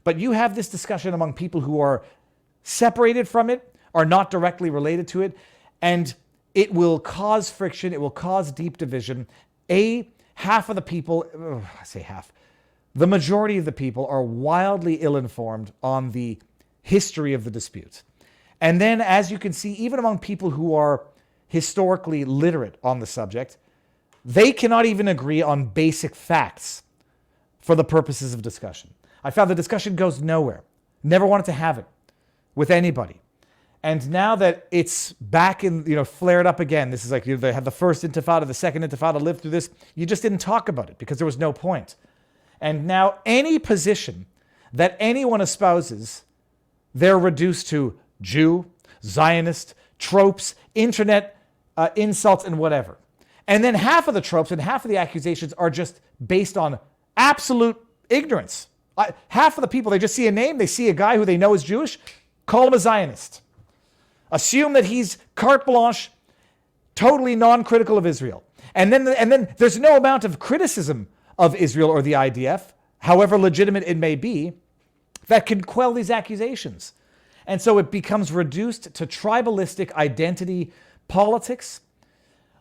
But you have this discussion among people who are separated from it, are not directly related to it, and it will cause friction, it will cause deep division. Half of the people, I say half, the majority of the people are wildly ill-informed on the history of the dispute. And then, as you can see, even among people who are historically literate on the subject, they cannot even agree on basic facts for the purposes of discussion. I found the discussion goes nowhere. Never wanted to have it with anybody. And now that it's back in, flared up again, this is like they had the first intifada, the second intifada, lived through this. You just didn't talk about it because there was no point. And now any position that anyone espouses, they're reduced to Jew, Zionist, tropes, internet insults, and whatever. And then half of the tropes and half of the accusations are just based on absolute ignorance. Half of the people, they just see a name, they see a guy who they know is Jewish, call him a Zionist. Assume that he's carte blanche, totally non-critical of Israel. And then there's no amount of criticism of Israel or the IDF, however legitimate it may be, that can quell these accusations. And so it becomes reduced to tribalistic identity politics,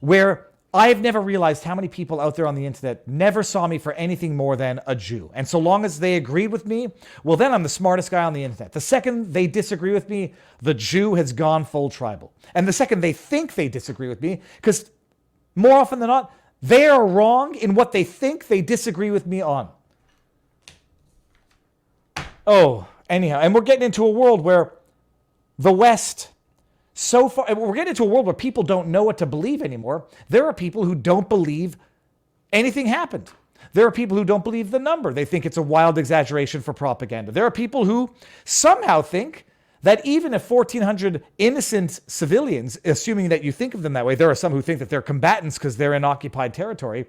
where I've never realized how many people out there on the internet never saw me for anything more than a Jew. And so long as they agreed with me, well, then I'm the smartest guy on the internet. The second they disagree with me, the Jew has gone full tribal. And the second they think they disagree with me, because more often than not, they are wrong in what they think they disagree with me on. Oh, anyhow, and we're getting into a world where the West, so far, we're getting into a world where people don't know what to believe anymore. There are people who don't believe anything happened. There are people who don't believe the number. They think it's a wild exaggeration for propaganda. There are people who somehow think that even if 1,400 innocent civilians, assuming that you think of them that way, there are some who think that they're combatants because they're in occupied territory.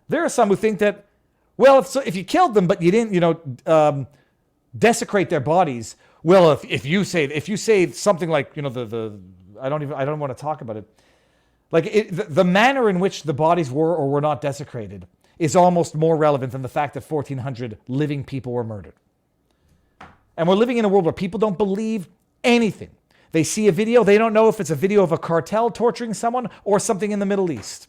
There are some who think that, well, if you killed them but you didn't, desecrate their bodies. Well, if you say something like, I don't want to talk about it. Like the manner in which the bodies were or were not desecrated is almost more relevant than the fact that 1,400 living people were murdered. And we're living in a world where people don't believe anything. They see a video, they don't know if it's a video of a cartel torturing someone or something in the Middle East.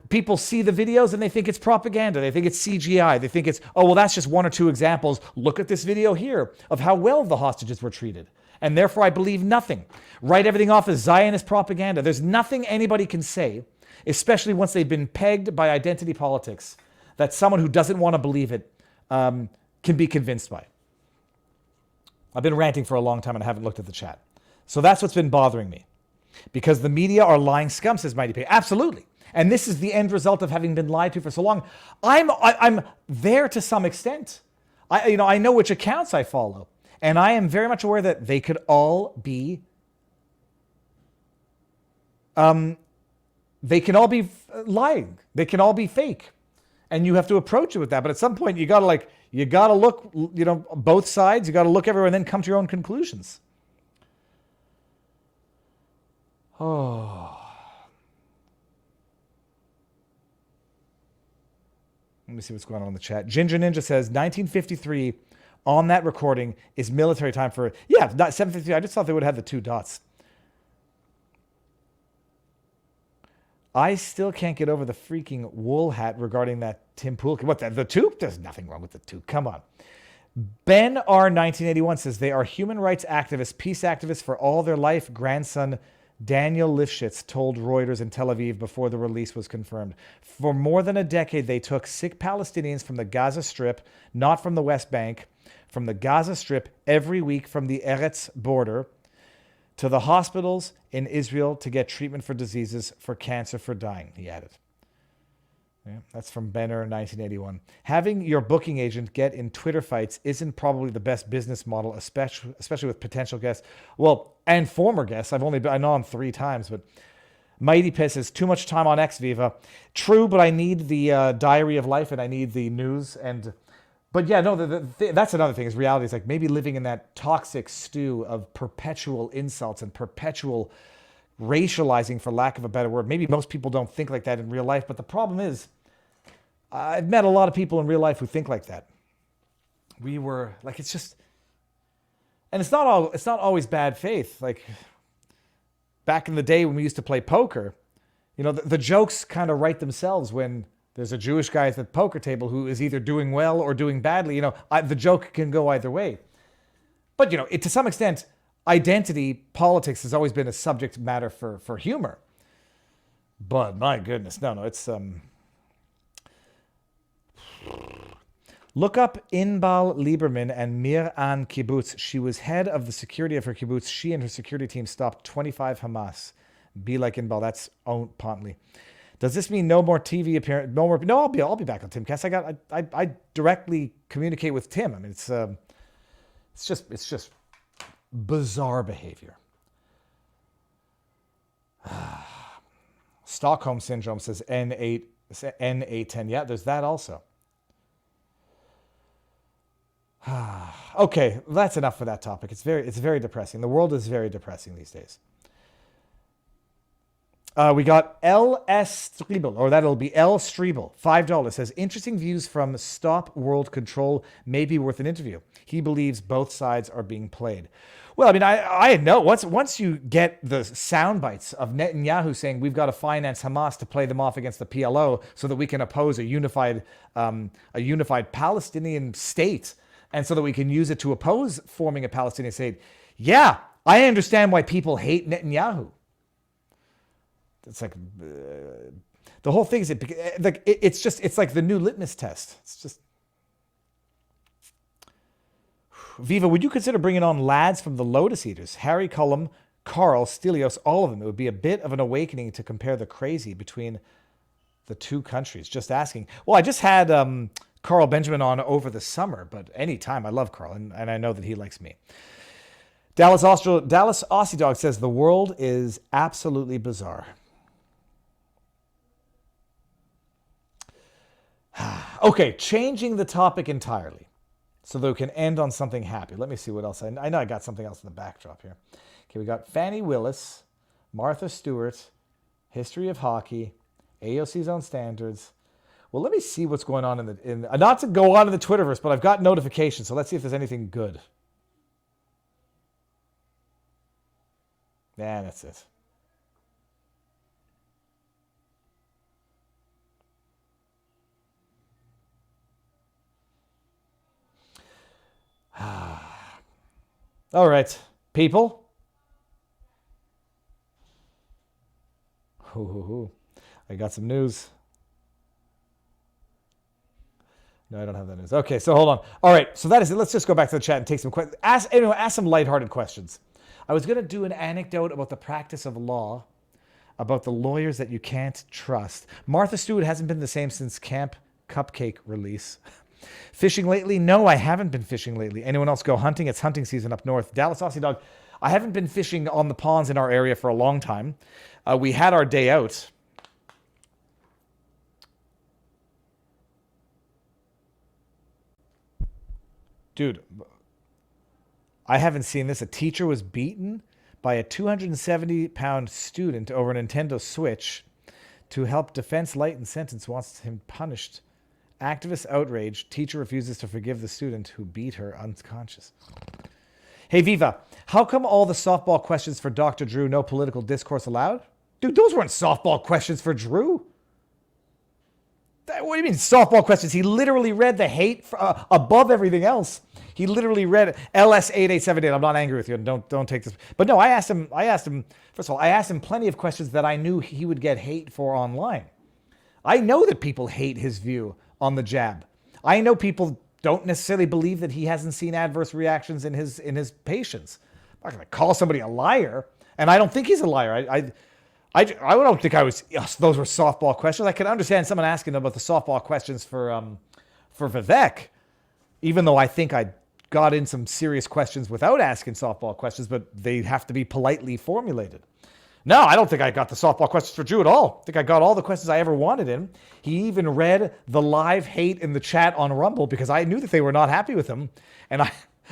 People see the videos and they think it's propaganda. They think it's CGI. They think it's, oh, well, that's just one or two examples. Look at this video here of how well the hostages were treated. And therefore, I believe nothing. Write everything off as Zionist propaganda. There's nothing anybody can say, especially once they've been pegged by identity politics, that someone who doesn't want to believe it can be convinced by. I've been ranting for a long time and I haven't looked at the chat. So that's what's been bothering me. Because the media are lying scum, says Mighty Pay. Absolutely. And this is the end result of having been lied to for so long. I'm there to some extent. I know which accounts I follow. And I am very much aware that they could all be lying. They can all be fake. And you have to approach it with that. But at some point you gotta look, both sides, you gotta look everywhere and then come to your own conclusions. Oh. Let me see what's going on in the chat. Ginger Ninja says 1953 on that recording is military time for, not 7:53. I just thought they would have the two dots. I still can't get over the freaking wool hat regarding that Tim Pool. What, the toque? There's nothing wrong with the toque. Come on. Ben R. 1981 says they are human rights activists, peace activists for all their life. Grandson Daniel Lifshitz told Reuters in Tel Aviv before the release was confirmed. For more than a decade, they took sick Palestinians from the Gaza Strip, not from the West Bank, from the Gaza Strip every week from the Eretz border to the hospitals in Israel to get treatment for diseases, for cancer, for dying, he added. Yeah, that's from Benner in 1981. Having your booking agent get in Twitter fights isn't probably the best business model, especially with potential guests. Well, and former guests. I've only been on 3 times, but Mighty Piss is too much time on X Viva. True, but I need the diary of life and I need the news. But yeah, no, that's another thing is reality is like maybe living in that toxic stew of perpetual insults and perpetual racializing, for lack of a better word. Maybe most people don't think like that in real life, but the problem is I've met a lot of people in real life who think like that. We were like, it's just, and it's not always bad faith. Like back in the day when we used to play poker, the jokes kind of write themselves when there's a Jewish guy at the poker table who is either doing well or doing badly. The joke can go either way. But, to some extent, identity politics has always been a subject matter for humor. But my goodness, no, it's look up Inbal Lieberman and Mir An Kibbutz. She was head of the security of her kibbutz. She and her security team stopped 25 Hamas. Be like Inbal. That's Own Pontley. Does this mean no more TV appearance? No, I'll be back on Timcast. I directly communicate with Tim. I mean, it's just bizarre behavior. Stockholm Syndrome says N810. Yeah, there's that also. Okay, that's enough for that topic. It's very depressing. The world is very depressing these days. We got L.S. Striebel, or that'll be L. Striebel, $5, says, interesting views from Stop World Control may be worth an interview. He believes both sides are being played. Well, I mean, I know once you get the sound bites of Netanyahu saying we've got to finance Hamas to play them off against the PLO so that we can oppose a unified Palestinian state and so that we can use it to oppose forming a Palestinian state. Yeah, I understand why people hate Netanyahu. It's like the whole thing is it's like the new litmus test. It's just Viva. Would you consider bringing on lads from the Lotus Eaters? Harry Cullum, Carl, Stelios, all of them. It would be a bit of an awakening to compare the crazy between the two countries. Just asking. Well, I just had Carl Benjamin on over the summer, but anytime. I love Carl, and I know that he likes me. Dallas Aussie Dog says the world is absolutely bizarre. Okay, changing the topic entirely so that we can end on something happy. Let me see what else. I know I got something else in the backdrop here. Okay, we got Fani Willis, Martha Stewart, History of hockey. AOC's own standards. Well, let me see what's going on in not to go on in the Twitterverse, but I've got notifications, so let's see if there's anything good. Nah, that's it. All right, people. I got some news. No, I don't have that news. Okay, so hold on. All right, so that is it. Let's just go back to the chat and take some questions. Ask some lighthearted questions. I was going to do an anecdote about the practice of law, about the lawyers that you can't trust. Martha Stewart hasn't been the same since Camp Cupcake release. Fishing lately? No, I haven't been fishing lately. Anyone else go hunting? It's hunting season up north. Dallas Aussie Dog. I haven't been fishing on the ponds in our area for a long time. We had our day out. Dude, I haven't seen this. A teacher was beaten by a 270-pound student over a Nintendo Switch. To help defense lighten sentence, wants him punished. Activist outrage. Teacher refuses to forgive the student who beat her unconscious. Hey, Viva, how come all the softball questions for Dr. Drew, no political discourse allowed? Dude, those weren't softball questions for Drew. What do you mean softball questions? He literally read the hate above everything else. He literally read LS8878. I'm not angry with you. Don't take this. But no, I asked him, first of all, I asked him plenty of questions that I knew he would get hate for online. I know that people hate his view on the jab. I know people don't necessarily believe that he hasn't seen adverse reactions in his patients. I'm not going to call somebody a liar, and I don't think he's a liar. I don't think those were softball questions. I can understand someone asking about the softball questions for Vivek, even though I think I got in some serious questions without asking softball questions, but they have to be politely formulated. No, I don't think I got the softball questions for Drew at all. I think I got all the questions I ever wanted in. He even read the live hate in the chat on Rumble because I knew that they were not happy with him. And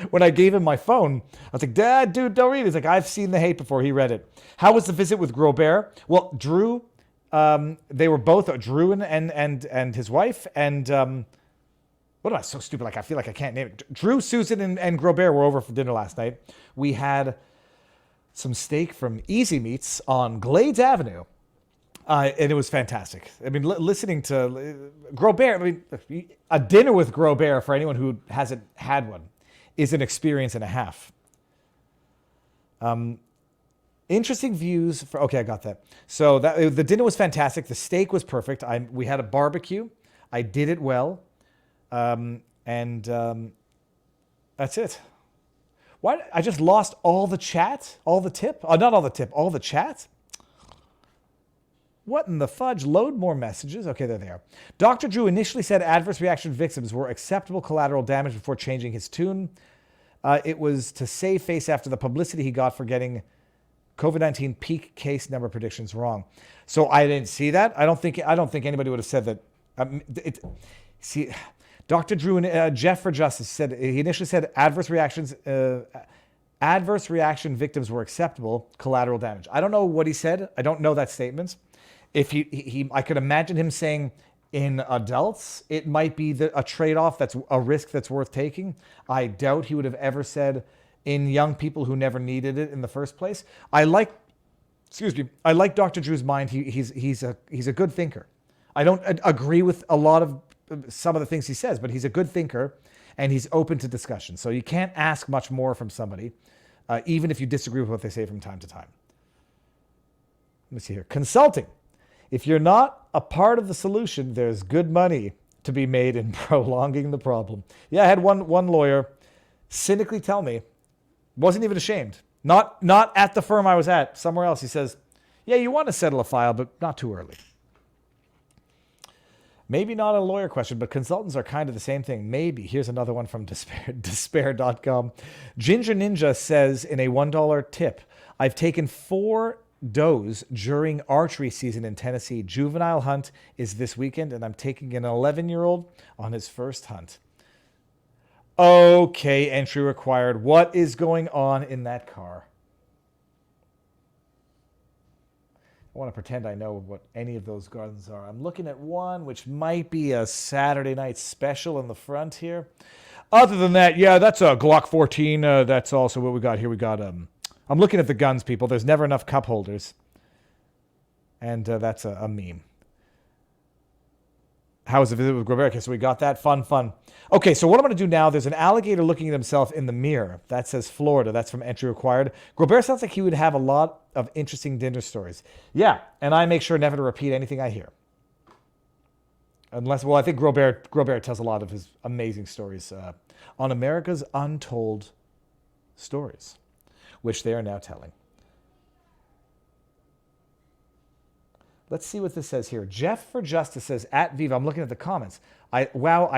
when I gave him my phone, I was like, Dad, dude, don't read it. He's like, I've seen the hate before. He read it. How was the visit with Grobert? Well, Drew, they were both, Drew and his wife, and what am I so stupid? Like, I feel like I can't name it. Drew, Susan, and Grobert were over for dinner last night. We had some steak from Easy Meats on Glades Avenue. And it was fantastic. I mean, listening to Grobert, I mean, a dinner with Grobert, for anyone who hasn't had one, is an experience and a half. Interesting views. Okay, I got that. So the dinner was fantastic. The steak was perfect. We had a barbecue. I did it well. And that's it. Why? I just lost all the chat, all the tip. Not all the tip, all the chat. What in the fudge? Load more messages. Okay, there they are. Dr. Drew initially said adverse reaction victims were acceptable collateral damage before changing his tune. It was to save face after the publicity he got for getting COVID-19 peak case number predictions wrong. So I didn't see that. I don't think anybody would have said that. See, Dr. Drew and Jeff for Justice said he initially said adverse reaction victims were acceptable collateral damage. I don't know what he said. I don't know that statement. If I could imagine him saying in adults, it might be a trade-off that's a risk that's worth taking. I doubt he would have ever said in young people who never needed it in the first place. I like Dr. Drew's mind. He's a good thinker. I don't agree with a lot of some of the things he says, but he's a good thinker and he's open to discussion. So you can't ask much more from somebody, even if you disagree with what they say from time to time. Let me see here. Consulting. If you're not a part of the solution, there's good money to be made in prolonging the problem. Yeah, I had one lawyer cynically tell me, wasn't even ashamed. Not at the firm I was at, somewhere else. He says, yeah, you want to settle a file, but not too early. Maybe not a lawyer question, but consultants are kind of the same thing. Maybe. Here's another one from despair.com. Ginger Ninja says in a $1 tip, I've taken 4 does during archery season in Tennessee. Juvenile hunt is this weekend, and I'm taking an 11-year-old on his first hunt. Okay, entry required. What is going on in that car? want to pretend I know what any of those guns are. I'm looking at one which might be a Saturday night special in the front here. Other than that, yeah, that's a Glock 14. That's also what we got here. We got, I'm looking at the guns, people. There's never enough cup holders. And that's a meme. How was the visit with Grobert? Okay, so we got that. Fun. Okay, so what I'm going to do now, there's an alligator looking at himself in the mirror. That says Florida. That's from Entry Required. Grobert sounds like he would have a lot of interesting dinner stories. Yeah, and I make sure never to repeat anything I hear. Unless, well, I think Grobert tells a lot of his amazing stories on America's Untold Stories, which they are now telling. Let's see what this says here. Jeff for Justice says, at Viva, I'm looking at the comments. I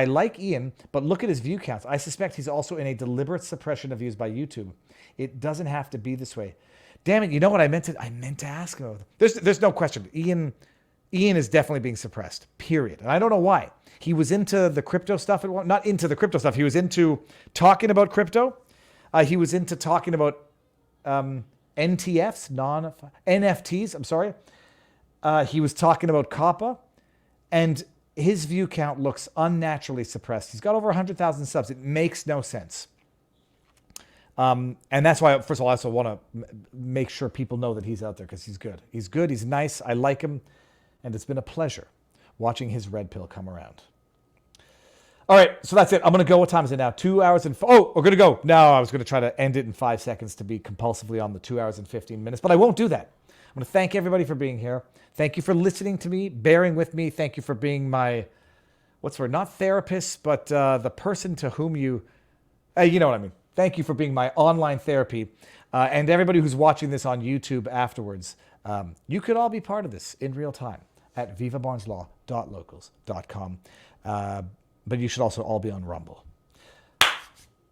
like Ian, but look at his view counts. I suspect he's also in a deliberate suppression of views by YouTube. It doesn't have to be this way. Damn it, you know what I meant to ask him. There's no question. Ian is definitely being suppressed, period. And I don't know why. He was into the crypto stuff. Not into the crypto stuff. He was into talking about crypto. He was into talking about NTFs, NFTs, I'm sorry. He was talking about COPPA, and his view count looks unnaturally suppressed. He's got over 100,000 subs. It makes no sense. And that's why, first of all, I also want to make sure people know that he's out there because he's good. He's good. He's nice. I like him. And it's been a pleasure watching his red pill come around. All right, so that's it. I'm going to go. What time is it now? 2 hours and... Oh, we're going to go. No, I was going to try to end it in 5 seconds to be compulsively on the 2 hours and 15 minutes, but I won't do that. I'm going to thank everybody for being here. Thank you for listening to me, bearing with me. Thank you for being my, not therapist, but the person to whom you know what I mean. Thank you for being my online therapy. And everybody who's watching this on YouTube afterwards, you could all be part of this in real time at vivabarneslaw.locals.com. But you should also all be on Rumble.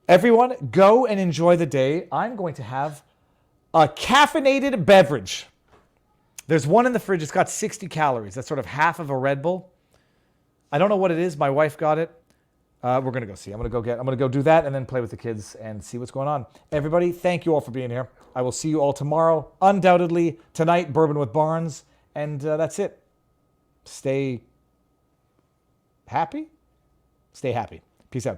Everyone, go and enjoy the day. I'm going to have a caffeinated beverage. There's one in the fridge. It's got 60 calories. That's sort of half of a Red Bull. I don't know what it is. My wife got it. We're going to go see. I'm going to go do that and then play with the kids and see what's going on. Everybody, thank you all for being here. I will see you all tomorrow. Undoubtedly, tonight, Bourbon with Barnes. And that's it. Stay happy. Stay happy. Peace out.